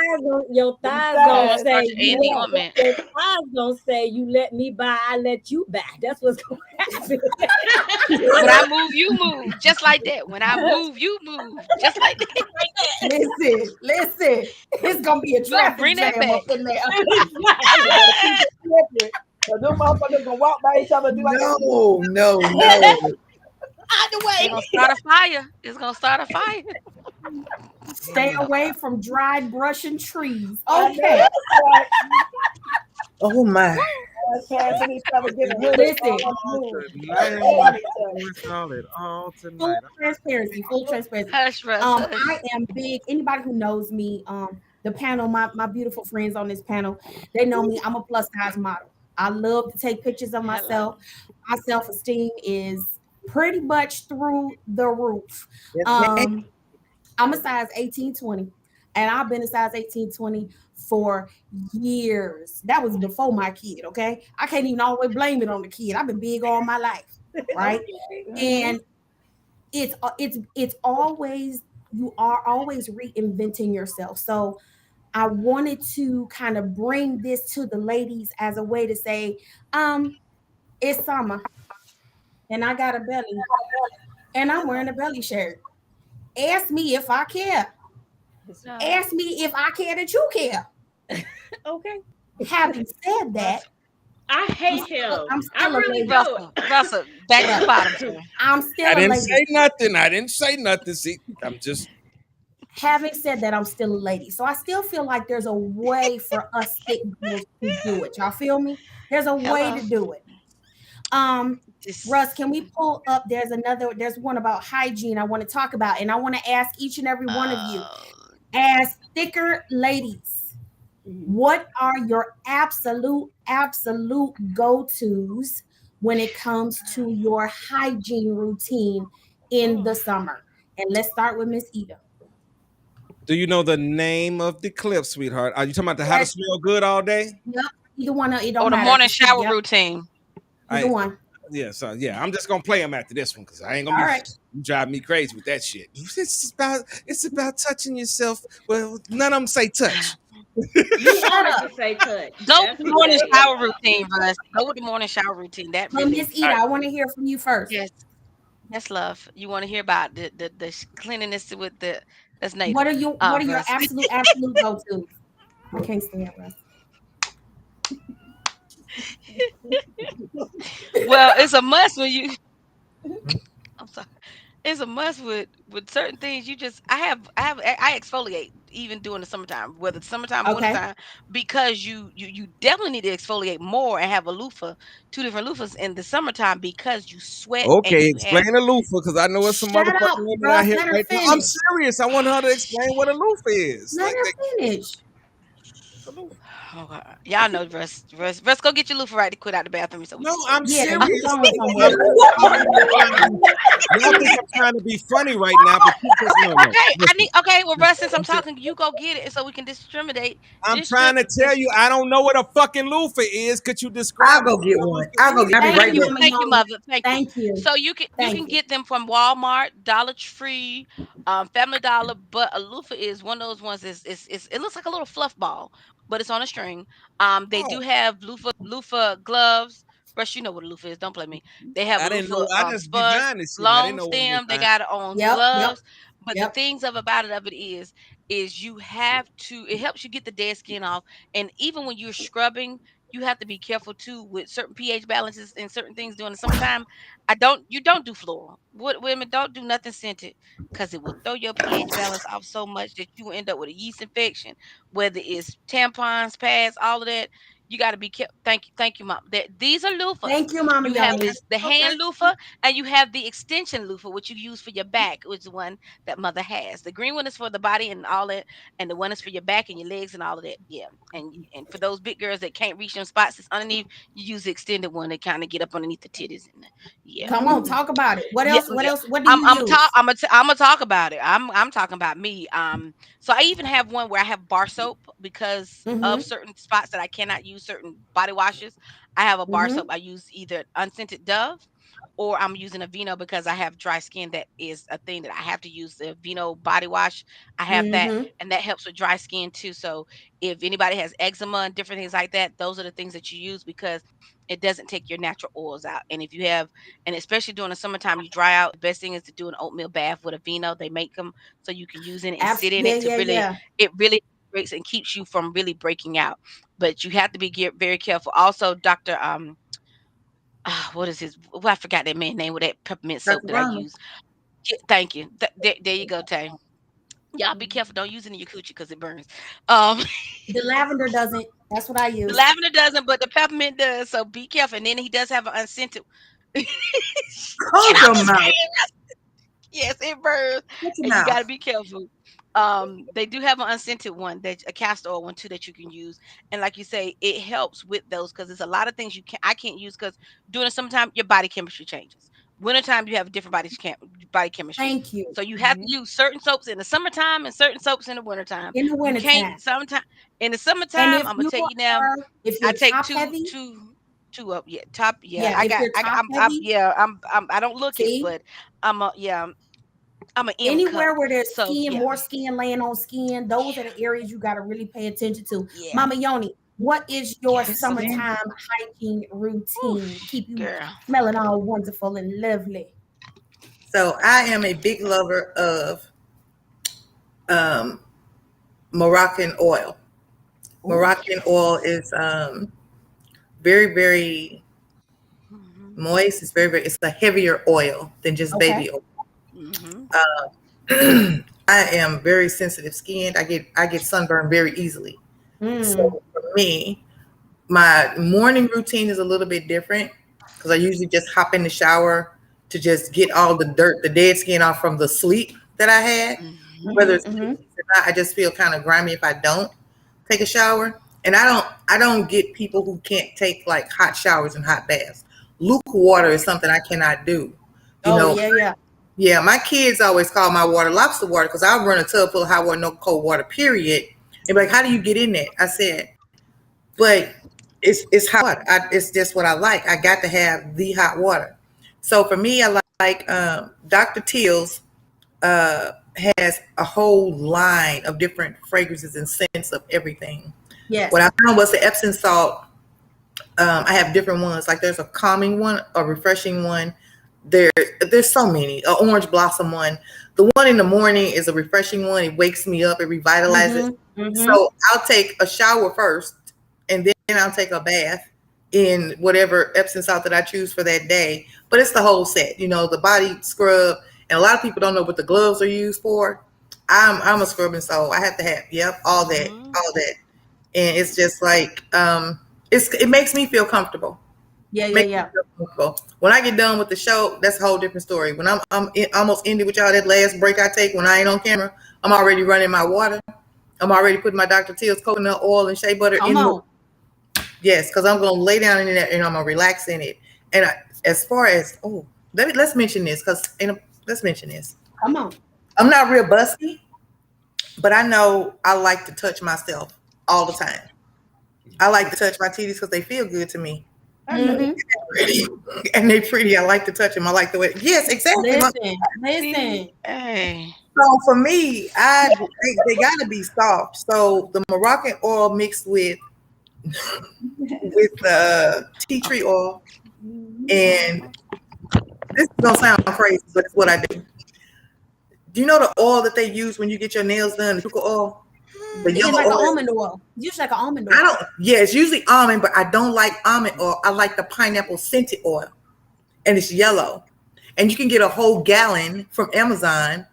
Speaker 13: your thighs
Speaker 3: Go
Speaker 13: gonna
Speaker 3: on,
Speaker 13: say
Speaker 3: start your A&D
Speaker 13: you
Speaker 3: ointment.
Speaker 13: your thighs gonna say you let me buy, I let you buy. That's what's gonna happen.
Speaker 3: When I move, you move. Just like that. When I move, you move. Just like that.
Speaker 2: Listen. It's gonna be a
Speaker 3: You gonna
Speaker 2: traffic
Speaker 3: bring that
Speaker 2: jam
Speaker 3: back.
Speaker 2: up in there.
Speaker 12: So them motherfuckers gonna walk by each other and do like
Speaker 4: No.
Speaker 2: Out the
Speaker 3: It's
Speaker 2: way.
Speaker 3: gonna start a fire. It's gonna start a fire.
Speaker 2: Stay away from dried brush and trees.
Speaker 12: I know,
Speaker 2: Okay.
Speaker 12: that's right.
Speaker 4: Oh my.
Speaker 12: Passing each other, giving
Speaker 2: Listen.
Speaker 1: All
Speaker 2: Full
Speaker 1: tonight.
Speaker 2: transparency.
Speaker 3: Hush, Russ, hush.
Speaker 2: I am big. Anybody who knows me, the panel, my beautiful friends on this panel, they know me. I'm a plus size model. I love to take pictures of myself. My self-esteem is pretty much through the roof. I'm a size 18-20, and I've been a size 18-20 for years. That was before my kid. Okay, I can't even always blame it on the kid. I've been big all my life, right? And it's always, you are always reinventing yourself. So I wanted to kind of bring this to the ladies as a way to say, it's summer and I got a belly and I'm wearing a belly shirt. Ask me if I care. Ask me if I care that you care.
Speaker 13: Okay.
Speaker 2: Having said that,
Speaker 5: I hate him.
Speaker 2: I'm
Speaker 5: I
Speaker 2: still a
Speaker 5: really
Speaker 2: lady.
Speaker 5: do.
Speaker 3: Russell, back to the bottom, sir.
Speaker 2: I'm still
Speaker 1: I
Speaker 2: a
Speaker 1: didn't
Speaker 2: lady.
Speaker 1: say nothing. I didn't say nothing. See, I'm just.
Speaker 2: Having said that, I'm still a lady. So I still feel like there's a way for us thick girls to do it. Y'all feel me? There's a way to do it. Russ, can we pull up? There's one about hygiene I want to talk about, and I want to ask each and every one of you, as thicker ladies, what are your absolute go-tos when it comes to your hygiene routine in the summer? And let's start with Miss Ida.
Speaker 1: Do you know the name of the clip, sweetheart? Are you talking about the how to smell good all day?
Speaker 2: Yep. Either one. It don't
Speaker 3: Or the
Speaker 2: matter.
Speaker 3: morning
Speaker 2: Just-
Speaker 3: shower
Speaker 2: yep.
Speaker 3: routine.
Speaker 2: Either one.
Speaker 1: Yeah, so yeah, I'm just gonna play them after this one because I ain't gonna
Speaker 2: All
Speaker 1: be
Speaker 2: right.
Speaker 1: you drive me crazy with that shit. It's about touching yourself. Well, none of them say touch.
Speaker 5: You wanted to say touch.
Speaker 3: Go
Speaker 5: That's
Speaker 3: with the morning
Speaker 5: what it
Speaker 3: shower
Speaker 5: is.
Speaker 3: routine, Russ. Go with the morning shower routine. That
Speaker 2: But
Speaker 3: really.
Speaker 2: Miss Ida, I want to hear from you first.
Speaker 3: Yes. Yes, love. You want to hear about the cleanliness with the that's native.
Speaker 2: What are your
Speaker 3: Russ.
Speaker 2: absolute go-tos? I can't stand Russ.
Speaker 3: Well, it's a must when you. I'm sorry. It's a must with certain things. You just I exfoliate even during the summertime, whether it's summertime or
Speaker 2: Okay.
Speaker 3: wintertime, because you definitely need to exfoliate more and have a loofah, 2 different loofahs in the summertime because you sweat.
Speaker 1: Okay,
Speaker 3: and you
Speaker 1: explain
Speaker 3: have
Speaker 1: a loofah because I know it's some
Speaker 2: Shut
Speaker 1: motherfucking
Speaker 2: up,
Speaker 1: women
Speaker 2: Russ.
Speaker 1: out here
Speaker 2: Let her
Speaker 1: right now. I'm
Speaker 2: finish.
Speaker 1: serious. I want her to explain what a loofah is.
Speaker 2: Let her finish.
Speaker 3: Oh, God. Y'all know Russ, go get your loofah right to quit out the bathroom. So
Speaker 1: No, I'm
Speaker 2: Yeah,
Speaker 1: serious.
Speaker 2: you going somewhere.
Speaker 1: Y'all think I'm trying to be funny right now, but you just no.
Speaker 3: Okay, well, Russ, since I'm talking, you go get it so we can discriminate.
Speaker 1: I'm trying to tell you, I don't know what a fucking loofah is. Could you describe?
Speaker 4: I'll go get one. I'll go get. I'll be right there.
Speaker 3: Thank you, mother.
Speaker 2: Thank you.
Speaker 3: So you can get them from Walmart, Dollar Tree, Family Dollar. But a loofah is one of those ones. It looks like a little fluff ball, but it's on a string. They do have loofah gloves. Russ, you know what a loofah is. Don't play me. They have
Speaker 1: I didn't know.
Speaker 3: loofah
Speaker 1: I just be
Speaker 3: spuds,
Speaker 1: buying this shit. I didn't
Speaker 3: long
Speaker 1: know what
Speaker 3: stem. They
Speaker 1: was
Speaker 3: got it on
Speaker 2: Yep,
Speaker 3: gloves. But
Speaker 2: yep.
Speaker 3: the things about it is you have to. It helps you get the dead skin off, and even when you're scrubbing, you have to be careful too with certain pH balances and certain things during the summertime. You don't do floral. Women don't do nothing scented because it will throw your pH balance off so much that you will end up with a yeast infection, whether it's tampons, pads, all of that. You got to be careful. Thank you, mom. These are loofahs.
Speaker 2: Thank you, Mama
Speaker 3: You have
Speaker 2: Yoli.
Speaker 3: the hand loofah and you have the extension loofah, which you use for your back, which is the one that mother has. The green one is for the body and all that, and the one is for your back and your legs and all of that. Yeah. And for those big girls that can't reach them spots that's underneath, you use the extended one to kind of get up underneath the titties. And yeah.
Speaker 2: Come on, talk about it. What else? What else? What do you
Speaker 3: I'm
Speaker 2: use?
Speaker 3: I'm gonna talk about it. I'm talking about me. So I even have one where I have bar soap because of certain spots that I cannot use use certain body washes. I have a bar
Speaker 2: Mhm.
Speaker 3: soap. I use either unscented Dove or I'm using a Vino because I have dry skin. That is a thing that I have to use the Vino body wash. I have that,
Speaker 2: Mhm.
Speaker 3: and that helps with dry skin too. So if anybody has eczema and different things like that, those are the things that you use because it doesn't take your natural oils out. And if you have, and especially during the summertime, you dry out. The best thing is to do an oatmeal bath with a Vino. They make them so you can use it and sit in
Speaker 2: Yeah,
Speaker 3: it to
Speaker 2: yeah,
Speaker 3: really,
Speaker 2: yeah.
Speaker 3: it really breaks and keeps you from really breaking out. But you have to be very careful. Also, Doctor what is his? Well, I forgot that man's name with that peppermint soap
Speaker 4: Dr.
Speaker 3: that I
Speaker 4: Bronner.
Speaker 3: use. Thank you. There you go, Tay. Y'all be careful. Don't use it in your coochie because it burns. Um,
Speaker 2: The lavender doesn't. That's what I
Speaker 3: the
Speaker 2: use.
Speaker 3: lavender doesn't, but the peppermint does. So be careful. And then he does have an unscented. And
Speaker 4: Hold
Speaker 3: I'm
Speaker 4: your
Speaker 3: just
Speaker 4: mouth.
Speaker 3: saying, yes, it burns,
Speaker 4: Shut your
Speaker 3: and you got to
Speaker 4: mouth.
Speaker 3: be careful. They do have an unscented one, that a castor oil one too that you can use, and like you say, it helps with those because there's a lot of things I can't use because during the summertime your body chemistry changes. Wintertime you have a different body chemistry,
Speaker 2: Thank you.
Speaker 3: so you have to use certain soaps in the summertime and certain soaps in the wintertime.
Speaker 2: In the
Speaker 3: You can't
Speaker 2: wintertime.
Speaker 3: sometimes in the
Speaker 2: And
Speaker 3: summertime.
Speaker 2: if
Speaker 3: I'm gonna
Speaker 2: you
Speaker 3: tell you now.
Speaker 2: if
Speaker 3: I
Speaker 2: you're
Speaker 3: take
Speaker 2: top heavy,
Speaker 3: two up. Yeah, top. Yeah,
Speaker 2: yeah, if you're top
Speaker 3: I'm
Speaker 2: heavy,
Speaker 3: yeah. I don't look it,
Speaker 2: see,
Speaker 3: but I'm a yeah. I'm an M
Speaker 2: anywhere
Speaker 3: cup.
Speaker 2: where there's
Speaker 3: So
Speaker 2: skin,
Speaker 3: yeah,
Speaker 2: more skin laying on skin, those are the areas you got to really pay attention to.
Speaker 3: yeah,
Speaker 2: Mama Yoni, what is your
Speaker 3: yeah.
Speaker 4: Yes, ma'am.
Speaker 2: summertime hygiene routine?
Speaker 3: Oof,
Speaker 2: Keep you
Speaker 3: girl.
Speaker 2: smelling all wonderful and lovely.
Speaker 4: So I am a big lover of um, Moroccan oil.
Speaker 2: Ooh,
Speaker 4: Moroccan oil is very, very
Speaker 3: Mhm.
Speaker 4: moist. It's it's a heavier oil than just
Speaker 2: okay.
Speaker 4: baby oil.
Speaker 3: Mhm.
Speaker 4: I am very sensitive skinned. I get sunburned very easily.
Speaker 2: Mm,
Speaker 4: So for me, my morning routine is a little bit different because I usually just hop in the shower to just get all the dirt, the dead skin off from the sleep that I had. Whether
Speaker 3: Mhm.
Speaker 4: it's or not, I just feel kind of grimy if I don't take a shower. And I don't get people who can't take like hot showers and hot baths. Lukewarm water is something I cannot do. You
Speaker 2: oh
Speaker 4: know,
Speaker 2: yeah, yeah.
Speaker 4: yeah, my kids always call my water lobster water because I'll run a tub full of hot water, no cold water, period. And be like, how do you get in that? I said, but it's hot water. It's just what I like. I got to have the hot water. So for me, I like Dr. Teal's has a whole line of different fragrances and scents of everything.
Speaker 2: Yes.
Speaker 4: What I found was the Epsom salt. I have different ones. Like there's a calming one, a refreshing one. There's so many. A orange blossom one. The one in the morning is a refreshing one. It wakes me up. It revitalizes. So I'll take a shower first, and then I'll take a bath in whatever Epsom salt that I choose for that day. But it's the whole set. You know, the body scrub. And a lot of people don't know what the gloves are used for. I'm a scrubbing soul. I have to have all that, and it's just like it makes me feel comfortable.
Speaker 2: Yeah, yeah,
Speaker 4: Makes me
Speaker 2: yeah.
Speaker 4: feel comfortable. When I get done with the show, that's a whole different story. When almost ended with y'all, that last break I take when I ain't on camera, I'm already running my water. I'm already putting my Dr. Teal's coconut oil and shea butter
Speaker 2: Come on.
Speaker 4: Yes, because I'm gonna lay down in it and I'm gonna relax in it. And as far as let's mention this let's mention this.
Speaker 2: Come on.
Speaker 4: I'm not real busty, but I know I like to touch myself all the time. I like to touch my titties because they feel good to me.
Speaker 2: Mhm.
Speaker 4: And they pretty. I like to touch them. I like the way. Yes, exactly.
Speaker 2: Listen.
Speaker 3: Hey.
Speaker 4: So for me, they gotta be soft. So the Moroccan oil mixed with tea tree oil, and this is gonna sound crazy, but it's what I do. Do you know the oil that they use when you get your nails done? The Chuka oil, the
Speaker 2: It's
Speaker 4: yellow
Speaker 2: like an
Speaker 4: oil.
Speaker 2: almond oil. Usually like an almond oil.
Speaker 4: I don't. Yeah, it's usually almond, but I don't like almond oil. I like the pineapple scented oil, and it's yellow. And you can get a whole gallon from Amazon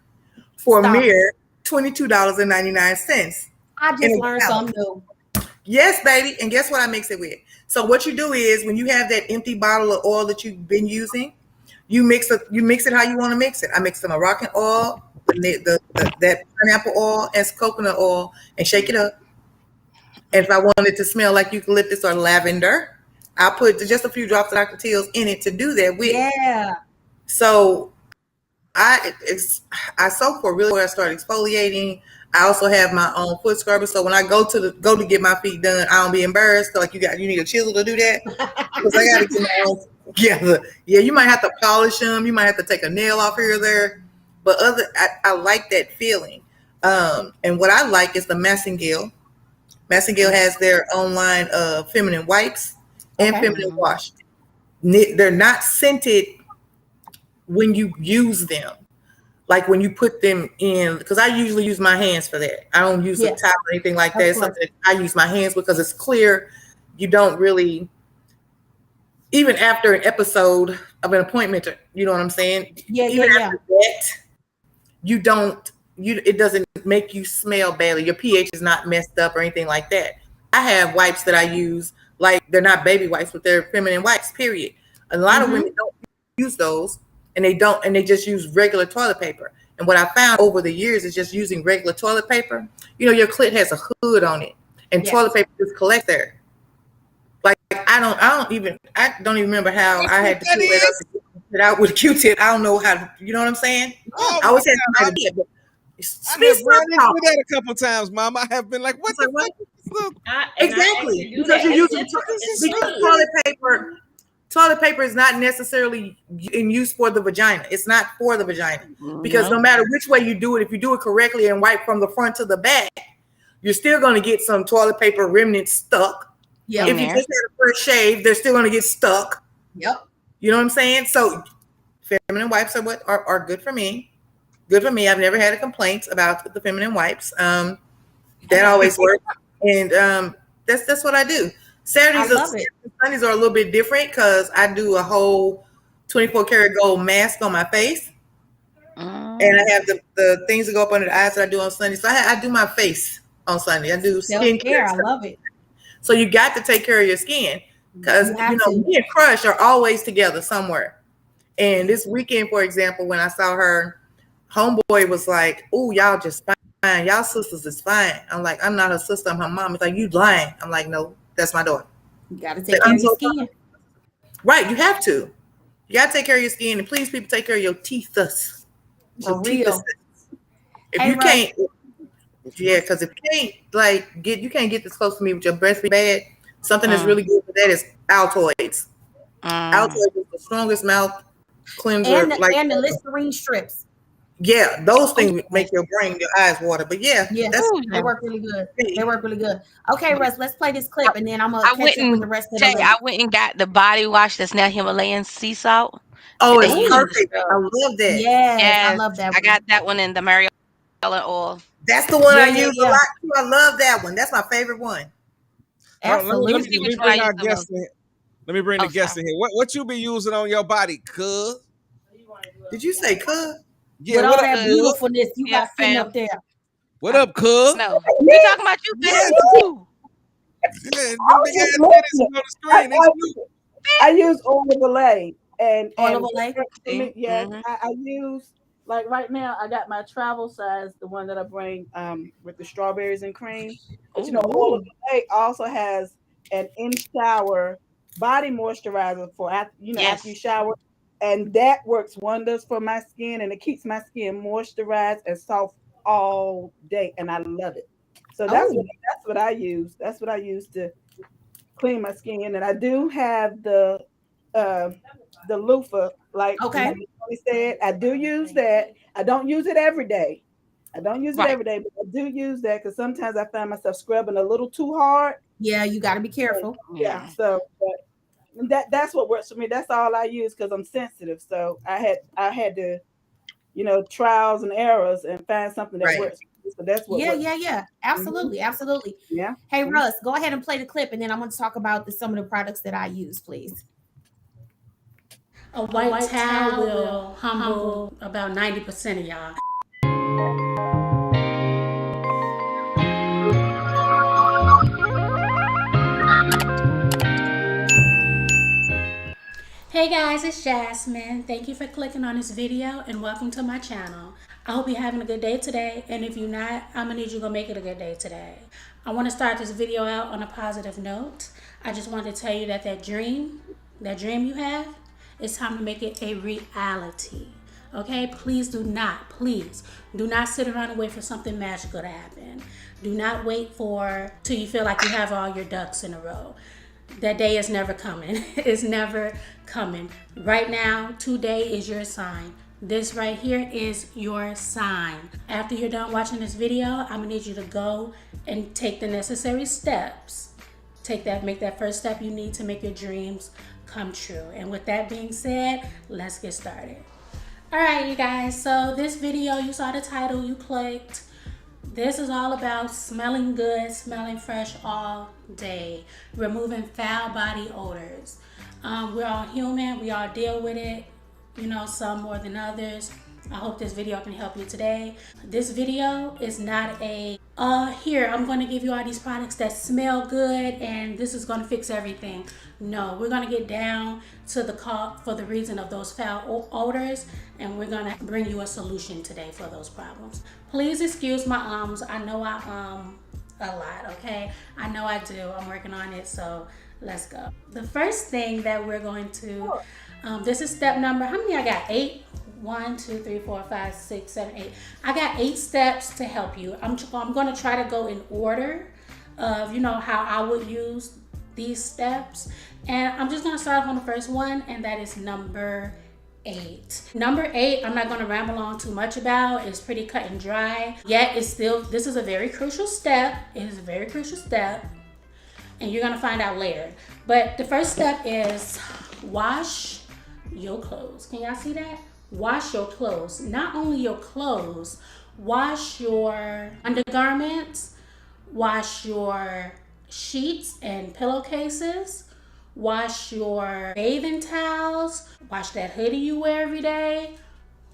Speaker 4: for a mere $22.99.
Speaker 2: I just learned something new.
Speaker 4: Yes, baby. And guess what I mix it with? So what you do is when you have that empty bottle of oil that you've been using, you mix it how you want to mix it. I mix the Moroccan oil, that pineapple oil, and coconut oil, and shake it up. And if I want it to smell like eucalyptus or lavender, I'll put just a few drops of Dr. Teal's in it to do that with.
Speaker 2: Yeah.
Speaker 4: So I soak for really. I start exfoliating. I also have my own foot scrubber, so when I go to get my feet done, I don't be embarrassed. Like you need a chisel to do that because I got to get my own together. Yeah, you might have to polish them. You might have to take a nail off here or there, but I like that feeling. And what I like is the Massingale. Massingale has their own line of feminine wipes and feminine wash. They're not scented when you use them. Like when you put them in, because I usually use my hands for that. I don't use a towel or anything like that. It's something that I use my hands because it's clear. You don't really, even after an episode of an appointment, you know what I'm saying? Even after that, it doesn't make you smell badly. Your pH is not messed up or anything like that. I have wipes that I use, like they're not baby wipes, but they're feminine wipes, period. A lot of women don't use those. And they just use regular toilet paper. And what I found over the years is just using regular toilet paper. You know, your clit has a hood on it, and toilet paper just collects there. Like I don't even remember how I had to pull it out with a Q-tip. I don't know how to, you know what I'm saying? I always had somebody to do it.
Speaker 1: I have run into that a couple times, Mom. I have been like, what the fuck?
Speaker 4: Exactly. Because you're using toilet paper. Toilet paper is not necessarily in use for the vagina. It's not for the vagina because no matter which way you do it, if you do it correctly and wipe from the front to the back, you're still going to get some toilet paper remnants stuck. If you just had a first shave, they're still going to get stuck.
Speaker 2: Yep.
Speaker 4: You know what I'm saying? So feminine wipes are what are good for me. Good for me. I've never had a complaint about the feminine wipes. That always works. And that's what I do. Saturdays and Sundays are a little bit different because I do a whole 24 karat gold mask on my face. And I have the things that go up under the eyes that I do on Sunday. So I do my face on Sunday. I do skincare.
Speaker 2: I love it.
Speaker 4: So you got to take care of your skin because, me and Crush are always together somewhere. And this weekend, for example, when I saw her, homeboy was like, "Ooh, y'all just fine. Y'all sisters is fine." I'm like, "I'm not her sister. I'm her mom." He's like, "You lying." I'm like, "No. That's my daughter."
Speaker 2: You got to take care of your skin.
Speaker 4: Right, you have to. You got to take care of your skin, and please, people, take care of your teeth.
Speaker 2: For real.
Speaker 4: If you can't, because if you can't you can't get this close to me with your breast bad. Something that's really good for that is Altoids. Altoids is the strongest mouth cleanser.
Speaker 2: And the Listerine strips.
Speaker 4: Yeah, those things make your eyes water. But
Speaker 2: they work really good. They work really good. Okay, Russ, let's play this clip, and then I'm gonna catch up with the rest of the list.
Speaker 3: I went and got the body wash that's now Himalayan sea salt.
Speaker 4: Oh, it's perfect. I love that.
Speaker 2: Yes, I love that one.
Speaker 3: I got that one in the Mariella oil.
Speaker 4: That's the one I use a lot too. I love that one. That's my favorite one.
Speaker 2: Absolutely.
Speaker 1: Let me bring our guest in. Let me bring the guest in here. What you be using on your body, cuz?
Speaker 4: Did you say cuz?
Speaker 2: Yeah, with all that beautifulness you got sitting up there.
Speaker 1: What up, cuz?
Speaker 3: No, we talking about you, too.
Speaker 12: I use Oil of Olay and
Speaker 2: Oil of Olay.
Speaker 12: I use like right now. I got my travel size, the one that I bring with the strawberries and cream. But Oil of Olay also has an in-shower body moisturizer for after you shower. And that works wonders for my skin, and it keeps my skin moisturized and soft all day, and I love it. So that's what I use. That's what I use to clean my skin. And I do have the loofah, like we said. I do use that. I don't use it every day. But I do use that because sometimes I find myself scrubbing a little too hard.
Speaker 2: Yeah, you got to be careful.
Speaker 12: Yeah. So, that's what works for me. That's all I use because I'm sensitive. So I had to, trials and errors and find something that works. So that's what.
Speaker 2: Yeah. Absolutely.
Speaker 12: Yeah.
Speaker 2: Hey, Russ, go ahead and play the clip, and then I'm going to talk about some of the products that I use, please.
Speaker 15: A white towel will humble about 90% of y'all. Hey guys, it's Jasmine. Thank you for clicking on this video and welcome to my channel. I hope you're having a good day today, and if you're not, I'm gonna need you to make it a good day today. I want to start this video out on a positive note. I just wanted to tell you that dream you have, it's time to make it a reality. Okay, please do not sit around and wait for something magical to happen. Do not wait till you feel like you have all your ducks in a row. That day is never coming. It's never coming. Right now, today is your sign. This right here is your sign. After you're done watching this video, I'm gonna need you to go and take the necessary steps. Make that first step you need to make your dreams come true. And with that being said, let's get started. All right, you guys, so this video, you saw the title, you clicked. This is all about smelling good, smelling fresh all day, removing foul body odors. We're all human, we all deal with it, some more than others. I hope this video can help you today. This video is not here, I'm going to give you all these products that smell good and this is going to fix everything. No, we're going to get down to the cause for the reason of those foul odors, and we're going to bring you a solution today for those problems. Please excuse my I know I a lot, okay? I know I do. I'm working on it, so let's go. The first thing that we're going to, this is step number, how many I got? 8? 1, 2, 3, 4, 5, 6, 7, 8. I got 8 steps to help you. I'm going to try to go in order of, how I would use these steps. And I'm just going to start off on the first one, and that is number 8. Number 8, I'm not going to ramble on too much about. It's pretty cut and dry. Yet this is a very crucial step. It is a very crucial step, and you're going to find out later. But the first step is wash your clothes. Can y'all see that? Wash your clothes. Not only your clothes, wash your undergarments, wash your sheets and pillowcases, wash your bathing towels, wash that hoodie you wear every day.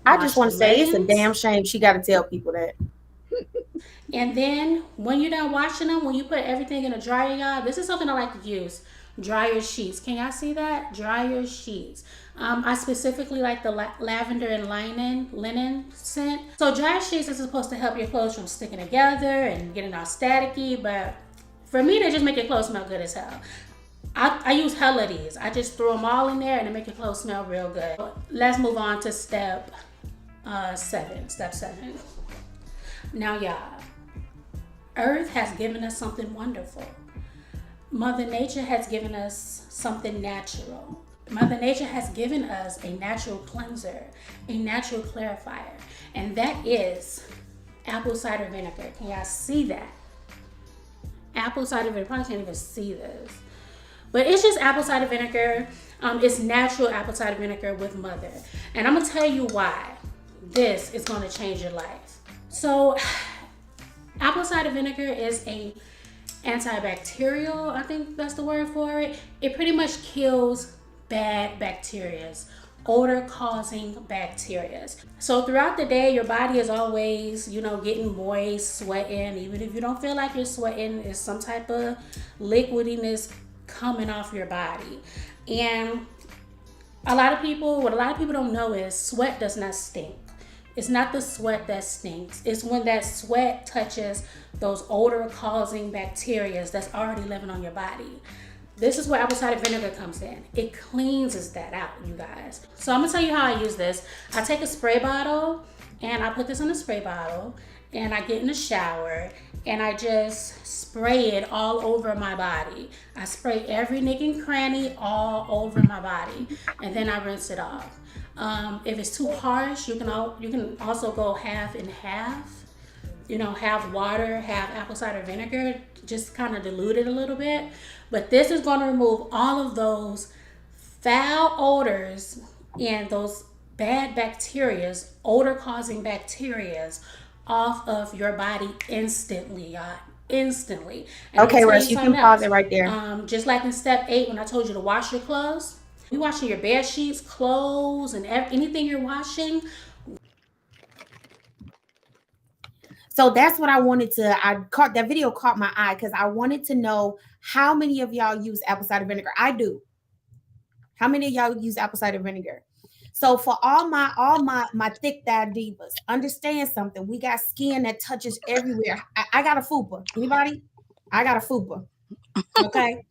Speaker 2: I just want to say it's a damn shame she got to tell people that.
Speaker 15: And then when you're done washing them, when you put everything in a dryer, y'all, this is something I like to use. Dryer sheets. Can y'all see that? Dryer sheets. I specifically like the lavender and linen scent. So dryer sheets is supposed to help your clothes from sticking together and getting all staticky, but for me, they just make your clothes smell good as hell. I use hell of these. I just throw them all in there and they make your clothes smell real good. Let's move on to step 7. Step 7. Now, y'all, Earth has given us something wonderful. Mother Nature has given us something natural. Mother Nature has given us a natural cleanser, a natural clarifier, and that is apple cider vinegar. Can y'all see that? Apple cider vinegar. Probably can't even see this, but it's just apple cider vinegar. It's natural apple cider vinegar with mother, and I'm gonna tell you why this is gonna change your life. So, apple cider vinegar is a antibacterial, I think that's the word for it. It pretty much kills bad bacterias, odor-causing bacterias. So throughout the day, your body is always, getting moist, sweating. Even if you don't feel like you're sweating, it's some type of liquidiness coming off your body. And what a lot of people don't know is sweat does not stink. It's not the sweat that stinks. It's when that sweat touches those odor-causing bacteria that's already living on your body. This is where apple cider vinegar comes in. It cleanses that out, you guys. So I'm gonna tell you how I use this. I take a spray bottle and I put this in a spray bottle and I get in the shower and I just spray it all over my body. I spray every nook and cranny all over my body, and then I rinse it off. If it's too harsh, you can also go half and half. Half water, half apple cider vinegar, just kind of dilute it a little bit. But this is going to remove all of those foul odors and those bad bacterias, odor-causing bacterias off of your body instantly, y'all. Instantly. And
Speaker 2: okay, Russ, you can pause it right there.
Speaker 15: Just like in step 8, when I told you to wash your clothes, you washing your bed sheets, clothes, and anything you're washing.
Speaker 2: So that's what I wanted to, that video caught my eye because I wanted to know how many of y'all use apple cider vinegar. I do. How many of y'all use apple cider vinegar? So for all my thick thigh divas, understand something. We got skin that touches everywhere. I got a fupa. Anybody? I got a fupa. Okay.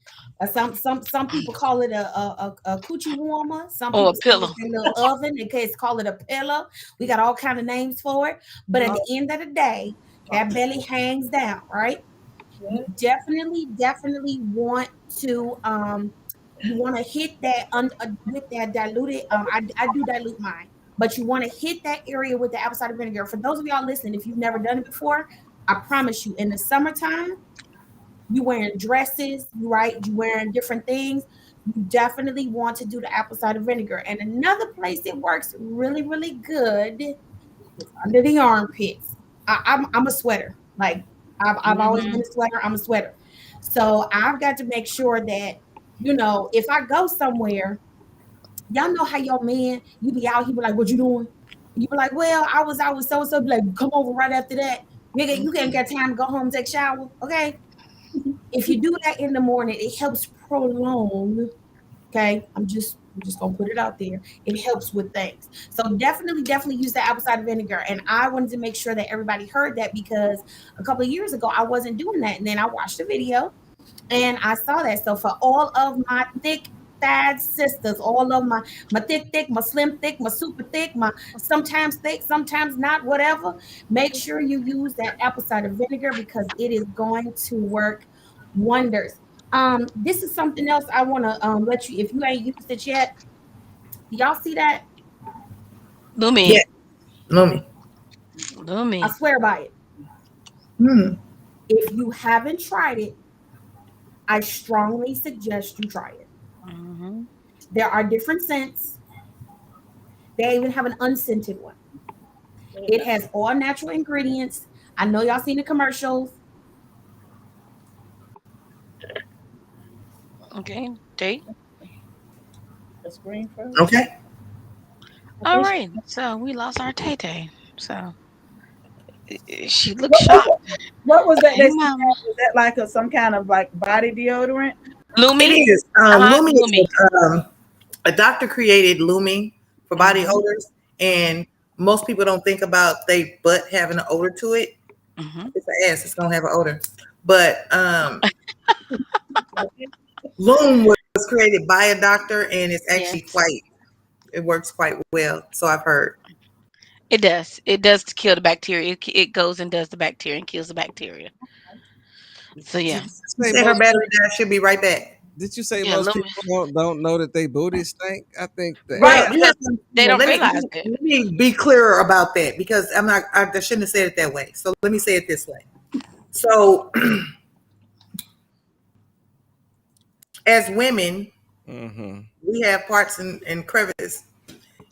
Speaker 2: Some people call it a coochie warmer. Some
Speaker 3: Or a
Speaker 2: people say
Speaker 3: pillow.
Speaker 2: it's a little oven. In case call it a pillow. We got all kind of names for it. But at the end of the day, that belly hangs down, right? You definitely want to you want to hit that with that diluted. I do dilute mine, but you want to hit that area with the apple cider vinegar. For those of y'all listening, if you've never done it before, I promise you, in the summertime, you wearing dresses, right? You wearing different things. You definitely want to do the apple cider vinegar. And another place it works really, really good is under the armpits. I'm a sweater. Like I've always been a sweater. I'm a sweater. So I've got to make sure that, if I go somewhere, y'all know how your man, you be out, he be like, what you doing? You be like, well, I was out with so-and-so, be like, come over right after that. Nigga, you can't get time to go home and take a shower, okay? If you do that in the morning, it helps prolong, okay? I'm just gonna put it out there. It helps with things. So definitely use the apple cider vinegar. And I wanted to make sure that everybody heard that, because a couple of years ago, I wasn't doing that. And then I watched the video and I saw that. So for all of my thick thigh sisters, all of my thick, my slim thick, my super thick, my sometimes thick, sometimes not, whatever, make sure you use that apple cider vinegar, because it is going to work wonders. This is something else I want to let you, if you ain't used it yet. Y'all see that?
Speaker 3: Lumi.
Speaker 4: Yeah.
Speaker 3: Lumi.
Speaker 2: I swear by it. If you haven't tried it, I strongly suggest you try it. There are different scents. They even have an unscented one. It has all natural ingredients. I know y'all seen the commercials.
Speaker 3: Okay, date.
Speaker 4: Okay.
Speaker 3: All right. So we lost our Tay Tay. So she looked shocked.
Speaker 12: What was that?
Speaker 3: Hey,
Speaker 12: Was
Speaker 3: Mama.
Speaker 12: that like some kind of like body deodorant?
Speaker 3: Lumi.
Speaker 4: It is. Lumi
Speaker 3: Lumi.
Speaker 4: is a doctor created Lumi for body odors, and most people don't think about they butt having an odor to it. It's an ass. It's gonna have an odor, but Loom was created by a doctor, and it's actually it works quite well. So I've heard.
Speaker 3: It does. It does kill the bacteria. It goes and does the bacteria and kills the bacteria. So yeah.
Speaker 4: Say her battery died. She'll be right back.
Speaker 1: Did you say
Speaker 3: Yeah,
Speaker 1: most
Speaker 3: Lumi.
Speaker 1: people don't know that they booty stink? I think that.
Speaker 3: Right, because they don't
Speaker 4: Let me-
Speaker 3: realize it.
Speaker 4: Let me be clearer about that, because I shouldn't have said it that way. So let me say it this way. So as women, we have parts and crevices.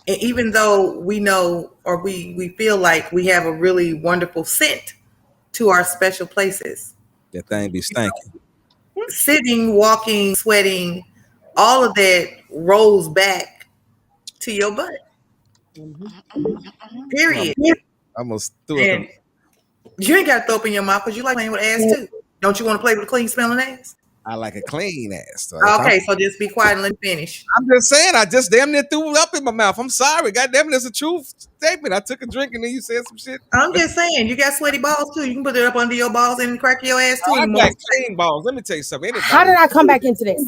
Speaker 4: And even though we know, or we feel like we have a really wonderful scent to our special places,
Speaker 1: That thing be stinking.
Speaker 4: sitting, walking, sweating, all of that rolls back to your butt. Period.
Speaker 1: Almost threw up.
Speaker 4: And you ain't got to throw up in your mouth, because you like playing with ass too. Don't you want to play with a clean smelling ass?
Speaker 1: I like a clean ass. So
Speaker 4: Okay, so just be quiet and let me finish.
Speaker 1: I'm just saying, I just damn near threw it up in my mouth. I'm sorry. God damn it, it's a true statement. I took a drink and then you said some shit.
Speaker 4: I'm just saying, you got sweaty balls too. You can put it up under your balls and crack your ass too.
Speaker 1: I got clean balls. Let me tell you something.
Speaker 2: How did I come back into this?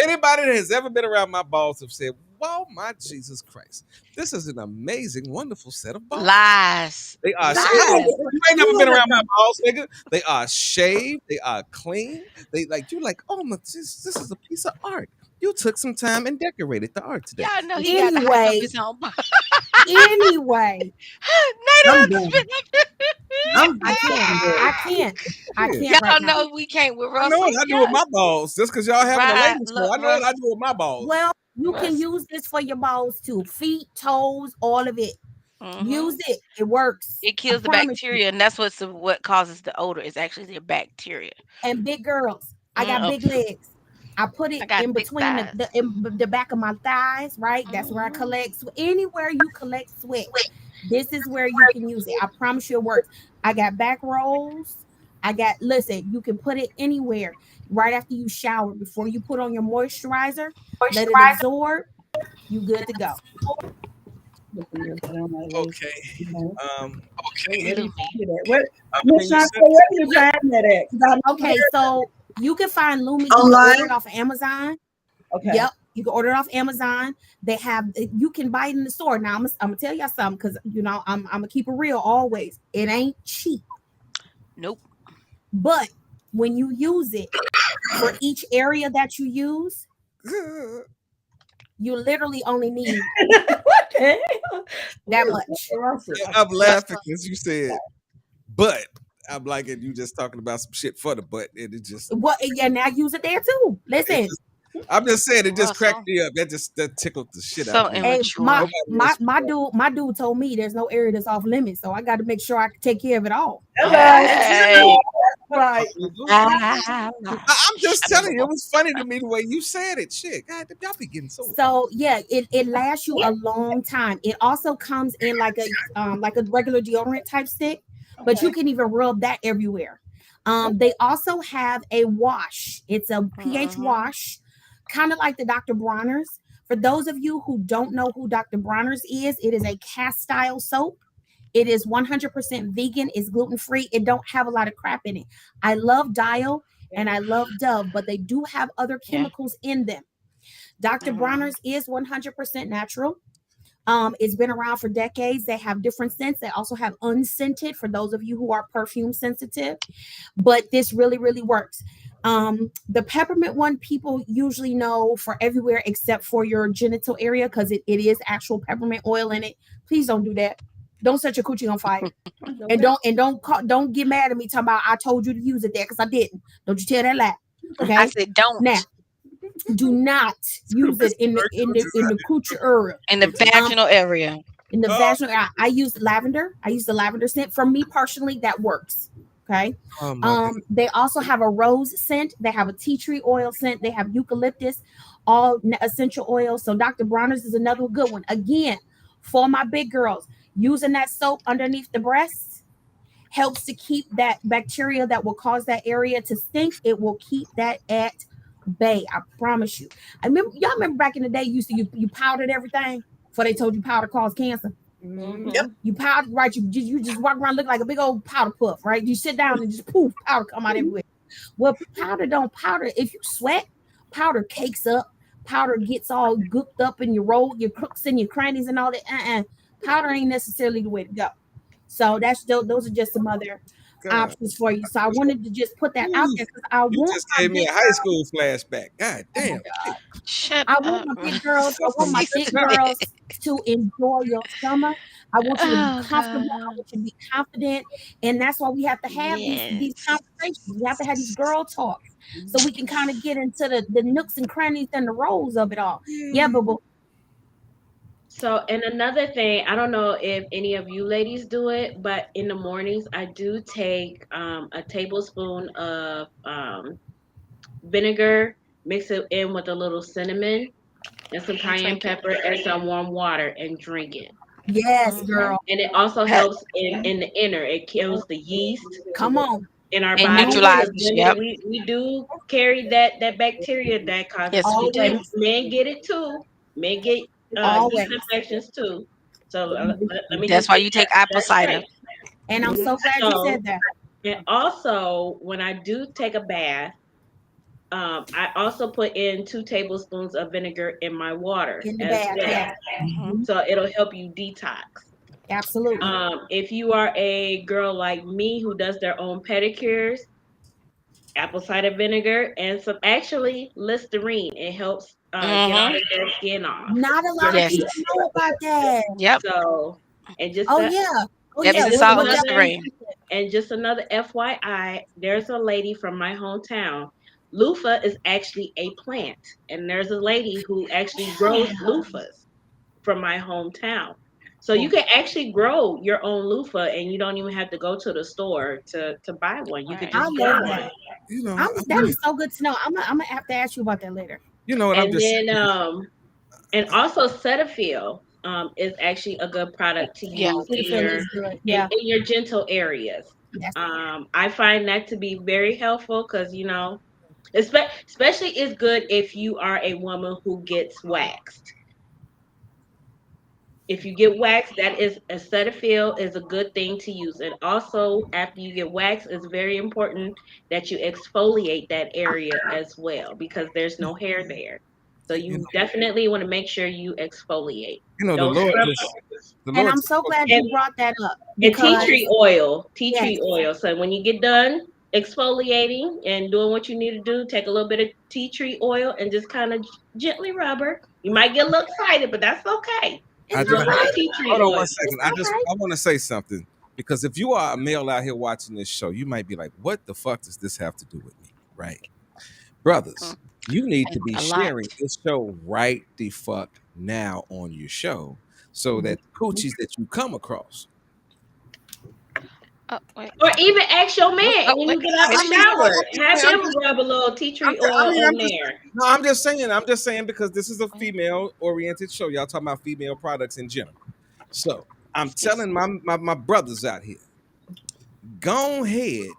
Speaker 1: Anybody that has ever been around my balls have said, "Wow, my Jesus Christ, this is an amazing, wonderful set of balls."
Speaker 3: Lies.
Speaker 1: They are.
Speaker 3: Lies.
Speaker 1: You ain't never been around my balls, nigga. They are shaved. They are clean. They like you. Like, oh my, this is a piece of art. You took some time and decorated the art today.
Speaker 3: Y'all know he got to hype up his own.
Speaker 2: Anyway,
Speaker 4: I'm done.
Speaker 2: I can't.
Speaker 3: Y'all
Speaker 2: right now.
Speaker 3: know we can't with
Speaker 1: I
Speaker 3: Russell.
Speaker 1: know what I do with my balls. Just because y'all having
Speaker 3: Right,
Speaker 1: a ladies'
Speaker 3: look,
Speaker 1: show, I know what I do with my balls.
Speaker 2: Well, you can use this for your balls too. Feet, toes, all of it. Use it. It works.
Speaker 3: It kills the bacteria, and that's what causes the odor. Is actually the bacteria.
Speaker 2: And big girls, I got big legs. I put it in between the back of my thighs, right? That's where I collect. Anywhere you collect sweat, this is where you can use it. I promise you it works. I got back rolls. Listen, you can put it anywhere. Right after you shower, before you put on your moisturizer, let it absorb. You good to go.
Speaker 1: Okay.
Speaker 12: What? Miss Shante, where you find that at?
Speaker 2: Okay, so You can find Lumi. You can
Speaker 4: Online?
Speaker 2: order it off of Amazon.
Speaker 12: Okay.
Speaker 2: Yep. You can order it off Amazon. They have, you can buy it in the store. Now I'm gonna tell y'all something, because you know I'm gonna keep it real always. It ain't cheap.
Speaker 3: Nope.
Speaker 2: But when you use it for each area that you use, you literally only need
Speaker 13: What the hell?
Speaker 2: that much.
Speaker 1: I'm laughing because you said, but I'm like, you just talking about some shit for the butt, and it just.
Speaker 2: What? Yeah, now use it there too. Listen.
Speaker 1: I'm just saying, it just cracked me up. That tickled the shit out of me.
Speaker 2: Hey, my dude told me there's no area that's off limits, so I got to make sure I can take care of it all.
Speaker 12: Right. Right.
Speaker 1: I'm just telling you, it was funny to me the way you said it. Shit, God, y'all be getting
Speaker 2: So yeah, it lasts you a long time. It also comes in like a regular deodorant type stick, but you can even rub that everywhere. They also have a wash. It's a pH wash, kind of like the Dr. Bronner's. For those of you who don't know who Dr. Bronner's is, it is a cast style soap. It is 100% vegan. It's gluten free. It don't have a lot of crap in it. I love Dial and I love Dove, but they do have other chemicals in them. Dr. Bronner's is 100% natural. It's been around for decades. They have different scents. They also have unscented for those of you who are perfume sensitive, but this really, really works. The peppermint one, people usually know for everywhere except for your genital area, because it is actual peppermint oil in it. Please don't do that. Don't set your coochie on fire. and don't get mad at me talking about I told you to use it there, because I didn't. Don't you tell that lie. Okay.
Speaker 3: I said don't.
Speaker 2: Now, do not use it in the coochie area.
Speaker 3: In the vaginal area.
Speaker 2: In the vaginal area. I use lavender. I use the lavender scent. For me personally, that works. Okay. They also have a rose scent. They have a tea tree oil scent. They have eucalyptus, all essential oils. So Dr. Bronner's is another good one. Again, for my big girls, using that soap underneath the breasts helps to keep that bacteria that will cause that area to stink. It will keep that at bay. I promise you. Y'all remember back in the day, you powdered everything before they told you powder caused cancer.
Speaker 4: Yep.
Speaker 2: You powder, right? You just walk around look like a big old powder puff, right? You sit down and just poof, powder come out everywhere. Well, powder. If you sweat, powder cakes up. Powder gets all gooped up in your crooks and your crannies and all that. Powder ain't necessarily the way to go. So those are just some other options for you. So I wanted to just put that out there, because I
Speaker 1: You just gave me a high school flashback. God damn.
Speaker 2: I want my big girls. I want my big girls to enjoy your summer. I want you to be comfortable. I want you to be confident, and that's why we have to have these conversations. We have to have these girl talks, so we can kind of get into the nooks and crannies and the roles of it all. Yeah, boo.
Speaker 5: So, and another thing, I don't know if any of you ladies do it, but in the mornings I do take a tablespoon of vinegar, mix it in with a little cinnamon and some cayenne pepper and some warm water and drink it.
Speaker 2: Yes, girl.
Speaker 5: And it also helps in the inner. It kills the yeast.
Speaker 2: Come on.
Speaker 5: In our
Speaker 3: And
Speaker 5: body.
Speaker 3: neutralizes, yep.
Speaker 5: We do carry that bacteria that causes men get it too. Men get yeast infections too. So let me.
Speaker 3: That's why you take apple cider.
Speaker 2: And I'm so glad you said that.
Speaker 5: And also, when I do take a bath, I also put in 2 tablespoons of vinegar in my water
Speaker 2: in the bath. Yeah.
Speaker 5: So it'll help you detox.
Speaker 2: Absolutely.
Speaker 5: If you are a girl like me who does their own pedicures, apple cider vinegar and some Listerine. It helps get all of their skin off.
Speaker 2: Not a lot of people know about that.
Speaker 3: Yep.
Speaker 5: So, and just
Speaker 3: Listerine.
Speaker 5: And just another FYI, there's a lady from my hometown. Loofah is actually a plant, and there's a lady who actually grows loofahs from my hometown. So you can actually grow your own loofah, and you don't even have to go to the store to buy one. You could just grow one.
Speaker 1: You know,
Speaker 2: that is so good to know. I'm gonna have to ask you about that later.
Speaker 1: You know what?
Speaker 5: And then, and also Cetaphil is actually a good product to use in your gentle areas. I find that to be very helpful because especially it's good if you are a woman who gets waxed. If you get waxed, that is a Cetaphil is a good thing to use. And also, after you get waxed, it's very important that you exfoliate that area as well because there's no hair there. So you definitely want to make sure you exfoliate.
Speaker 1: You know,
Speaker 5: Don't
Speaker 1: the Lord
Speaker 5: scrub
Speaker 1: just, the
Speaker 2: And
Speaker 1: Lord
Speaker 2: I'm so glad
Speaker 5: and,
Speaker 2: you brought that up
Speaker 5: and tea
Speaker 2: because
Speaker 5: tree oil. Tea
Speaker 2: yes,
Speaker 5: tree oil. So when you get done exfoliating and doing what you need to do, take a little bit of tea tree oil and just kind of gently rub her. You might get a little excited, but that's okay.
Speaker 1: I
Speaker 2: it's
Speaker 1: just
Speaker 2: all right.
Speaker 5: Tea tree
Speaker 1: hold on
Speaker 5: oil.
Speaker 1: one second.
Speaker 2: It's all right.
Speaker 1: I want to say something because if you are a male out here watching this show, you might be like, "What the fuck does this have to do with me?" Right, brothers, you need to be
Speaker 3: A lot.
Speaker 1: sharing this show right the fuck now on your show, so that coochies that you come across.
Speaker 3: Oh, wait.
Speaker 5: Or even ask your man
Speaker 3: Oh,
Speaker 5: when
Speaker 3: wait.
Speaker 5: you get out the shower. Have him rub a little tea tree oil on there.
Speaker 1: I'm just saying because this is a female-oriented show. Y'all talking about female products in general. So I'm telling my brothers out here, go ahead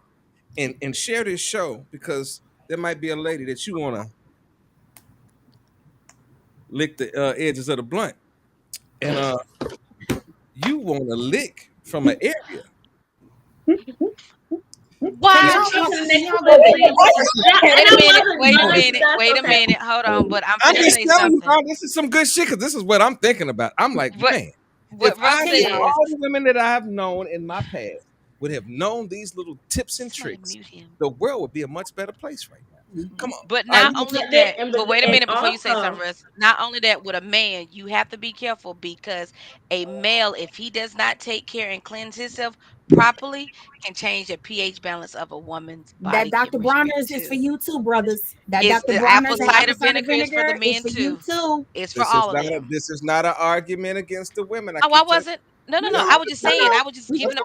Speaker 1: and share this show because there might be a lady that you want to lick the edges of the blunt, and you want to lick from an area.
Speaker 3: Why? Wait a minute. Hold on. But I'm
Speaker 1: I'm
Speaker 3: gonna
Speaker 1: just
Speaker 3: say
Speaker 1: telling you,
Speaker 3: something.
Speaker 1: bro, this is some good shit because this is what I'm thinking about. I'm like, man, if all the women that I have known in my past would have known these little tips and tricks, the world would be a much better place right now. Come on.
Speaker 3: But
Speaker 1: All right,
Speaker 3: not only that, but wait a minute before you say something, Russ. Not only that, with a man, you have to be careful because a male, if he does not take care and cleanse himself properly, can change the pH balance of a woman's body.
Speaker 2: That Dr. Bronner's is for you too, brothers. That
Speaker 3: It's
Speaker 2: Dr.
Speaker 3: the
Speaker 2: Bronner's
Speaker 3: apple
Speaker 2: and
Speaker 3: cider
Speaker 2: apple cider
Speaker 3: vinegar is for the
Speaker 2: vinegar is
Speaker 3: men
Speaker 2: for you
Speaker 3: too.
Speaker 2: too.
Speaker 3: It's for all of them.
Speaker 1: This is not an argument against the women.
Speaker 3: Oh, I wasn't. No. I was just saying. I was just
Speaker 2: We
Speaker 3: giving a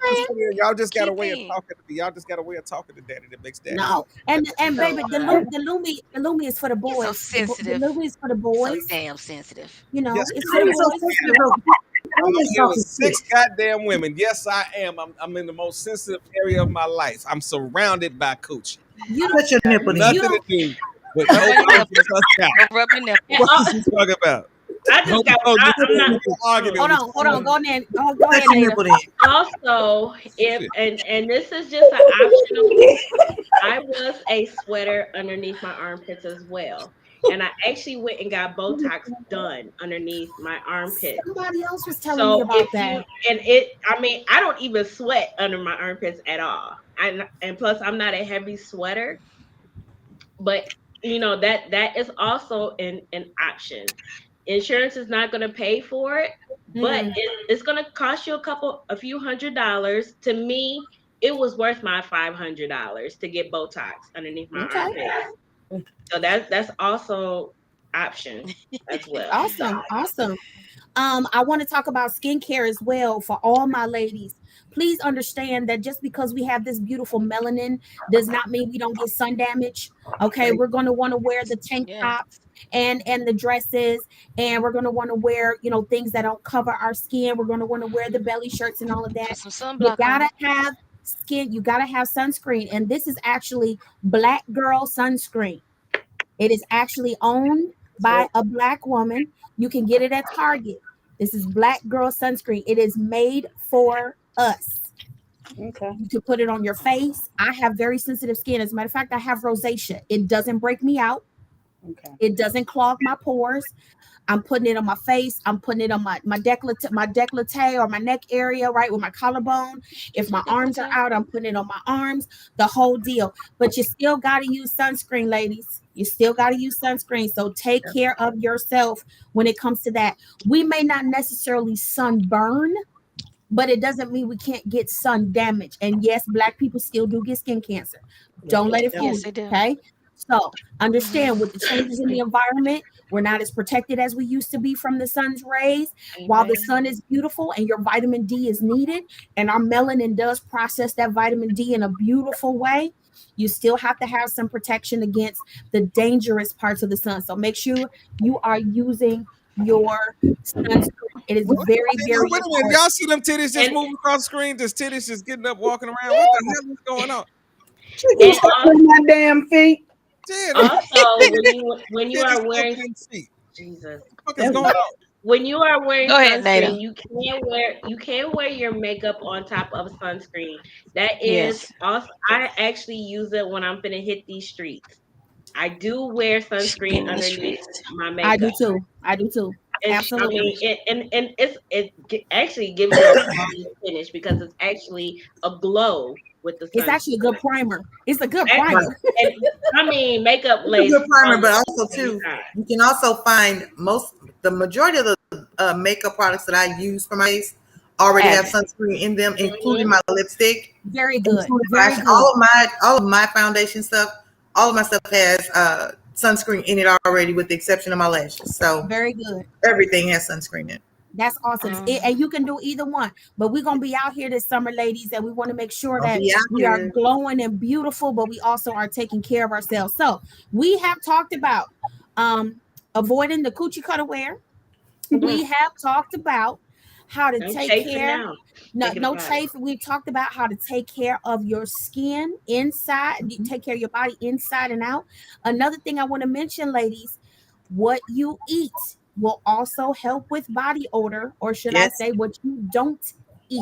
Speaker 1: Y'all just got a
Speaker 3: key
Speaker 1: way of
Speaker 3: thing.
Speaker 1: talking to me. Y'all just got a way of talking to daddy that makes daddy.
Speaker 2: No, and baby, the Lumi is for the boys.
Speaker 3: So sensitive.
Speaker 2: The Lumi is for the boys.
Speaker 3: So damn sensitive.
Speaker 2: You know,
Speaker 1: Yes,
Speaker 2: it's for the boys.
Speaker 1: I'm here with 6 goddamn women. Yes, I am. I'm in the most sensitive area of my life. I'm surrounded by coochie.
Speaker 2: You
Speaker 4: Put your nipple in.
Speaker 1: Nothing to do with no
Speaker 3: Rub your nipple.
Speaker 1: What is he talking about?
Speaker 5: I just got.
Speaker 2: Hold on. Go ahead. Go ahead. Ada.
Speaker 5: Also, if and this is just an optional. I was a sweater underneath my armpits as well, and I actually went and got Botox done underneath my armpits.
Speaker 2: Somebody else was telling me about that.
Speaker 5: I mean, I don't even sweat under my armpits at all. And plus, I'm not a heavy sweater, but you know that is also an option. Insurance is not going to pay for it, but it's going to cost you a few $100s. To me, it was worth my $500 to get Botox underneath my armpits. So that's also option as well.
Speaker 2: Awesome. I want to talk about skincare as well for all my ladies. Please understand that just because we have this beautiful melanin does not mean we don't get sun damage. Okay, we're going to want to wear the tank tops and the dresses, and we're going to want to wear, you know, things that don't cover our skin. We're going to want to wear the belly shirts and all of that. You gotta have skin. You gotta have sunscreen, and this is actually Black Girl sunscreen. It is actually owned by a Black woman. You can get it at Target. This is Black Girl sunscreen. It is made for us.
Speaker 12: Okay.
Speaker 2: You can put it on your face. I have very sensitive skin. As a matter of fact, I have rosacea. It doesn't break me out.
Speaker 12: Okay.
Speaker 2: It doesn't clog my pores. I'm putting it on my face. I'm putting it on my décolleté or my neck area, right, with my collarbone. If my arms are out, I'm putting it on my arms, the whole deal. But you still got to use sunscreen, ladies. You still got to use sunscreen. So take care of yourself when it comes to that. We may not necessarily sunburn, but it doesn't mean we can't get sun damage. And yes, Black people still do get skin cancer. Don't let it fool you, okay? So understand with the changes in the environment, we're not as protected as we used to be from the sun's rays. While the sun is beautiful and your vitamin D is needed, and our melanin does process that vitamin D in a beautiful way, you still have to have some protection against the dangerous parts of the sun. So make sure you are using your sunscreen. It is very, very important.
Speaker 1: Y'all see them titties just moving across the screen? Just titties just getting up, walking around. What the hell is going on?
Speaker 12: She stuck with my damn feet.
Speaker 5: Also, when you are wearing
Speaker 1: feet.
Speaker 5: Jesus,
Speaker 1: what is going on?
Speaker 5: when you are wearing
Speaker 3: Go ahead, Nada.
Speaker 5: sunscreen, you can't wear your makeup on top of sunscreen. That is
Speaker 3: Yes.
Speaker 5: also I actually use it when I'm finna hit these streets. I do wear
Speaker 3: She
Speaker 5: sunscreen
Speaker 3: been in the
Speaker 5: underneath
Speaker 3: streets.
Speaker 5: my
Speaker 2: I do
Speaker 5: makeup.
Speaker 2: too. I do too.
Speaker 5: And I
Speaker 2: Absolutely.
Speaker 5: mean, actually gives you a flawless finish because it's actually a glow with the
Speaker 2: It's
Speaker 5: sun.
Speaker 2: actually a good primer. It's a good
Speaker 5: Right.
Speaker 2: primer.
Speaker 5: And I mean, makeup
Speaker 4: It's a
Speaker 5: lays
Speaker 4: good primer, but
Speaker 5: flawless
Speaker 4: also
Speaker 5: every
Speaker 4: too,
Speaker 5: time.
Speaker 4: you can also find the majority of the makeup products that I use for my face already have
Speaker 2: Have
Speaker 4: sunscreen in them, including my lipstick.
Speaker 2: very good.
Speaker 4: Including
Speaker 2: Very
Speaker 4: my,
Speaker 2: good.
Speaker 4: all of my foundation stuff, all of my stuff has sunscreen in it already, with the exception of my lashes. So
Speaker 2: Very good.
Speaker 4: everything has sunscreen in it.
Speaker 2: That's awesome. And you can do either one. But we're going to be out here this summer, ladies, and we want to make sure
Speaker 4: I'll
Speaker 2: that
Speaker 4: be out
Speaker 2: we are
Speaker 4: here.
Speaker 2: glowing and beautiful, but we also are taking care of ourselves. So we have talked about avoiding the coochie cutter wear. We have talked about how to
Speaker 5: I'm
Speaker 2: take
Speaker 5: chafing
Speaker 2: care.
Speaker 5: now.
Speaker 2: No
Speaker 5: Thinking about it.
Speaker 2: chafing. We talked about how to take care of your skin inside. You take care of your body inside and out. Another thing I want to mention, ladies, what you eat will also help with body odor, or should I
Speaker 4: Yes.
Speaker 2: say what you don't eat.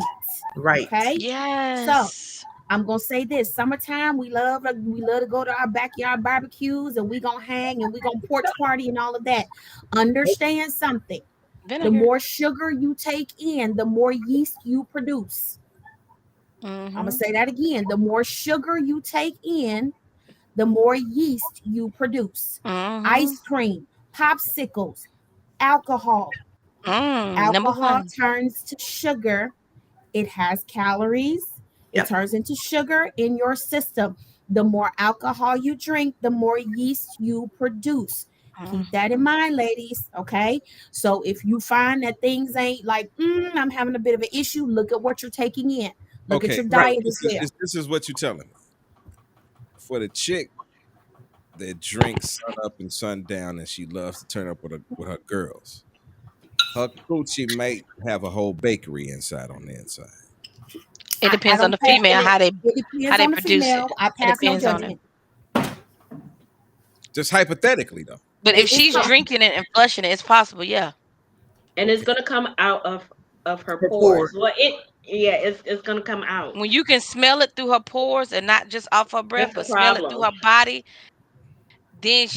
Speaker 4: Right.
Speaker 2: Okay.
Speaker 3: Yes.
Speaker 2: So I'm gonna say this: summertime, we love to go to our backyard barbecues, and we gonna hang and we gonna porch party and all of that. Understand something: the
Speaker 3: Vinegar.
Speaker 2: more sugar you take in, the more yeast you produce. I'm gonna
Speaker 3: Mhm.
Speaker 2: say that again: the more sugar you take in, the more yeast you produce.
Speaker 3: Mhm.
Speaker 2: Ice cream, popsicles, alcohol.
Speaker 3: Number
Speaker 2: Alcohol
Speaker 3: one.
Speaker 2: turns to sugar. It has calories. It
Speaker 4: Yep.
Speaker 2: turns into sugar in your system. The more alcohol you drink, the more yeast you produce. Keep that in mind, ladies. Okay. So if you find that things ain't like, I'm having a bit of an issue, look at what you're taking in. Look at
Speaker 1: Okay,
Speaker 2: your
Speaker 4: Right.
Speaker 2: diet as well.
Speaker 1: this is what you're telling me. For the chick that drinks sun up and sun down, and she loves to turn up with her girls, her coochie might have a whole bakery inside on the inside.
Speaker 3: It
Speaker 2: I
Speaker 3: depends on
Speaker 2: don't
Speaker 3: the
Speaker 2: pass
Speaker 3: female
Speaker 2: it.
Speaker 3: how they
Speaker 2: It depends on the
Speaker 3: produce it.
Speaker 2: female. I
Speaker 3: It
Speaker 2: pass no
Speaker 3: depends on it.
Speaker 2: judgment.
Speaker 1: Just hypothetically, though.
Speaker 3: But if
Speaker 2: It's
Speaker 3: she's
Speaker 2: possible.
Speaker 3: drinking it and flushing it, it's possible. Yeah.
Speaker 5: And it's gonna come out of her
Speaker 4: Her
Speaker 5: pores.
Speaker 4: pores.
Speaker 5: Well, it's gonna come out.
Speaker 3: When you can smell it through her pores and not just off her breath,
Speaker 5: That's the
Speaker 3: but smell it through
Speaker 5: problem.
Speaker 3: her body, then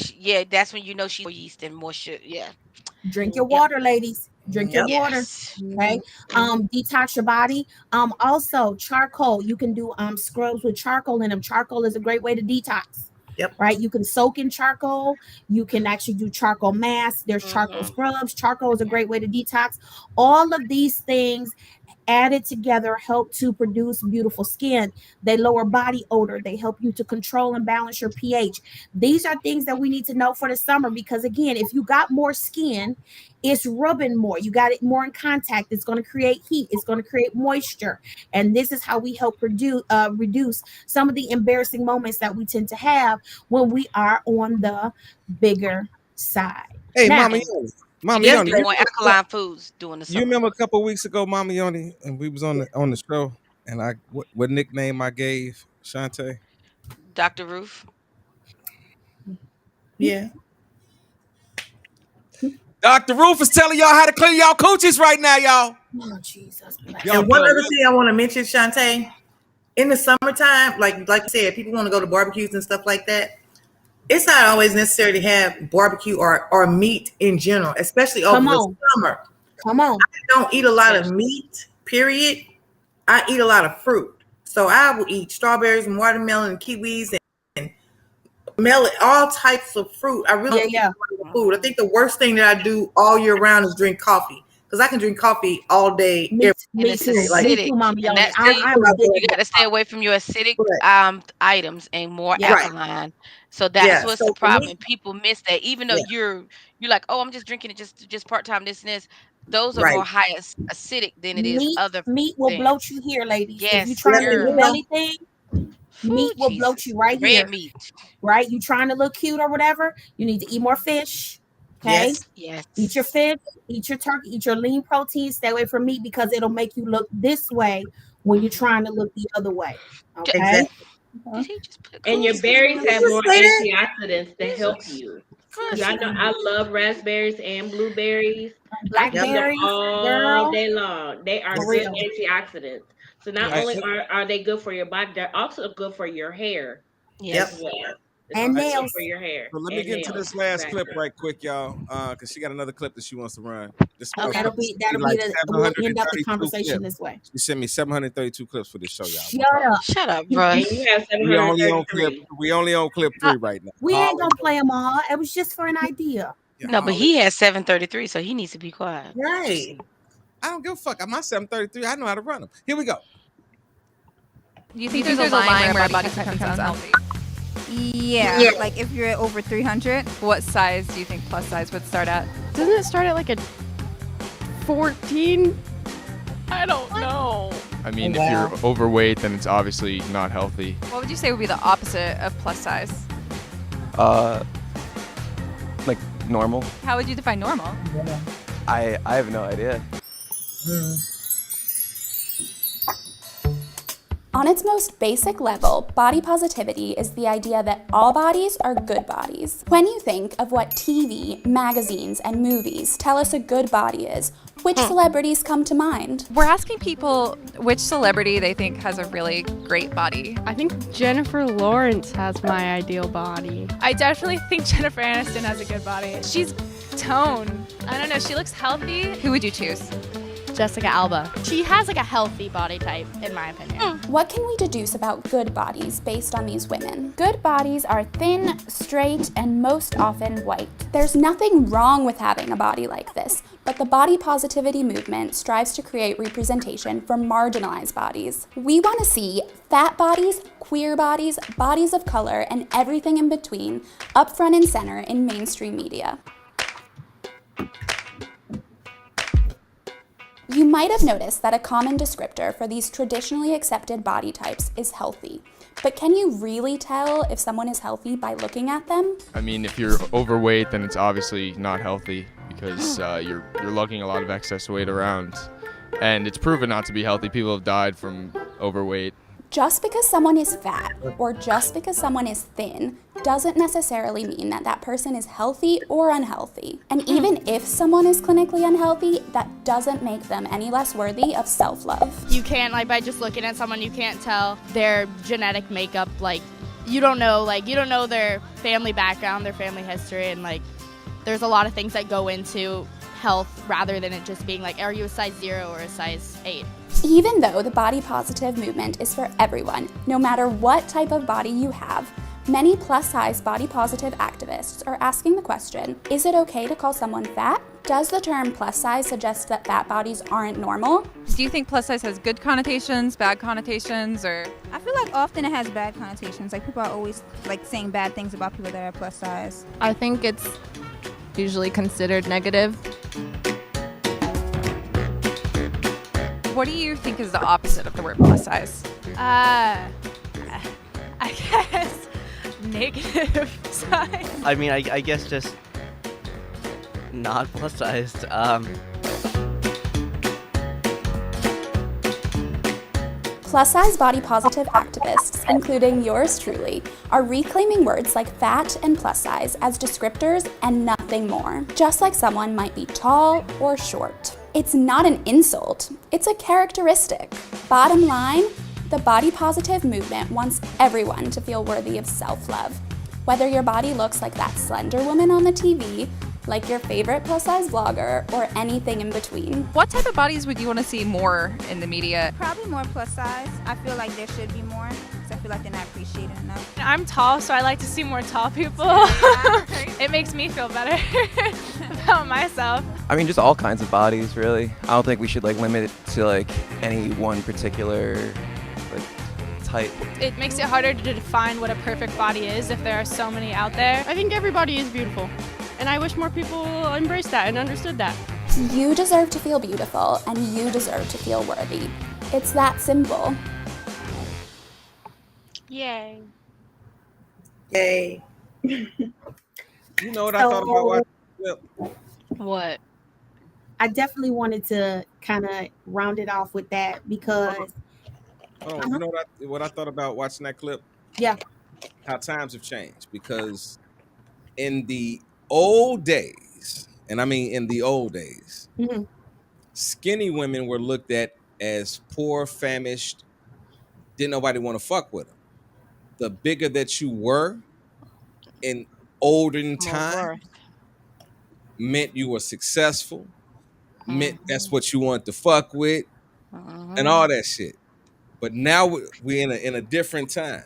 Speaker 3: that's when you know she's more yeast and more sugar. Yeah.
Speaker 2: Drink your
Speaker 3: Yep.
Speaker 2: water, ladies. Drink your
Speaker 4: Yep.
Speaker 2: water.
Speaker 3: Yes.
Speaker 2: Okay. Detox your body. Also charcoal. You can do scrubs with charcoal in them. Charcoal is a great way to detox.
Speaker 4: Yep.
Speaker 2: Right. You can soak in charcoal. You can actually do charcoal masks. There's charcoal scrubs. Charcoal is a great way to detox. All of these things added together help to produce beautiful skin. They lower body odor. They help you to control and balance your pH. These are things that we need to know for the summer, because again, if you got more skin, it's rubbing more. You got it more in contact. It's going to create heat. It's going to create moisture. And this is how we help reduce some of the embarrassing moments that we tend to have when we are on the bigger side.
Speaker 1: Hey,
Speaker 2: Now,
Speaker 1: Mama
Speaker 3: Just
Speaker 1: Yoni,
Speaker 3: do more alkaline foods during the
Speaker 1: you
Speaker 3: summer.
Speaker 1: remember a couple of weeks ago, Mama Yoni, and we was on the show, and what nickname I gave Shantae?
Speaker 3: Dr. Ruth.
Speaker 4: Yeah.
Speaker 1: Dr. Roof is telling y'all how to clean y'all coochies right now, y'all.
Speaker 2: oh, Jesus.
Speaker 4: And one other thing I want to mention, Shantae, in the summertime, like you said, people want to go to barbecues and stuff like that. It's not always necessary to have barbecue or meat in general, especially over the summer.
Speaker 2: Come on.
Speaker 4: I don't eat a lot of meat, period. I eat a lot of fruit. So I will eat strawberries and watermelon and kiwis and melon, all types of fruit. I really eat food. I think the worst thing that I do all year round is drink coffee, because I can drink coffee all day.
Speaker 2: Me
Speaker 3: And
Speaker 2: too.
Speaker 3: it's
Speaker 2: Like,
Speaker 3: acidic. And that's you got to stay away from your acidic items and more alkaline. So that's what's the problem. People miss that. Even though you're like, oh, I'm just drinking it just part time. This and this. Those are more high acidic than it is other
Speaker 2: meat will
Speaker 3: things.
Speaker 2: bloat you here, ladies.
Speaker 3: Yes,
Speaker 2: if you're trying to
Speaker 3: girl.
Speaker 2: do anything, meat will bloat you right here.
Speaker 3: Red meat.
Speaker 2: Right? You trying to look cute or whatever, you need to eat more fish. Okay.
Speaker 3: Yes.
Speaker 2: Eat your fish, eat your turkey, eat your lean protein, stay away from meat, because it'll make you look this way when you're trying to look the other way. Okay.
Speaker 4: Exactly.
Speaker 3: Did he just put
Speaker 5: And your
Speaker 3: clues?
Speaker 5: berries
Speaker 4: Did
Speaker 5: have
Speaker 4: you
Speaker 5: more
Speaker 4: say that?
Speaker 5: antioxidants to help you. Y'all know I love raspberries and blueberries. I can eat them
Speaker 2: Blackberries,
Speaker 5: all
Speaker 2: girl,
Speaker 5: day long. They are
Speaker 2: for
Speaker 5: good
Speaker 2: real.
Speaker 5: antioxidants. So not
Speaker 3: Yes.
Speaker 5: only are they good for your body, they're also good for your hair
Speaker 3: Yes.
Speaker 5: as well. It's
Speaker 2: And
Speaker 5: also good
Speaker 2: nails.
Speaker 5: for your hair
Speaker 1: So let me
Speaker 5: and
Speaker 1: get into
Speaker 5: nails.
Speaker 1: this last
Speaker 5: Exactly.
Speaker 1: clip right quick, y'all, because she got another clip that she wants to run. This
Speaker 3: Okay.
Speaker 2: That'll
Speaker 1: motherfucker
Speaker 2: be
Speaker 1: sent me
Speaker 2: that'll be
Speaker 1: like
Speaker 2: the we'll end up the
Speaker 1: 732
Speaker 2: conversation
Speaker 1: clips.
Speaker 2: this way.
Speaker 1: She sent me 732 clips for this show, y'all.
Speaker 2: Shut up.
Speaker 3: Shut up,
Speaker 5: And
Speaker 3: bro.
Speaker 5: you have
Speaker 1: We only on clip.
Speaker 5: 733.
Speaker 1: We only on clip 3 right now.
Speaker 2: We
Speaker 1: I
Speaker 2: ain't
Speaker 1: already
Speaker 2: gonna
Speaker 1: know.
Speaker 2: play them all. It was just for an idea.
Speaker 1: Yeah,
Speaker 3: No,
Speaker 1: I
Speaker 3: but
Speaker 1: already-
Speaker 3: he has 733, so he needs to be quiet.
Speaker 4: Right.
Speaker 1: I don't give a fuck. My 733. I know how to run them. Here we go.
Speaker 16: Do you think there's a line where a body type becomes unhealthy?
Speaker 17: Yeah, like if you're over 300.
Speaker 16: What size do you think plus size would start at?
Speaker 18: Doesn't it start at like a 14? I don't know.
Speaker 19: I mean,
Speaker 4: Wow.
Speaker 19: if you're overweight, then it's obviously not healthy.
Speaker 16: What would you say would be the opposite of plus size?
Speaker 20: Like normal.
Speaker 16: How would you define normal?
Speaker 20: I have no idea.
Speaker 21: On its most basic level, body positivity is the idea that all bodies are good bodies. When you think of what TV, magazines, and movies tell us a good body is, which celebrities come to mind?
Speaker 16: We're asking people which celebrity they think has a really great body.
Speaker 18: I think Jennifer Lawrence has my ideal body.
Speaker 22: I definitely think Jennifer Aniston has a good body. She's toned. I don't know, she looks healthy.
Speaker 16: Who would you choose?
Speaker 18: Jessica Alba. She has like a healthy body type, in my opinion.
Speaker 21: What can we deduce about good bodies based on these women? Good bodies are thin, straight, and most often white. There's nothing wrong with having a body like this, but the body positivity movement strives to create representation for marginalized bodies. We want to see fat bodies, queer bodies, bodies of color, and everything in between up front and center in mainstream media. You might have noticed that a common descriptor for these traditionally accepted body types is healthy. But can you really tell if someone is healthy by looking at them?
Speaker 19: I mean, if you're overweight, then it's obviously not healthy because you're lugging a lot of excess weight around. And it's proven not to be healthy. People have died from overweight.
Speaker 21: Just because someone is fat or just because someone is thin doesn't necessarily mean that that person is healthy or unhealthy. And even if someone is clinically unhealthy, that doesn't make them any less worthy of self-love.
Speaker 22: You can't, like, by just looking at someone, you can't tell their genetic makeup. Like, you don't know their family background, their family history, and like, there's a lot of things that go into health rather than it just being like, are you a size 0 or a size 8?
Speaker 21: Even though the body positive movement is for everyone, no matter what type of body you have, many plus-size body positive activists are asking the question, is it okay to call someone fat? Does the term plus size suggest that fat bodies aren't normal?
Speaker 16: Do you think plus size has good connotations, bad connotations, or?
Speaker 17: I feel like often it has bad connotations. Like people are always like saying bad things about people that are plus size.
Speaker 18: I think it's usually considered negative.
Speaker 16: What do you think is the opposite of the word plus size?
Speaker 22: I guess negative size.
Speaker 20: I mean, I guess just not plus sized.
Speaker 21: Plus-size body positive activists, including yours truly, are reclaiming words like fat and plus size as descriptors and nothing more, just like someone might be tall or short. It's not an insult, it's a characteristic. Bottom line, the body positive movement wants everyone to feel worthy of self-love. Whether your body looks like that slender woman on the TV, like your favorite plus-size vlogger, or anything in between.
Speaker 16: What type of bodies would you want to see more in the media?
Speaker 17: Probably more plus size. I feel like there should be more because I feel like they're not appreciated enough.
Speaker 22: I'm tall, so I like to see more tall people. It makes me feel better about myself.
Speaker 20: I mean, just all kinds of bodies, really. I don't think we should like limit it to like any one particular like type.
Speaker 22: It makes it harder to define what a perfect body is if there are so many out there.
Speaker 18: I think everybody is beautiful. And I wish more people embraced that and understood that.
Speaker 21: You deserve to feel beautiful, and you deserve to feel worthy. It's that simple.
Speaker 3: Yay.
Speaker 4: Yay.
Speaker 1: You know what I thought about watching the clip?
Speaker 3: What?
Speaker 2: I definitely wanted to kind of round it off with that because
Speaker 1: You know what I thought about watching that clip?
Speaker 2: Yeah.
Speaker 1: How times have changed, because in the old days, and I mean in the old days,
Speaker 2: Mhm.
Speaker 1: skinny women were looked at as poor, famished, didn't nobody want to fuck with them. The bigger that you were in olden
Speaker 3: More
Speaker 1: time
Speaker 3: worth.
Speaker 1: meant you were successful, meant that's
Speaker 3: Mhm.
Speaker 1: what you wanted to fuck with, and all
Speaker 3: Mhm.
Speaker 1: that shit. But now we're in a different time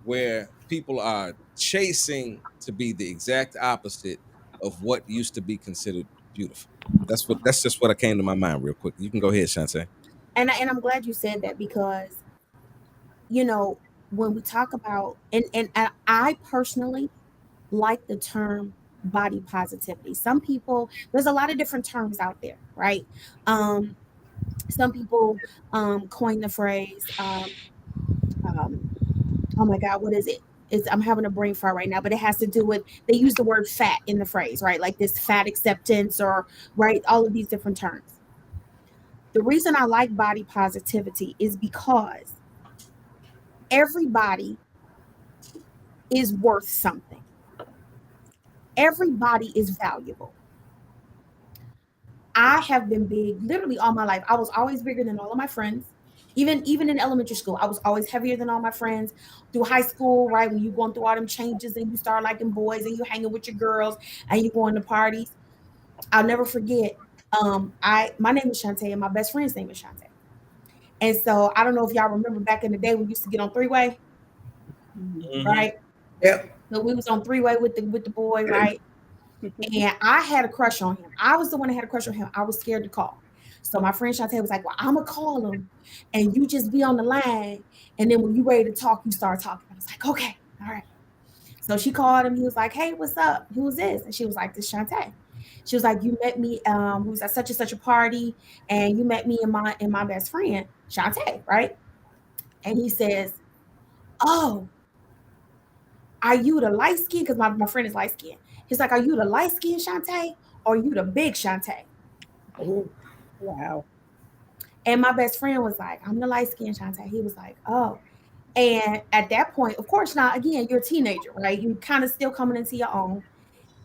Speaker 1: where people are chasing to be the exact opposite of what used to be considered beautiful. That's just what came to my mind real quick. You can go ahead, Shantae.
Speaker 2: And I'm glad you said that, because when we talk about, and I personally like the term body positivity. Some people, there's a lot of different terms out there, right? Um, some people coin the phrase, um, oh my God, what is it? I'm having a brain fart right now, but it has to do with, they use the word fat in the phrase, right? Like this fat acceptance, or right, all of these different terms. The reason I like body positivity is because everybody is worth something. Everybody is valuable. I have been big literally all my life. I was always bigger than all of my friends. Even in elementary school, I was always heavier than all my friends. Through high school, right, when you going through all them changes and you start liking boys and you hanging with your girls and you going to parties. I'll never forget. My name is Shantae and my best friend's name is Shantae. And so I don't know if y'all remember back in the day we used to get on three-way, right?
Speaker 4: Yep.
Speaker 2: So we was on three-way with the boy, right? And I had a crush on him. I was the one that had a crush on him. I was scared to call. So my friend Shantae was like, well, I'm going to call him and you just be on the line. And then when you ready to talk, you start talking. I was like, okay, all right. So she called him. He was like, hey, what's up? Who's this? And she was like, this Shantae. She was like, you met me, we was at such and such a party, and you met me and my best friend, Shantae, right? And he says, oh, are you the light skin? Because my friend is light skin. He's like, are you the light skin Shantae, or are you the big Shantae?
Speaker 12: Oh, wow.
Speaker 2: And my best friend was like, I'm the light skin Shantae. He was like, oh. And at that point, of course, now again, you're a teenager, right? You kind of still coming into your own.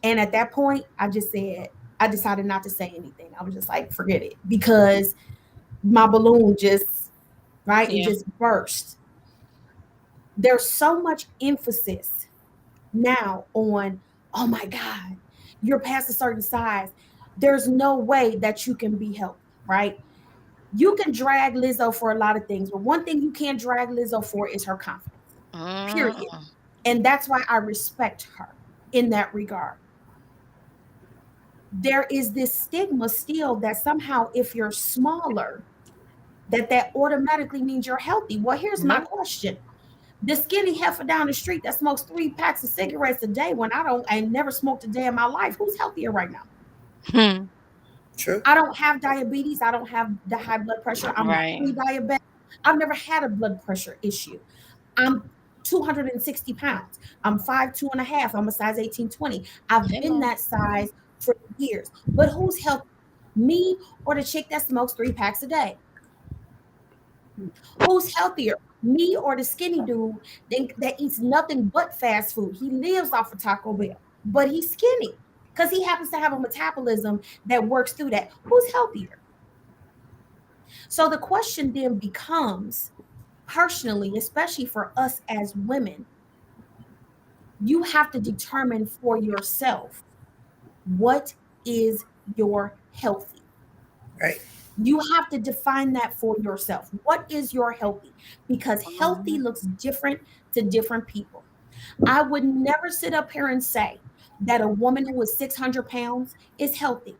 Speaker 2: And at that point, I decided not to say anything. I was just like, forget it, because my balloon just, right, it just burst. There's so much emphasis now on, oh my God, you're past a certain size. There's no way that you can be healthy, right? You can drag Lizzo for a lot of things, but one thing you can't drag Lizzo for is her confidence, period. And that's why I respect her in that regard. There is this stigma still that somehow if you're smaller, that automatically means you're healthy. Well, here's my question. The skinny heifer down the street that smokes 3 packs of cigarettes a day, when I never smoked a day in my life, who's healthier right now?
Speaker 4: True.
Speaker 2: I don't have diabetes. I don't have the high blood pressure. I'm
Speaker 3: Right.
Speaker 2: pre-diabetic. I've never had a blood pressure issue. I'm 260 pounds. I'm 5'2.5". I'm a size 18-20. I've been that size for years. But who's healthy? Me or the chick that smokes 3 packs a day? Who's healthier? Me or the skinny dude that eats nothing but fast food? He lives off of Taco Bell, but he's skinny because he happens to have a metabolism that works through that. Who's healthier? So the question then becomes, personally, especially for us as women, you have to determine for yourself, what is your healthy?
Speaker 4: Right.
Speaker 2: You have to define that for yourself. What is your healthy? Because healthy looks different to different people. I would never sit up here and say that a woman who is 600 pounds is healthy.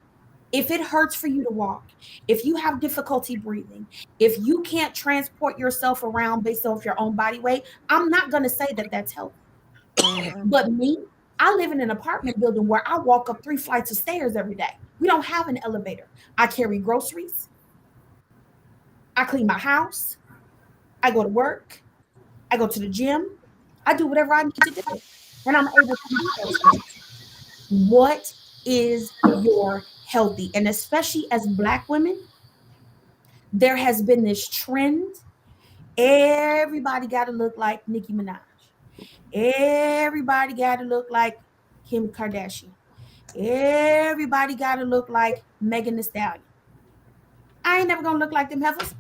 Speaker 2: If it hurts for you to walk, if you have difficulty breathing, if you can't transport yourself around based off your own body weight, I'm not going to say that that's healthy. But me, I live in an apartment building where I walk up 3 flights of stairs every day. We don't have an elevator. I carry groceries. I clean my house. I go to work. I go to the gym. I do whatever I need to do. And I'm able to do those things. What is your healthy? And especially as Black women, there has been this trend. Everybody got to look like Nicki Minaj. Everybody got to look like Kim Kardashian. Everybody got to look like Megan Thee Stallion. I ain't never gonna look like them heifers.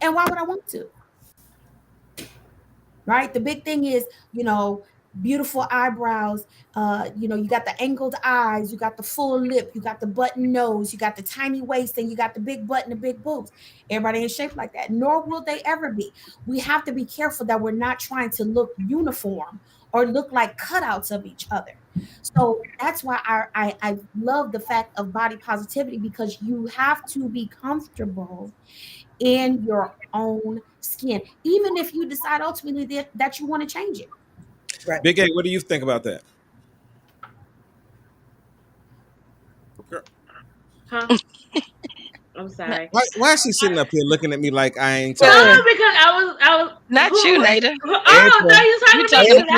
Speaker 2: And why would I want to? Right? The big thing is, beautiful eyebrows. You got the angled eyes, you got the full lip, you got the button nose, you got the tiny waist, and you got the big butt and the big boobs. Everybody ain't shaped like that, nor will they ever be. We have to be careful that we're not trying to look uniform or look like cutouts of each other. So that's why I love the fact of body positivity, because you have to be comfortable in your own skin, even if you decide ultimately that you want to change it.
Speaker 4: Right.
Speaker 1: Big A, what do you think about that?
Speaker 5: Huh? I'm sorry.
Speaker 1: Why is she sitting up here looking at me like I ain't
Speaker 5: No,
Speaker 1: talking?
Speaker 5: because I was
Speaker 3: Not you, Nada.
Speaker 5: Oh, now you're talking to me.
Speaker 1: April.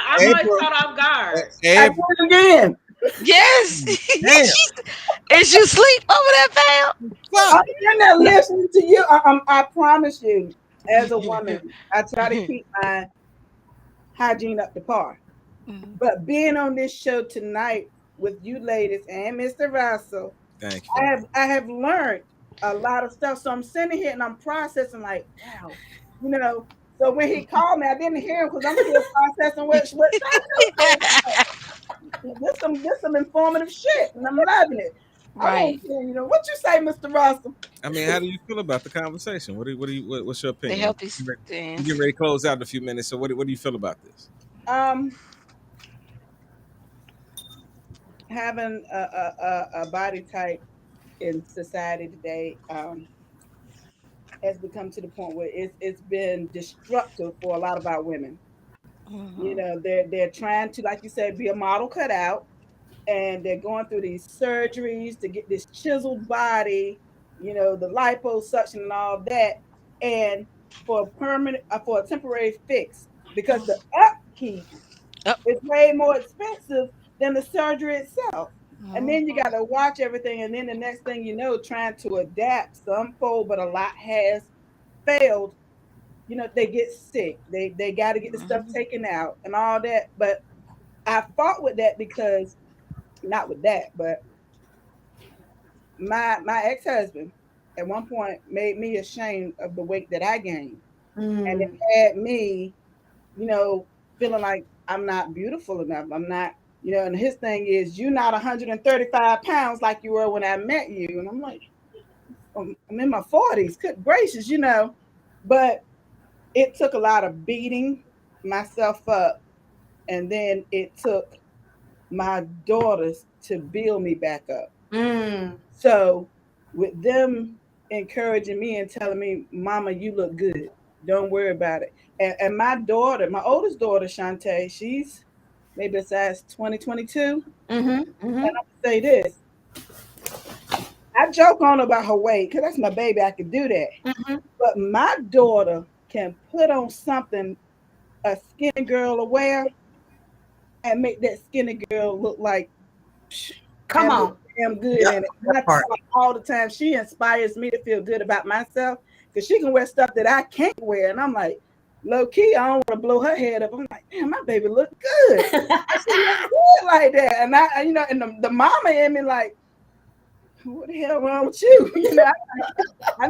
Speaker 5: I'm always caught off guard.
Speaker 1: April.
Speaker 12: Again.
Speaker 3: Yes.
Speaker 1: Damn.
Speaker 3: Is you sleep over there, fam?
Speaker 12: I'm not listening to you. I promise you, as a woman, I try to keep my hygiene up to par. But being on this show tonight with you ladies and Mr. Russell,
Speaker 1: thank you.
Speaker 12: I have learned a lot of stuff. So I'm sitting here and I'm processing like, wow, So when he called me, I didn't hear him because I'm still processing what this some informative shit, and I'm loving it.
Speaker 3: Right.
Speaker 12: What you say, Mr. Russell?
Speaker 1: I mean, how do you feel about the conversation? What's your opinion?
Speaker 3: The healthy
Speaker 1: We're
Speaker 3: stance.
Speaker 1: getting ready to close out in a few minutes. So what do you feel about this?
Speaker 12: Having a body type in society today has become to the point where it's been destructive for a lot of our women. They're trying to, like you said, be a model cutout, and they're going through these surgeries to get this chiseled body, the liposuction and all that, and for a temporary fix, because the upkeep is way more expensive than the surgery itself. And then you got to watch everything, and then the next thing you know, trying to adapt, some fold, but a lot has failed. They get sick. They got to get the stuff taken out and all that. But I fought with that because, not with that, but my ex-husband at one point made me ashamed of the weight that I gained. And it had me, feeling like I'm not beautiful enough. I'm not, and his thing is, you're not 135 pounds like you were when I met you. And I'm like, I'm in my 40s, good gracious, but it took a lot of beating myself up. And then it took my daughters to build me back up. So with them encouraging me and telling me, Mama, you look good. Don't worry about it. And my daughter, my oldest daughter, Shantae, she's maybe a size 20, 22. And I'll say this. I joke on about her weight because that's my baby. I could do that. But my daughter can put on something a skinny girl will wear and make that skinny girl look like damn good in it. All the time. She inspires me to feel good about myself because she can wear stuff that I can't wear. And I'm like, low key, I don't want to blow her head up. I'm like, damn, my baby look good. She look good like that. And and the mama in me like, what the hell wrong with you? I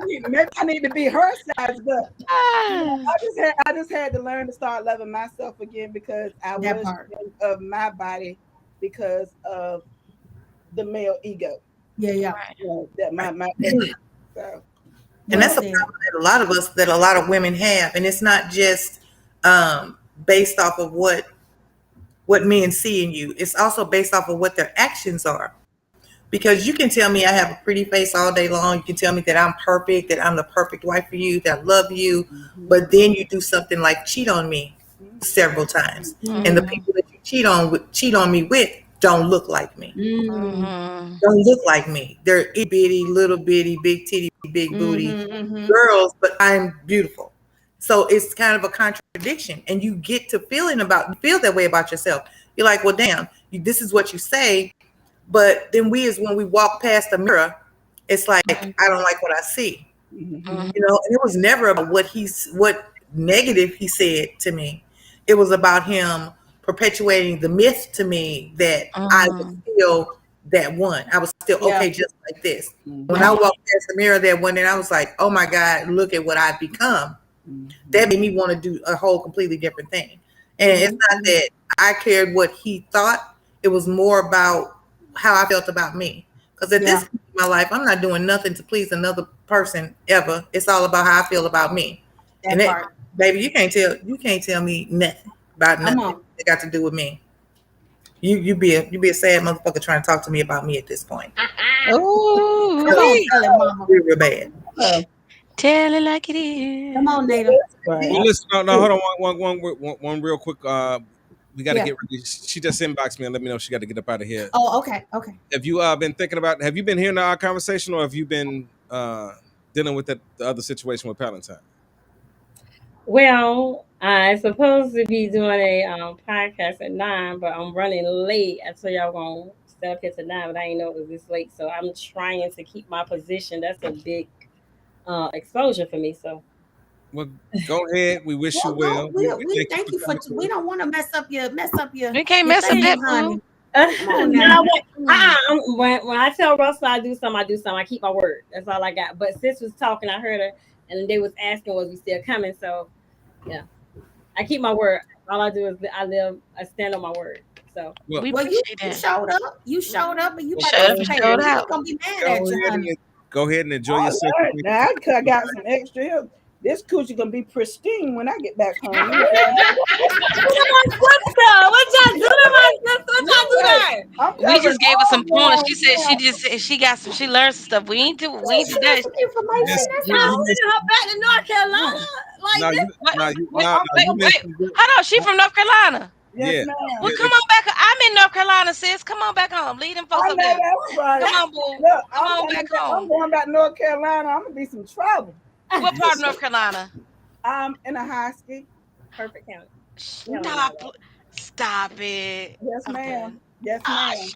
Speaker 12: need to be her size, but I just had to learn to start loving myself again because I was ashamed of my body because of the male ego.
Speaker 2: Yeah.
Speaker 12: That my so.
Speaker 4: And that's a problem that a lot of women have, and it's not just based off of what men see in you. It's also based off of what their actions are. Because you can tell me I have a pretty face all day long. You can tell me that I'm perfect, that I'm the perfect wife for you, that I love you. But then you do something like cheat on me several times. And the people that you cheat on me with don't look like me. Don't look like me. They're itty bitty, little bitty, big titty, big booty girls, but I'm beautiful. So it's kind of a contradiction. And you get to feel that way about yourself. You're like, well, damn, this is what you say. But then when we walk past the mirror, it's like, I don't like what I see. And it was never about what negative he said to me. It was about him perpetuating the myth to me that I was still that one. I was still okay just like this. When I walked past the mirror that one day, I was like, oh my God, look at what I've become. That made me want to do a whole completely different thing. And it's not that I cared what he thought. It was more about how I felt about me. Because at this point in my life, I'm not doing nothing to please another person ever. It's all about how I feel about me.
Speaker 2: That
Speaker 4: and it,
Speaker 2: part.
Speaker 4: baby, you can't tell me nothing about nothing that got to do with me. You be a sad motherfucker trying to talk to me about me at this point.
Speaker 2: Oh, come on, tell it, mama.
Speaker 4: Real bad.
Speaker 3: Tell it like it is.
Speaker 2: Come on, Nada.
Speaker 1: Well, listen, no, hold on, one real quick. We got to get ready. She just inboxed me and let me know she got to get up out of here.
Speaker 2: Oh, okay.
Speaker 1: Have you been thinking about? Have you been hearing our conversation, or have you been dealing with the other situation with Palatine?
Speaker 13: Well, I'm supposed to be doing a podcast at 9, but I'm running late. I told y'all gonna stay up here to 9, but I didn't know it was this late. So I'm trying to keep my position. That's a big exposure for me. So.
Speaker 1: Well, go ahead. We wish you well.
Speaker 2: We thank you for. We don't want to mess up your.
Speaker 3: We can't mess up that,
Speaker 2: honey.
Speaker 13: When I tell Russell I do something. I keep my word. That's all I got. But sis was talking. I heard her, and they was asking, was we still coming? So, yeah, I keep my word. All I do is I stand on my word. So
Speaker 2: you showed up. You showed up, and you
Speaker 3: showed out.
Speaker 2: Gonna be mad at you, honey.
Speaker 1: Go ahead and enjoy yourself.
Speaker 12: Right. Now I got some extra help. This coochie gonna be pristine when I get back home.
Speaker 13: What y'all do to my sister? What y'all do there?
Speaker 3: We just gave her some pointers. She said she learned some stuff. We ain't do that.
Speaker 13: Her back to North Carolina.
Speaker 3: Hold on, she from North Carolina.
Speaker 12: Yes, ma'am.
Speaker 3: Well, come on back. I'm in North Carolina, sis. Come on back home. Lead them folks up there.
Speaker 12: Right.
Speaker 3: Come on, boo.
Speaker 12: Look,
Speaker 3: Come on back home.
Speaker 12: I'm going back to North Carolina. I'm gonna be some trouble.
Speaker 3: What part of North Carolina?
Speaker 12: In a high ski.
Speaker 13: Perfect county.
Speaker 3: Stop it.
Speaker 12: Yes, ma'am. Yes, ma'am.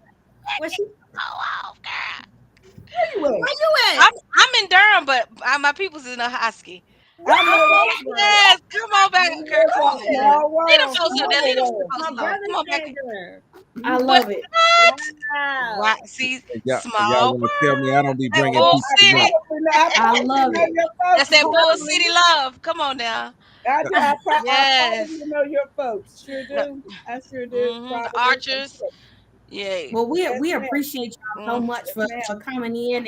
Speaker 13: Where's she?
Speaker 3: Oh, girl.
Speaker 12: Where
Speaker 13: you at?
Speaker 3: I'm in Durham, but my people's in a high ski. Yes, come on back, girl. Lead them folks up there. Lead them folks up. Come on back.
Speaker 2: I love it.
Speaker 3: Right. See,
Speaker 1: Y'all
Speaker 3: small
Speaker 1: want to tell me I don't be bringing
Speaker 3: Bull
Speaker 1: people
Speaker 3: City.
Speaker 2: I love it.
Speaker 3: That's that Bull City love. Come on now.
Speaker 12: Yes. You know your folks. Sure do. I sure do.
Speaker 3: The Archers. Yeah.
Speaker 2: Well, we appreciate y'all so much for coming in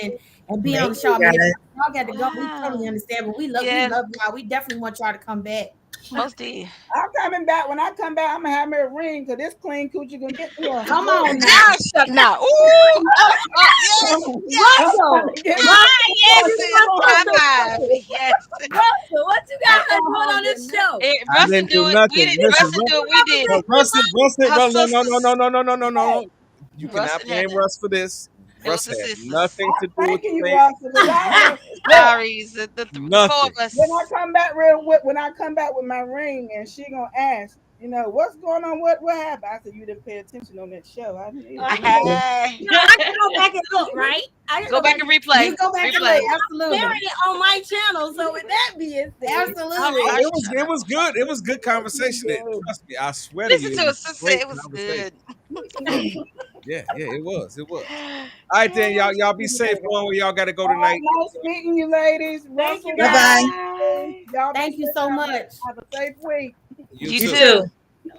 Speaker 2: and being on the show. I mean, y'all got to go. We totally understand, but we love y'all. We definitely want y'all to come back.
Speaker 3: Most did.
Speaker 12: I'm coming back. When I come back, I'm gonna have me a ring because this clean coochie gonna get me on.
Speaker 2: Come on now.
Speaker 3: Shut now. Ooh. Russell. Yes.
Speaker 13: Russell, what you got doing on this show?
Speaker 1: I didn't do nothing.
Speaker 3: Russell do it. We did.
Speaker 1: No. You cannot blame Russ for this. Russ had nothing to do with
Speaker 3: it. Sorry, the four of us.
Speaker 12: When I come back with my ring, and she gonna ask, what's going on? What happened? I said, you didn't pay attention on that show. I
Speaker 13: can go back and look, right?
Speaker 3: Go back and replay.
Speaker 2: You go back and look. Absolutely.
Speaker 13: Sharing it on my channel. So with that being said,
Speaker 2: absolutely.
Speaker 1: It was good. It was good conversation. Trust me, I swear to you.
Speaker 3: Listen to it, sister. It was good.
Speaker 1: Yeah, it was. All right, then, y'all be safe going where y'all got to go tonight.
Speaker 12: Nice meeting you, ladies.
Speaker 13: Thank you,
Speaker 2: guys. Thank you so much.
Speaker 12: Have a safe week.
Speaker 3: You too.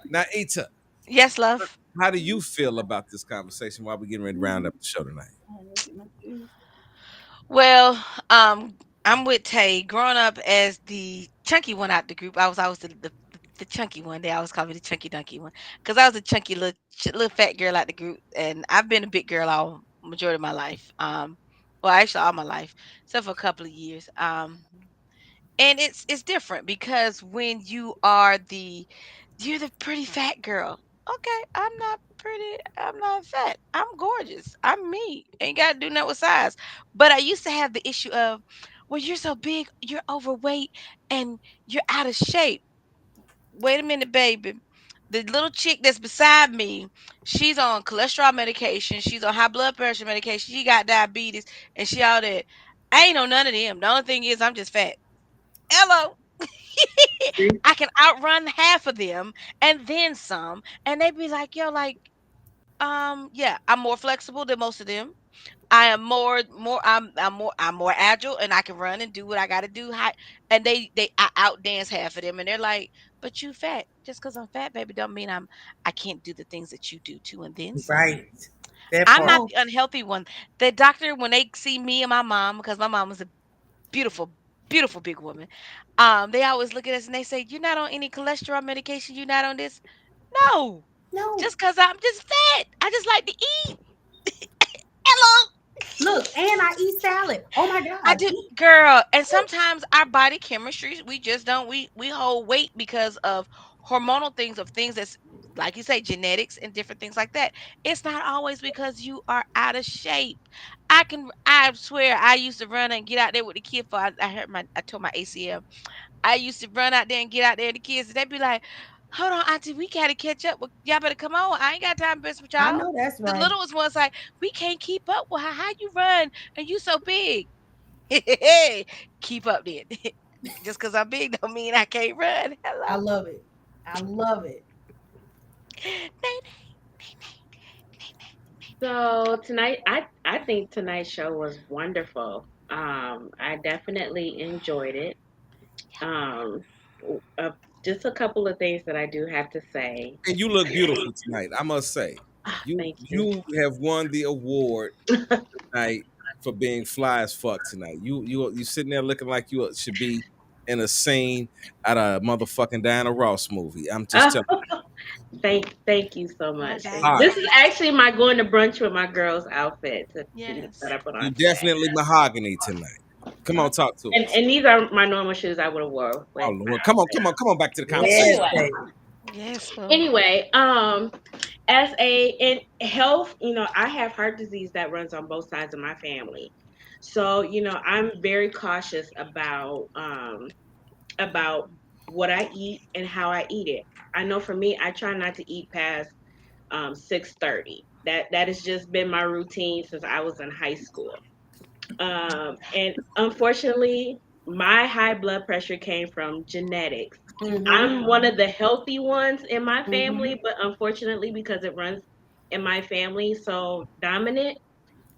Speaker 1: Now, Ita.
Speaker 3: Yes, love.
Speaker 1: How do you feel about this conversation while we're getting ready to round up the show tonight?
Speaker 3: Well, I'm with Tay. Growing up as the chunky one out the group, I was the chunky one. They always call me the chunky donkey one because I was a chunky little fat girl out the group, and I've been a big girl all majority of my life. Well, actually all my life, except for a couple of years. And it's different because when you're the pretty fat girl. Okay, I'm not pretty. I'm not fat. I'm gorgeous. I'm me. Ain't got to do nothing with size. But I used to have the issue of, well, you're so big, you're overweight, and you're out of shape. Wait a minute, baby. The little chick that's beside me, she's on cholesterol medication. She's on high blood pressure medication. She got diabetes, and she all that. I ain't on none of them. The only thing is I'm just fat. Hello. I can outrun half of them and then some. And they be like, yo, like, yeah, I'm more flexible than most of them. I am I'm more agile and I can run and do what I gotta do. And I outdance half of them and they're like, but you fat. Just because I'm fat, baby, don't mean I can't do the things that you do too and then some.
Speaker 4: Right. That
Speaker 3: I'm
Speaker 4: part.
Speaker 3: not the unhealthy one. The doctor, when they see me and my mom, because my mom was a beautiful, beautiful big woman, they always look at us and they say, "You're not on any cholesterol medication. You're not on this." No,
Speaker 2: No.
Speaker 3: just because I'm just fat. I just like to eat. Hello.
Speaker 2: Look, and I eat salad. Oh my
Speaker 3: I
Speaker 2: God.
Speaker 3: do, girl. And sometimes our body chemistry, we just don't. We hold weight because of hormonal things that's like you say, genetics and different things like that. It's not always because you are out of shape. I swear, I used to run and get out there with the kid for. I tore my ACL. I used to run out there and get out there with the kids, and they'd be like, "Hold on, auntie, we gotta catch up. Well, y'all better come on. I ain't got time to mess with
Speaker 2: I
Speaker 3: y'all."
Speaker 2: know that's
Speaker 3: The
Speaker 2: right.
Speaker 3: littlest one's like, "We can't keep up with her. How you run and you so big?" Keep up then. Just because I'm big don't mean I can't run.
Speaker 2: I
Speaker 3: Hello.
Speaker 2: love it. I love it.
Speaker 5: So tonight, I think tonight's show was wonderful. I definitely enjoyed it. Um, uh, just a couple of things that I do have to say.
Speaker 1: And you look beautiful tonight, I must say.
Speaker 5: Thank you.
Speaker 1: You have won the award tonight for being fly as fuck tonight. You sitting there looking like you should be in a scene at a motherfucking Diana Ross movie. I'm just telling you.
Speaker 5: Thank you so much.
Speaker 1: Hot.
Speaker 5: This is actually my going to brunch with my girls outfit that I put on
Speaker 1: You
Speaker 5: today.
Speaker 1: definitely mahogany tonight. Come on, talk to us.
Speaker 5: And these are my normal shoes I would have wore.
Speaker 1: Oh Lord, come on back to the conversation.
Speaker 3: Yes.
Speaker 5: Anyway, as in health, I have heart disease that runs on both sides of my family. So, I'm very cautious about what I eat and how I eat it. I know for me, I try not to eat past 6:30. That has just been my routine since I was in high school. And unfortunately, my high blood pressure came from genetics. I'm one of the healthy ones in my family, but unfortunately, because it runs in my family so dominant,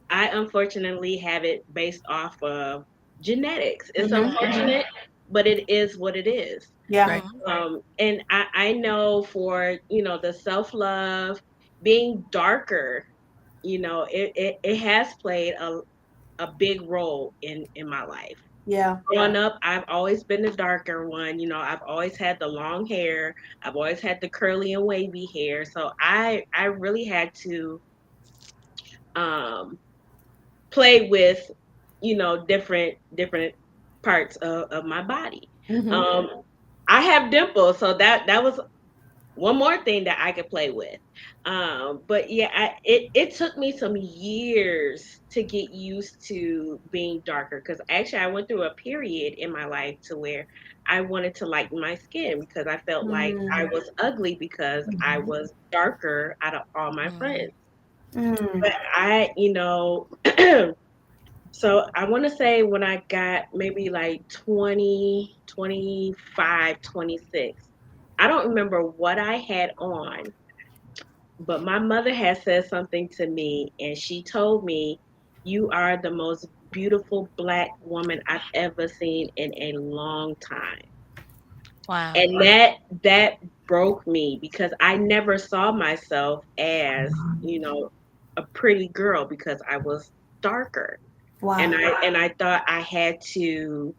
Speaker 5: I unfortunately have it based off of genetics. It's unfortunate, but it is what it is.
Speaker 2: Yeah.
Speaker 5: And I know for the self love, being darker, it has played a big role in my life.
Speaker 2: Yeah.
Speaker 5: Growing up, I've always been the darker one. I've always had the long hair. I've always had the curly and wavy hair. So I really had to play with, different parts of my body. I have dimples, so that was one more thing that I could play with. But yeah, it took me some years to get used to being darker because actually I went through a period in my life to where I wanted to lighten my skin because I felt like I was ugly because I was darker out of all my friends. But so I want to say when I got maybe like 20, 25, 26, I don't remember what I had on, but my mother had said something to me and she told me, "You are the most beautiful Black woman I've ever seen in a long time."
Speaker 3: Wow.
Speaker 5: And that broke me because I never saw myself as, a pretty girl because I was darker.
Speaker 2: Wow.
Speaker 5: And I thought I had to,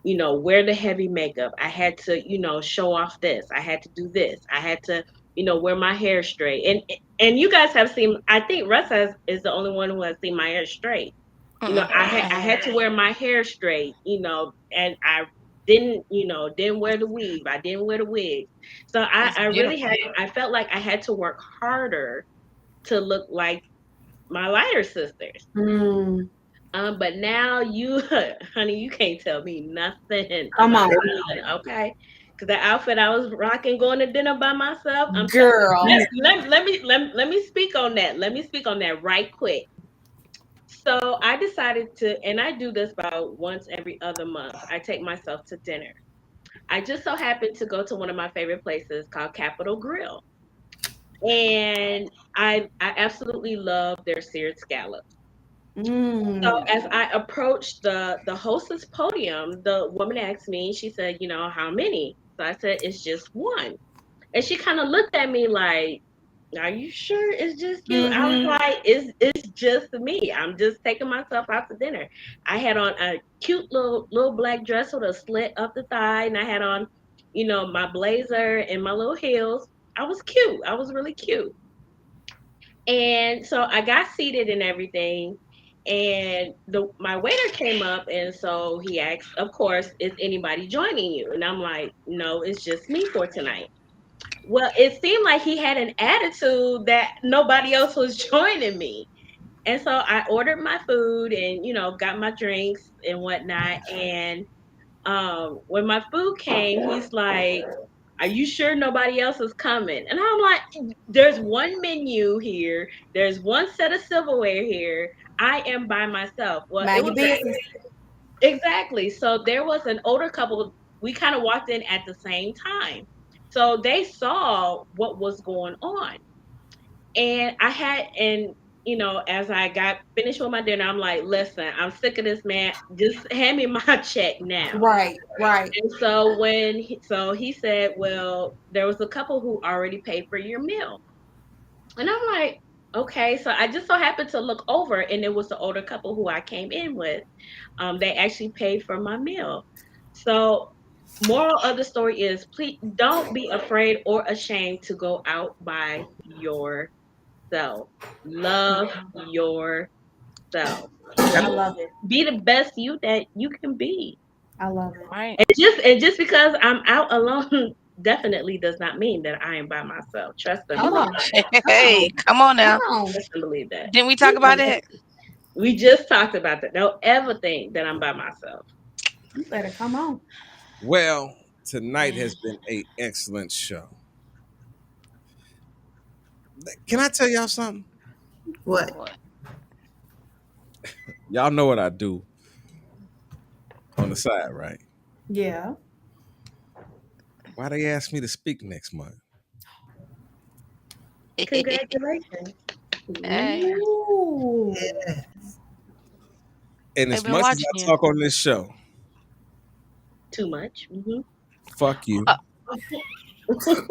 Speaker 5: wear the heavy makeup. I had to, show off this. I had to do this. I had to, wear my hair straight. And you guys have seen, I think Russ is the only one who has seen my hair straight. I had to wear my hair straight, and I didn't wear the weave. I didn't wear the wig. So I really I felt like I had to work harder to look like my lighter sisters. But now you, honey, you can't tell me nothing.
Speaker 2: Come on.
Speaker 5: Okay. Because the outfit I was rocking going to dinner by myself.
Speaker 2: Girl.
Speaker 5: Let me speak on that. Let me speak on that right quick. So I decided to, and I do this about once every other month. I take myself to dinner. I just so happened to go to one of my favorite places called Capitol Grill. And I absolutely love their seared scallops. So as I approached the hostess podium, the woman asked me, she said, you know, how many? So I said, it's just one. And she kind of looked at me like, are you sure it's just you? I was like, it's just me. I'm just taking myself out to dinner. I had on a cute little black dress with a slit up the thigh, and I had on, you know, my blazer and my little heels. I was cute. I was really cute. And so I got seated and everything. And my waiter came up, and so he asked, of course, is anybody joining you? And I'm like, no, it's just me for tonight. Well, it seemed like he had an attitude that nobody else was joining me. And so I ordered my food and, you know, got my drinks and whatnot. And when my food came, he's like, are you sure nobody else is coming? And I'm like, there's one menu here. There's one set of silverware here. I am by myself. Well,
Speaker 2: Mind
Speaker 5: it
Speaker 2: your
Speaker 5: was
Speaker 2: business.
Speaker 5: exactly. So there was an older couple. We kind of walked in at the same time. So they saw what was going on. And you know, as I got finished with my dinner, I'm like, listen, I'm sick of this, man. Just hand me my check now.
Speaker 2: Right.
Speaker 5: And so he said, well, there was a couple who already paid for your meal. And I'm like, okay. So I just so happened to look over, and it was the older couple who I came in with. They actually paid for my meal. So moral of the story is, please don't be afraid or ashamed to go out by yourself. Love yourself.
Speaker 2: I love it.
Speaker 5: Be the best you that you can be.
Speaker 2: I love it.
Speaker 3: Right.
Speaker 5: And just because I'm out alone definitely does not mean that I am by myself. Trust and
Speaker 2: Come
Speaker 5: believe
Speaker 2: on.
Speaker 5: that.
Speaker 3: Hey, come on now.
Speaker 2: Come on.
Speaker 5: Trust and believe that.
Speaker 3: Didn't we talk about that?
Speaker 5: We just talked about that. Don't ever think that I'm by myself.
Speaker 2: You better come on.
Speaker 1: Well, tonight has been an excellent show. Can I tell y'all something?
Speaker 4: What?
Speaker 1: Y'all know what I do on the side, right?
Speaker 2: Yeah.
Speaker 1: Why they ask me to speak next month?
Speaker 5: Congratulations.
Speaker 3: Hey.
Speaker 2: Ooh.
Speaker 1: And
Speaker 3: They've
Speaker 1: as
Speaker 3: been
Speaker 1: much as
Speaker 3: watching
Speaker 1: I
Speaker 3: you.
Speaker 1: talk on this show,
Speaker 5: Too much.
Speaker 1: fuck you.
Speaker 4: Tell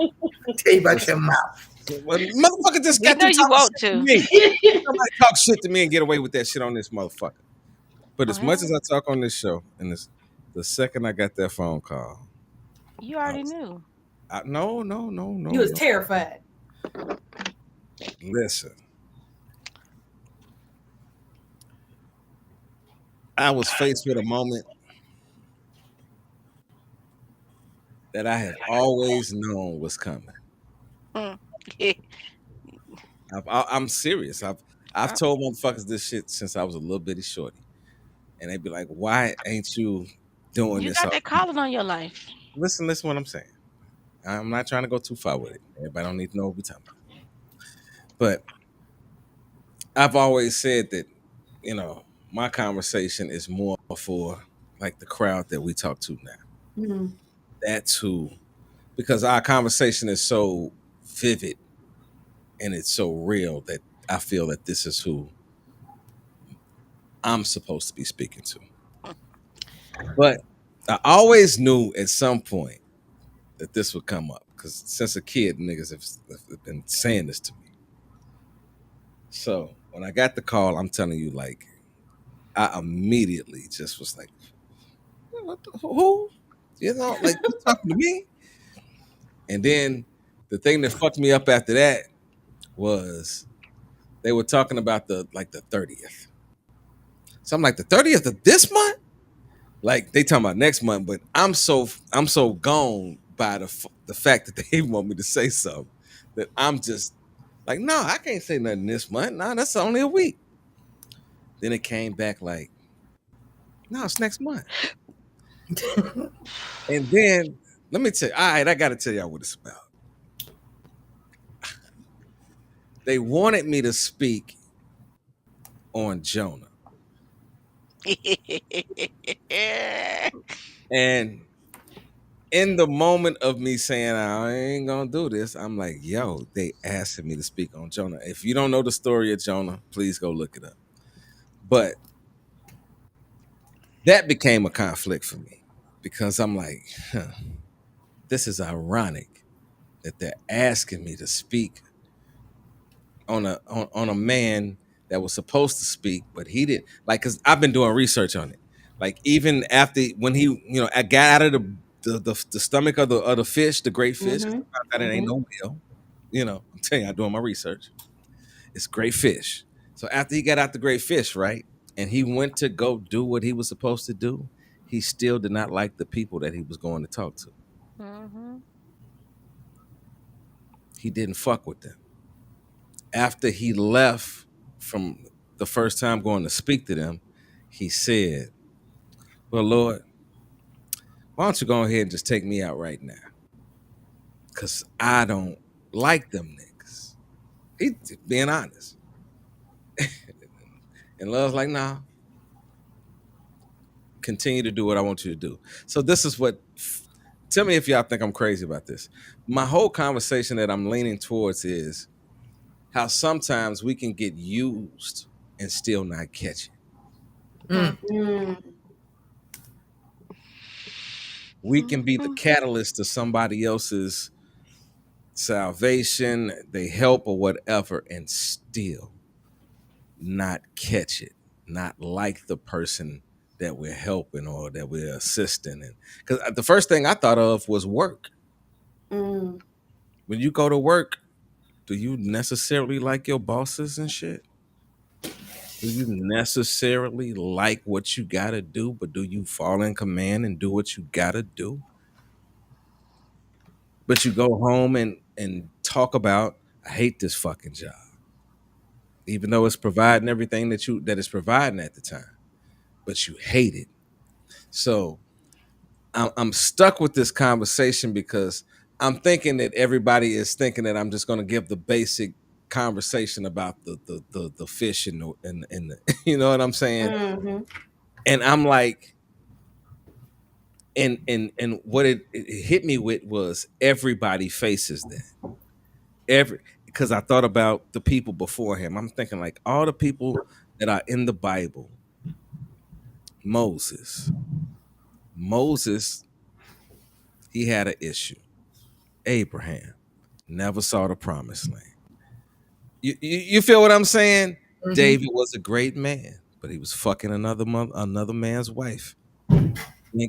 Speaker 4: you about your mouth.
Speaker 1: Well, motherfucker just
Speaker 3: We
Speaker 1: got
Speaker 3: know
Speaker 1: to
Speaker 3: you
Speaker 1: talk
Speaker 3: want
Speaker 1: shit
Speaker 3: to.
Speaker 1: me. Somebody talk shit to me and get away with that shit on this motherfucker. But as
Speaker 3: Oh,
Speaker 1: much
Speaker 3: hell.
Speaker 1: as I talk on this show, and the second I got that phone call,
Speaker 3: You already knew.
Speaker 1: no.
Speaker 2: You was terrified.
Speaker 1: Listen, I was faced with a moment that I have always known was coming.
Speaker 3: Mm.
Speaker 1: I'm serious. I've told motherfuckers this shit since I was a little bitty shorty, and they'd be like, "Why ain't you doing
Speaker 3: You
Speaker 1: this?"
Speaker 3: got that calling on your life.
Speaker 1: Listen what I'm saying. I'm not trying to go too far with it. Everybody don't need to know what we're talking about. But I've always said that, you know, my conversation is more for like the crowd that we talk to now.
Speaker 2: Mm-hmm.
Speaker 1: That's who, because our conversation is so vivid and it's so real that I feel that this is who I'm supposed to be speaking to. But I always knew at some point that this would come up because since a kid, niggas have been saying this to me. So when I got the call, I'm telling you, like, I immediately just was like, what who? You know, like, you talking to me? And then the thing that fucked me up after that was they were talking about the 30th. So I'm like, the 30th of this month? Like, they talking about next month, but I'm so gone by the fact that they want me to say something that I'm just like, no, I can't say nothing this month. No, that's only a week. Then it came back like, no, it's next month. And then let me tell you, all right, I got to tell y'all what it's about. They wanted me to speak on Jonah. And in the moment of me saying I ain't gonna do this, I'm like, yo, they asking me to speak on Jonah. If you don't know the story of Jonah, please go look it up. But that became a conflict for me because I'm like, this is ironic that they're asking me to speak on a man that was supposed to speak, but he didn't. Like, cause I've been doing research on it. Like, even after when he, I got out of the stomach of the fish, the great fish. 'Cause I found out it ain't no whale. I'm telling you, I'm doing my research. It's great fish. So after he got out the great fish, right, and he went to go do what he was supposed to do, he still did not like the people that he was going to talk to.
Speaker 3: Mm-hmm.
Speaker 1: He didn't fuck with them. After he left from the first time going to speak to them, he said, well, Lord, why don't you go ahead and just take me out right now? Because I don't like them niggas. He's being honest. And love's like, nah, continue to do what I want you to do. So this is what, tell me if y'all think I'm crazy about this. My whole conversation that I'm leaning towards is how sometimes we can get used and still not catch it. We can be the catalyst to somebody else's salvation, they help or whatever, and still not catch it, not like the person that we're helping or that we're assisting. And because the first thing I thought of was work. When you go to work, do you necessarily like your bosses and shit? Do you necessarily like what you gotta do, but do you fall in command and do what you gotta do? But you go home and talk about, I hate this fucking job. Even though it's providing everything that it's providing at the time, but you hate it. So I'm stuck with this conversation because I'm thinking that everybody is thinking that I'm just going to give the basic conversation about the fish and the you know what I'm saying? And I'm like, and what it hit me with was everybody faces that. Because I thought about the people before him. I'm thinking like all the people that are in the Bible. Moses, he had an issue. Abraham never saw the promised land. You feel what I'm saying? Mm-hmm. David was a great man, but he was fucking another man's wife and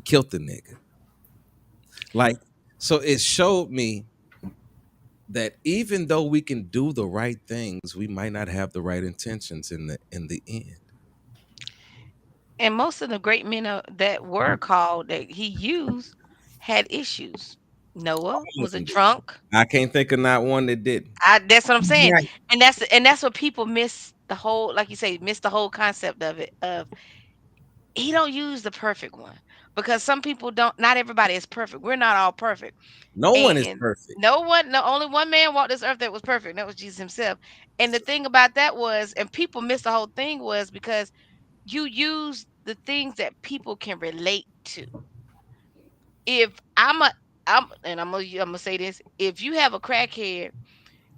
Speaker 1: killed the nigga. Like, so it showed me that even though we can do the right things, we might not have the right intentions in the end.
Speaker 3: And most of the great men that were called that he used had issues. Noah was a drunk.
Speaker 1: I can't think of not one that didn't.
Speaker 3: That's what I'm saying.
Speaker 1: Right.
Speaker 3: And that's what people miss the whole, like you say, miss the whole concept of it. Of he don't use the perfect one because some people don't. Not everybody is perfect. We're not all perfect.
Speaker 1: No one is perfect.
Speaker 3: No one. No, only one man walked this earth that was perfect. And that was Jesus himself. And the thing about that was, and people miss the whole thing was because you use the things that people can relate to. If I'm gonna say this, if you have a crackhead,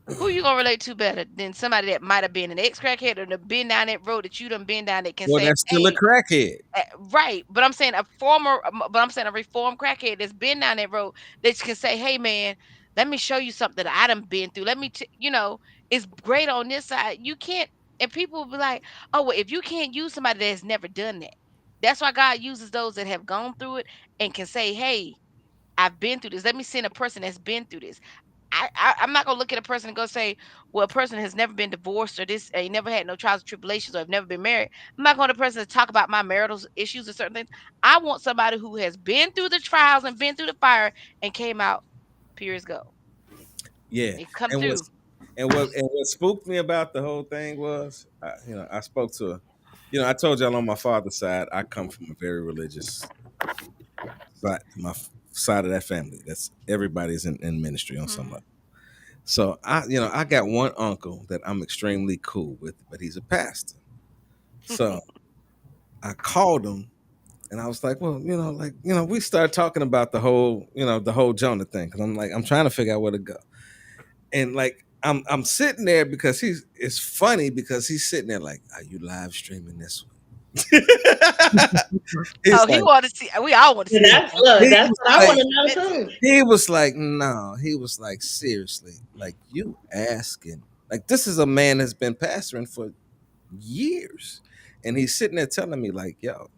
Speaker 3: who you gonna relate to better than somebody that might have been an ex-crackhead or been down that road that you done been down that can say,
Speaker 1: that's still a crackhead.
Speaker 3: Right. But I'm saying a reformed crackhead that's been down that road that can say, hey man, let me show you something that I done been through. Let me, it's great on this side. You can't, and people will be like, oh, well, if you can't use somebody that's never done that, that's why God uses those that have gone through it and can say, hey, I've been through this. Let me send a person that's been through this. I'm not gonna look at a person and go say, well, a person has never been divorced or this, he never had no trials and tribulations or have never been married. I'm not going to person to talk about my marital issues or certain things. I want somebody who has been through the trials and been through the fire and came out pure as gold.
Speaker 1: Yeah,
Speaker 3: come through.
Speaker 1: What spooked me about the whole thing was, I spoke to, I told y'all on my father's side, I come from a very religious side. My side of that family, that's everybody's in ministry on some level. So I got one uncle that I'm extremely cool with, but he's a pastor. So I called him And I was like, well, we started talking about the whole Jonah thing, because I'm trying to figure out where to go. And like I'm sitting there because it's funny because he's sitting there like, are you live streaming this one?
Speaker 3: Oh, he want to see. We all want to see.
Speaker 5: That's what I want to know too.
Speaker 1: He was like, no. He was like, seriously, like you asking, like this is a man that's been pastoring for years, and he's sitting there telling me like, yo,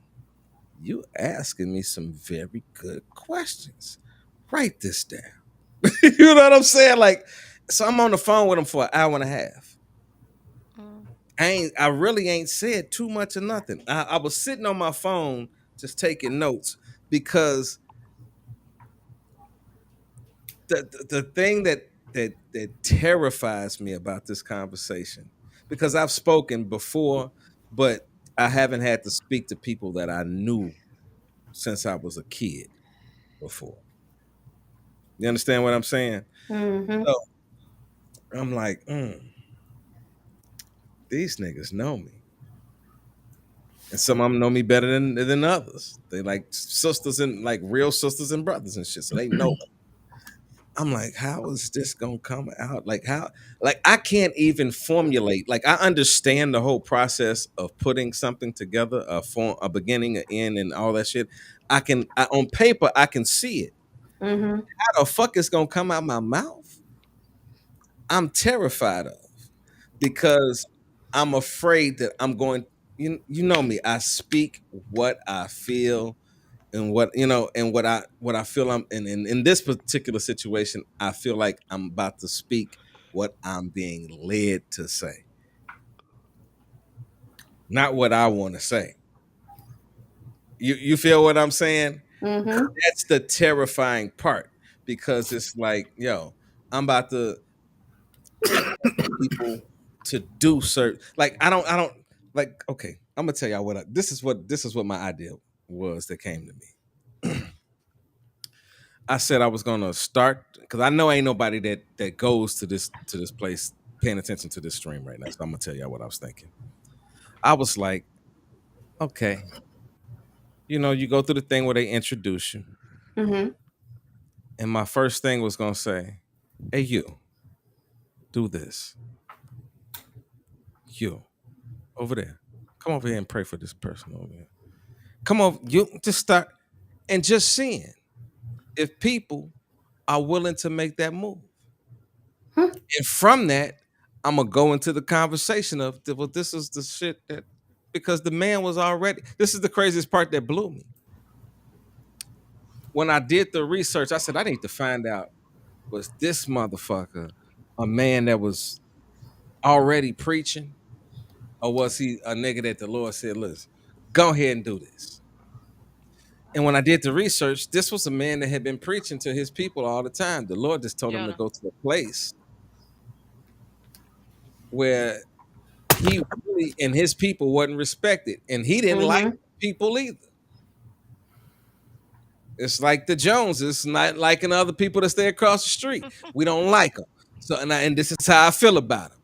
Speaker 1: you asking me some very good questions. Write this down. You know what I'm saying? Like, so I'm on the phone with him for an hour and a half. I really ain't said too much of nothing. I was sitting on my phone just taking notes because the thing that terrifies me about this conversation, because I've spoken before, but I haven't had to speak to people that I knew since I was a kid before. You understand what I'm saying?
Speaker 2: Mm-hmm.
Speaker 1: So I'm like, these niggas know me. And some of them know me better than others. They like sisters and like real sisters and brothers and shit. So they know me. I'm like, how is this gonna come out? Like how? Like I can't even formulate. Like I understand the whole process of putting something together, a beginning, an end, and all that shit. On paper, I can see it.
Speaker 2: Mm-hmm.
Speaker 1: How the fuck is gonna come out my mouth? I'm terrified of, because I'm afraid that I'm going. You know me. I speak what I feel. And what I feel in this particular situation, I feel like I'm about to speak what I'm being led to say, not what I want to say. You feel what I'm saying?
Speaker 2: Mm-hmm.
Speaker 1: That's the terrifying part, because it's like, yo, I'm about to people to do certain, like I don't like. Okay, I'm gonna tell y'all this is what my idea was that came to me. I said I was gonna start, because I know ain't nobody that goes to this place paying attention to this stream right now. So I'm gonna tell y'all what I was thinking. I was like, okay, you go through the thing where they introduce you,
Speaker 2: Mm-hmm.
Speaker 1: and my first thing was gonna say, hey, you, do this. You over there, come over here and pray for this person over here. Come over, you just start and just seeing if people are willing to make that move. And from that, I'm gonna go into the conversation of, well, this is the shit that, because the man was already. This is the craziest part that blew me. When I did the research, I said I need to find out, was this motherfucker a man that was already preaching, or was he a nigga that the Lord said, listen, go ahead and do this? And when I did the research, this was a man that had been preaching to his people all the time. The Lord just told him to go to a place where he really and his people wasn't respected, and he didn't like people either. It's like the Joneses not liking other people that stay across the street. We don't like them. So and this is how I feel about them.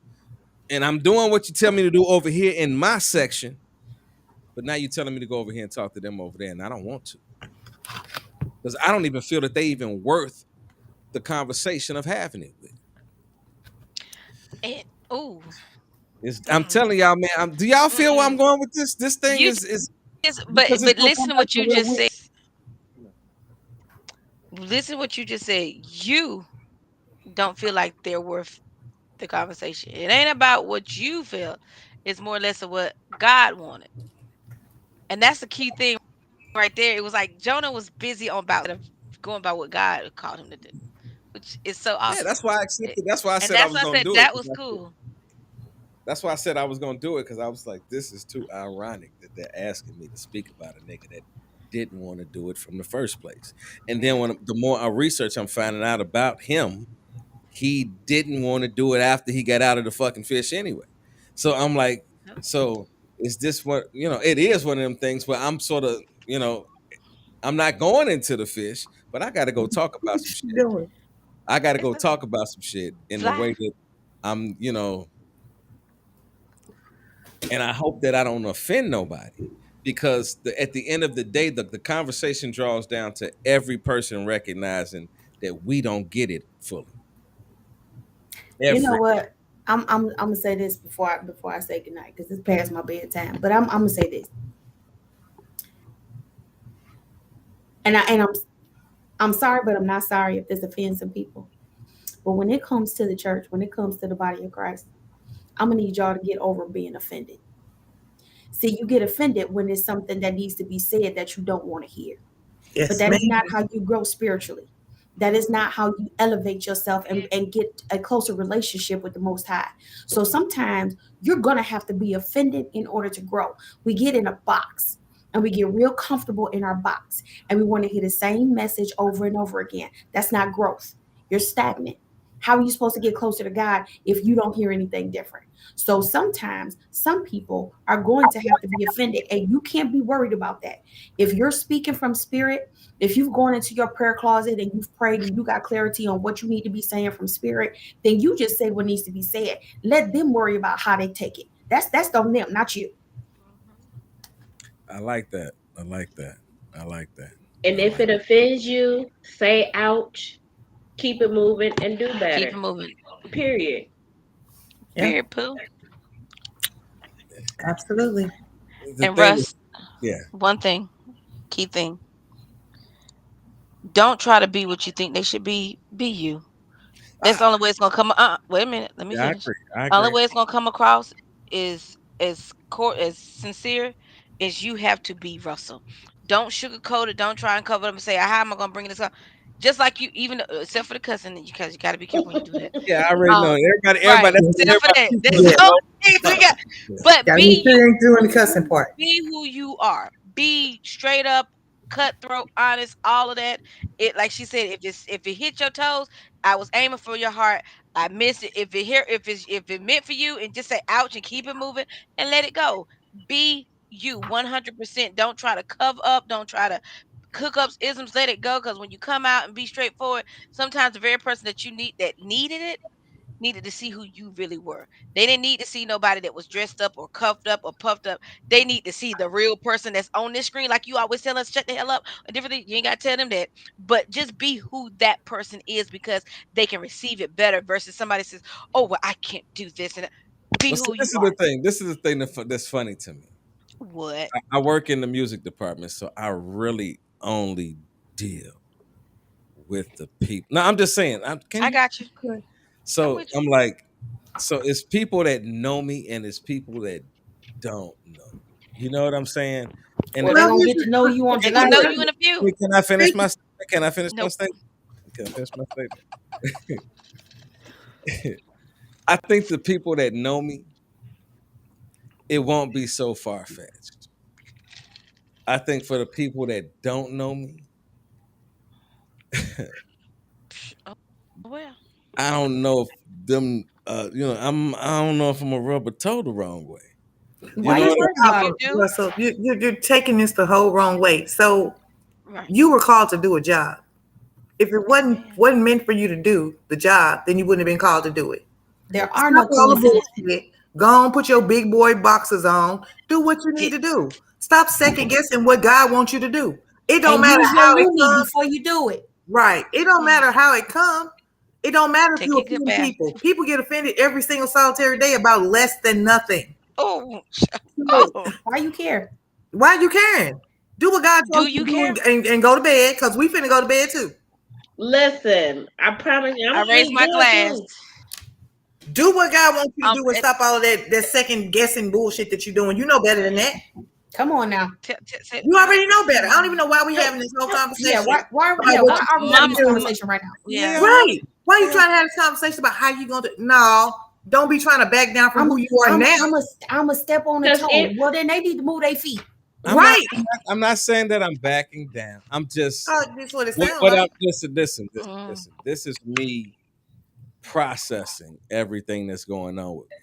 Speaker 1: And I'm doing what you tell me to do over here in my section, but now you're telling me to go over here and talk to them over there, and I don't want to, because I don't even feel that they even worth the conversation of having it with. I'm telling y'all, man. Do y'all feel where I'm going with this? This thing is.
Speaker 3: But listen to what you just said. Listen to what you just said. You don't feel like they're worth the conversation. It ain't about what you feel. It's more or less of what God wanted. And that's the key thing right there. It was like Jonah was busy going by what God called him to do, which is so awesome.
Speaker 1: Yeah, that's why I accepted. That's why I said I was going to do it.
Speaker 3: That was cool.
Speaker 1: That's why I said I was going to do it, because I was like, this is too ironic that they're asking me to speak about a nigga that didn't want to do it from the first place. And then the more I research, I'm finding out about him. He didn't want to do it after he got out of the fucking fish anyway. So I'm like, so is this what, it is one of them things where I'm sort of, I'm not going into the fish, but I got to go talk about some shit. I got to go talk about some shit in the way that I'm, and I hope that I don't offend nobody. because at the end of the day, the conversation draws down to every person recognizing that we don't get it fully.
Speaker 2: You know what? I'm gonna say this before I say goodnight because it's past my bedtime. But I'm gonna say this, and I'm sorry, but I'm not sorry if this offends some people. But when it comes to the church, when it comes to the body of Christ, I'm gonna need y'all to get over being offended. See, you get offended when it's something that needs to be said that you don't want to hear.
Speaker 4: Yes,
Speaker 2: but that is
Speaker 4: ma'am.
Speaker 2: not how you grow spiritually. That is not how you elevate yourself and get a closer relationship with the Most High. So sometimes you're going to have to be offended in order to grow. We get in a box and we get real comfortable in our box and we want to hear the same message over and over again. That's not growth. You're stagnant. How are you supposed to get closer to God if you don't hear anything different? So sometimes some people are going to have to be offended, and you can't be worried about that. If you're speaking from spirit, if you've gone into your prayer closet and you've prayed and you got clarity on what you need to be saying from spirit, then you just say what needs to be said. Let them worry about how they take it. That's on them, not you.
Speaker 1: I like that. I like that. I like that.
Speaker 5: And if it offends you, say ouch, keep it moving, and do better.
Speaker 3: Keep it moving.
Speaker 5: Period.
Speaker 3: Period, Pooh.
Speaker 4: Absolutely.
Speaker 3: And Russ,
Speaker 1: yeah.
Speaker 3: One thing, key thing. Don't try to be what you think they should be. Be you. That's the only way it's gonna come. Wait a minute. Let me
Speaker 1: Yeah,
Speaker 3: finish.
Speaker 1: I
Speaker 3: Only
Speaker 1: agree.
Speaker 3: way it's gonna come across is as sincere as you have to be, Russell. Don't sugarcoat it. Don't try and cover up and say, "How am I gonna bring this up?" Just like you, even except for the cussing, because you got to be careful when you do that.
Speaker 1: Yeah, I already know. Everybody,
Speaker 3: Right.
Speaker 1: that's what
Speaker 3: Except for that.
Speaker 1: everybody.
Speaker 3: That's all we got. But
Speaker 4: Gotta
Speaker 3: be
Speaker 4: make sure you ain't doing the cussing part.
Speaker 3: Be who you are. Be straight up, cutthroat, honest, all of that. It, like she said, if it hit your toes, I was aiming for your heart. I missed it. If it meant for you, and just say ouch and keep it moving and let it go. Be you 100%. Don't try to cover up. Don't try to cook up isms. Let it go. Because when you come out and be straightforward, sometimes the very person that needed it needed to see who you really were. They didn't need to see nobody that was dressed up or cuffed up or puffed up. They need to see the real person that's on this screen. Like you always tell us, shut the hell up and different things. You ain't got to tell them that. But just be who that person is because they can receive it better versus somebody says, oh, well, I can't do this. And be
Speaker 1: Well, see,
Speaker 3: who
Speaker 1: this
Speaker 3: you
Speaker 1: is
Speaker 3: are.
Speaker 1: the thing. This is the thing that's funny to me.
Speaker 3: What?
Speaker 1: I work in the music department, so I really only deal with the people. No, I'm just saying.
Speaker 3: I got you.
Speaker 1: So I'm like, so it's people that know me and it's people that don't know. You know what I'm saying? And
Speaker 2: Well, they're gonna get to know you on
Speaker 3: They're gonna know
Speaker 2: tonight.
Speaker 3: you in a few.
Speaker 1: Wait, can I finish my statement? Can I finish my
Speaker 3: Nope.
Speaker 1: statement? Can I finish my statement? I think the people that know me, it won't be so far-fetched. I think for the people that don't know me,
Speaker 3: Well,
Speaker 1: I don't know if them I don't know if I'm a rubber toe the wrong way.
Speaker 4: Why
Speaker 1: know
Speaker 4: you
Speaker 1: what I'm saying?
Speaker 4: Russell, you're taking this the whole wrong way. So
Speaker 3: right.
Speaker 4: You were called to do a job. If it wasn't meant for you to do the job, then you wouldn't have been called to do it.
Speaker 2: There are no
Speaker 4: all the
Speaker 2: coincidences.
Speaker 4: bullshit. Go on, put your big boy boxes on. Do what you need to do. Stop second guessing what God wants you to do. It don't
Speaker 2: And
Speaker 4: matter
Speaker 2: use your
Speaker 4: how it
Speaker 2: Rooney
Speaker 4: comes.
Speaker 2: before you do it.
Speaker 4: Right. It don't matter how it comes. It don't matter if
Speaker 3: Take
Speaker 4: you
Speaker 3: a good
Speaker 4: offend
Speaker 3: bath.
Speaker 4: people. People get offended every single solitary day about less than nothing.
Speaker 3: Oh,
Speaker 2: Why you care?
Speaker 4: Why you caring? Do what God told you to do and go to bed, because we finna go to bed too.
Speaker 5: Listen, I promise you,
Speaker 3: I raised my glass.
Speaker 4: Do what God wants you to do and stop all of that second guessing bullshit that you're doing. You know better than that.
Speaker 2: Come on now.
Speaker 4: You already know better. I don't even know why we having this whole conversation.
Speaker 2: Yeah, why are we having this conversation right now?
Speaker 3: Yeah.
Speaker 4: Right. Why are you trying to have this conversation about how you gonna do? No, don't be trying to back down from who you are now.
Speaker 2: I'm a step on the toe. Well, then they need to move their feet.
Speaker 1: I'm not saying that I'm backing down. I'm just
Speaker 4: that's what it sounds like.
Speaker 1: Listen. This is me processing everything that's going on with me.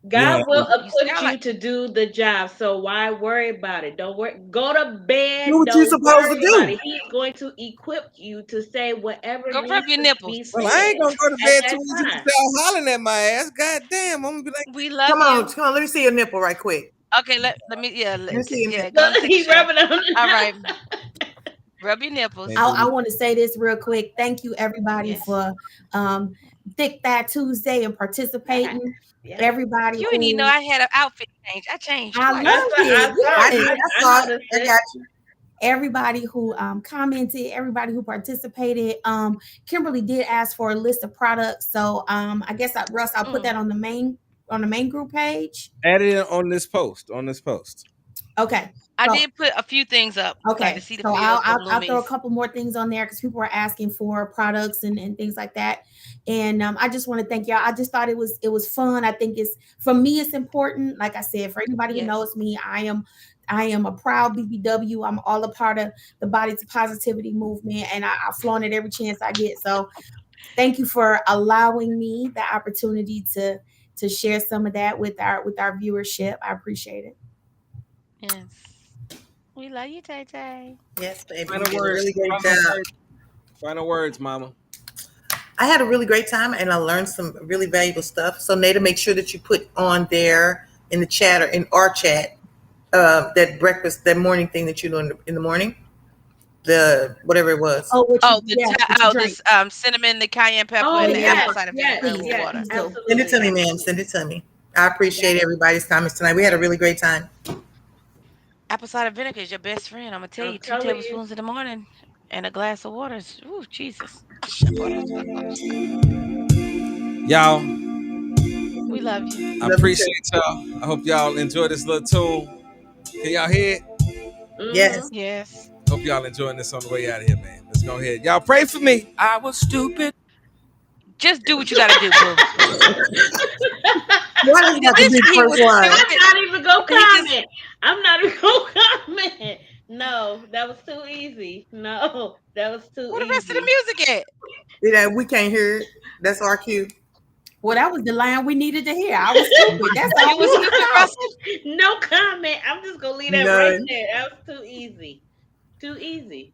Speaker 5: God will equip you to do the job, so why worry about it? Don't worry. Go to bed.
Speaker 4: Do what
Speaker 5: Don't
Speaker 4: you're supposed to
Speaker 5: worry
Speaker 4: do.
Speaker 5: about it. He's going to equip you to say whatever.
Speaker 3: Go rub your nipples.
Speaker 1: Well, I ain't gonna go to bed too easy
Speaker 5: time.
Speaker 1: without hollering at my ass. God damn, I'm gonna be like,
Speaker 3: we love
Speaker 4: Come on, let me see your nipple right quick.
Speaker 3: Okay, let me
Speaker 4: Let's see him.
Speaker 3: go and take a
Speaker 5: He
Speaker 3: shot.
Speaker 5: rubbing on it.
Speaker 3: All right. Rub your nipples.
Speaker 2: I want to say this real quick. Thank you, everybody, for Thick Fat Tuesday and participating. Everybody,
Speaker 3: You didn't even know I had an outfit change. I changed
Speaker 2: I
Speaker 3: twice.
Speaker 2: love it.
Speaker 4: I got you.
Speaker 2: Everybody who commented, everybody who participated. Kimberly did ask for a list of products, so I guess Russ, I'll put that on the main group page.
Speaker 1: Add it on this post.
Speaker 2: Okay.
Speaker 3: I did put a few things up.
Speaker 2: Okay,
Speaker 3: Like to see the
Speaker 2: so
Speaker 3: videos
Speaker 2: I'll
Speaker 3: from
Speaker 2: throw a
Speaker 3: Loomies.
Speaker 2: couple more things on there because people were asking for products and things like that. And I just want to thank y'all. I just thought it was fun. I think for me, it's important. Like I said, for anybody who knows me, I am a proud BBW. I'm all a part of the Body to Positivity movement, and I flaunt it every chance I get. So thank you for allowing me the opportunity to share some of that with our viewership. I appreciate it.
Speaker 3: Yes. We love you, Tay Tay.
Speaker 4: Yes, baby.
Speaker 1: Final
Speaker 4: You did a
Speaker 1: words.
Speaker 4: really great job.
Speaker 1: Final words, Mama.
Speaker 4: I had a really great time and I learned some really valuable stuff. So Nada, make sure that you put on there in the chat or in our chat that morning thing that you do in the morning. The whatever it was.
Speaker 3: This cinnamon, the cayenne pepper, and the apple cider vinegar water.
Speaker 4: Send it to me, ma'am. Send it to me. I appreciate everybody's comments tonight. We had a really great time.
Speaker 3: Apple cider vinegar is your best friend. I'm gonna tell you, 2 tablespoons in the morning and a glass of water. Ooh, Jesus.
Speaker 1: Y'all,
Speaker 3: we love you.
Speaker 1: I appreciate y'all. I hope y'all enjoy this little tune. Can y'all hear it?
Speaker 4: Yes.
Speaker 3: Yes.
Speaker 1: Hope y'all enjoying this on the way out of here, man. Let's go ahead. Y'all pray for me. I was stupid.
Speaker 3: Just do what you gotta do, boo.
Speaker 4: What is that?
Speaker 5: I'm not even gonna comment. I'm not even gonna comment. No, that was too easy. No, that was too easy.
Speaker 3: Where the rest of the music at?
Speaker 4: Yeah, we can't hear it. That's our cue.
Speaker 2: Well, that was the line we needed to hear. I was stupid. That's all.
Speaker 3: You was stupid,
Speaker 5: No comment. I'm just gonna leave that right there. That was too easy. Too easy.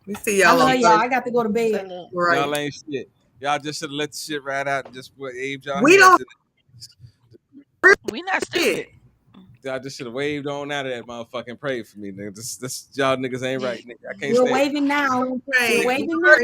Speaker 4: We see y'all.
Speaker 2: I love y'all. I got to go to bed.
Speaker 4: Right.
Speaker 1: Y'all ain't shit. Y'all just should have let the shit ride out and just waved y'all.
Speaker 4: We don't.
Speaker 3: We not stupid.
Speaker 1: Y'all just should have waved on out of that motherfucking pray for me, nigga. This y'all niggas ain't right, nigga. I can't
Speaker 2: We're
Speaker 1: stand it.
Speaker 2: waving now.
Speaker 4: Pray.
Speaker 2: We're waving now.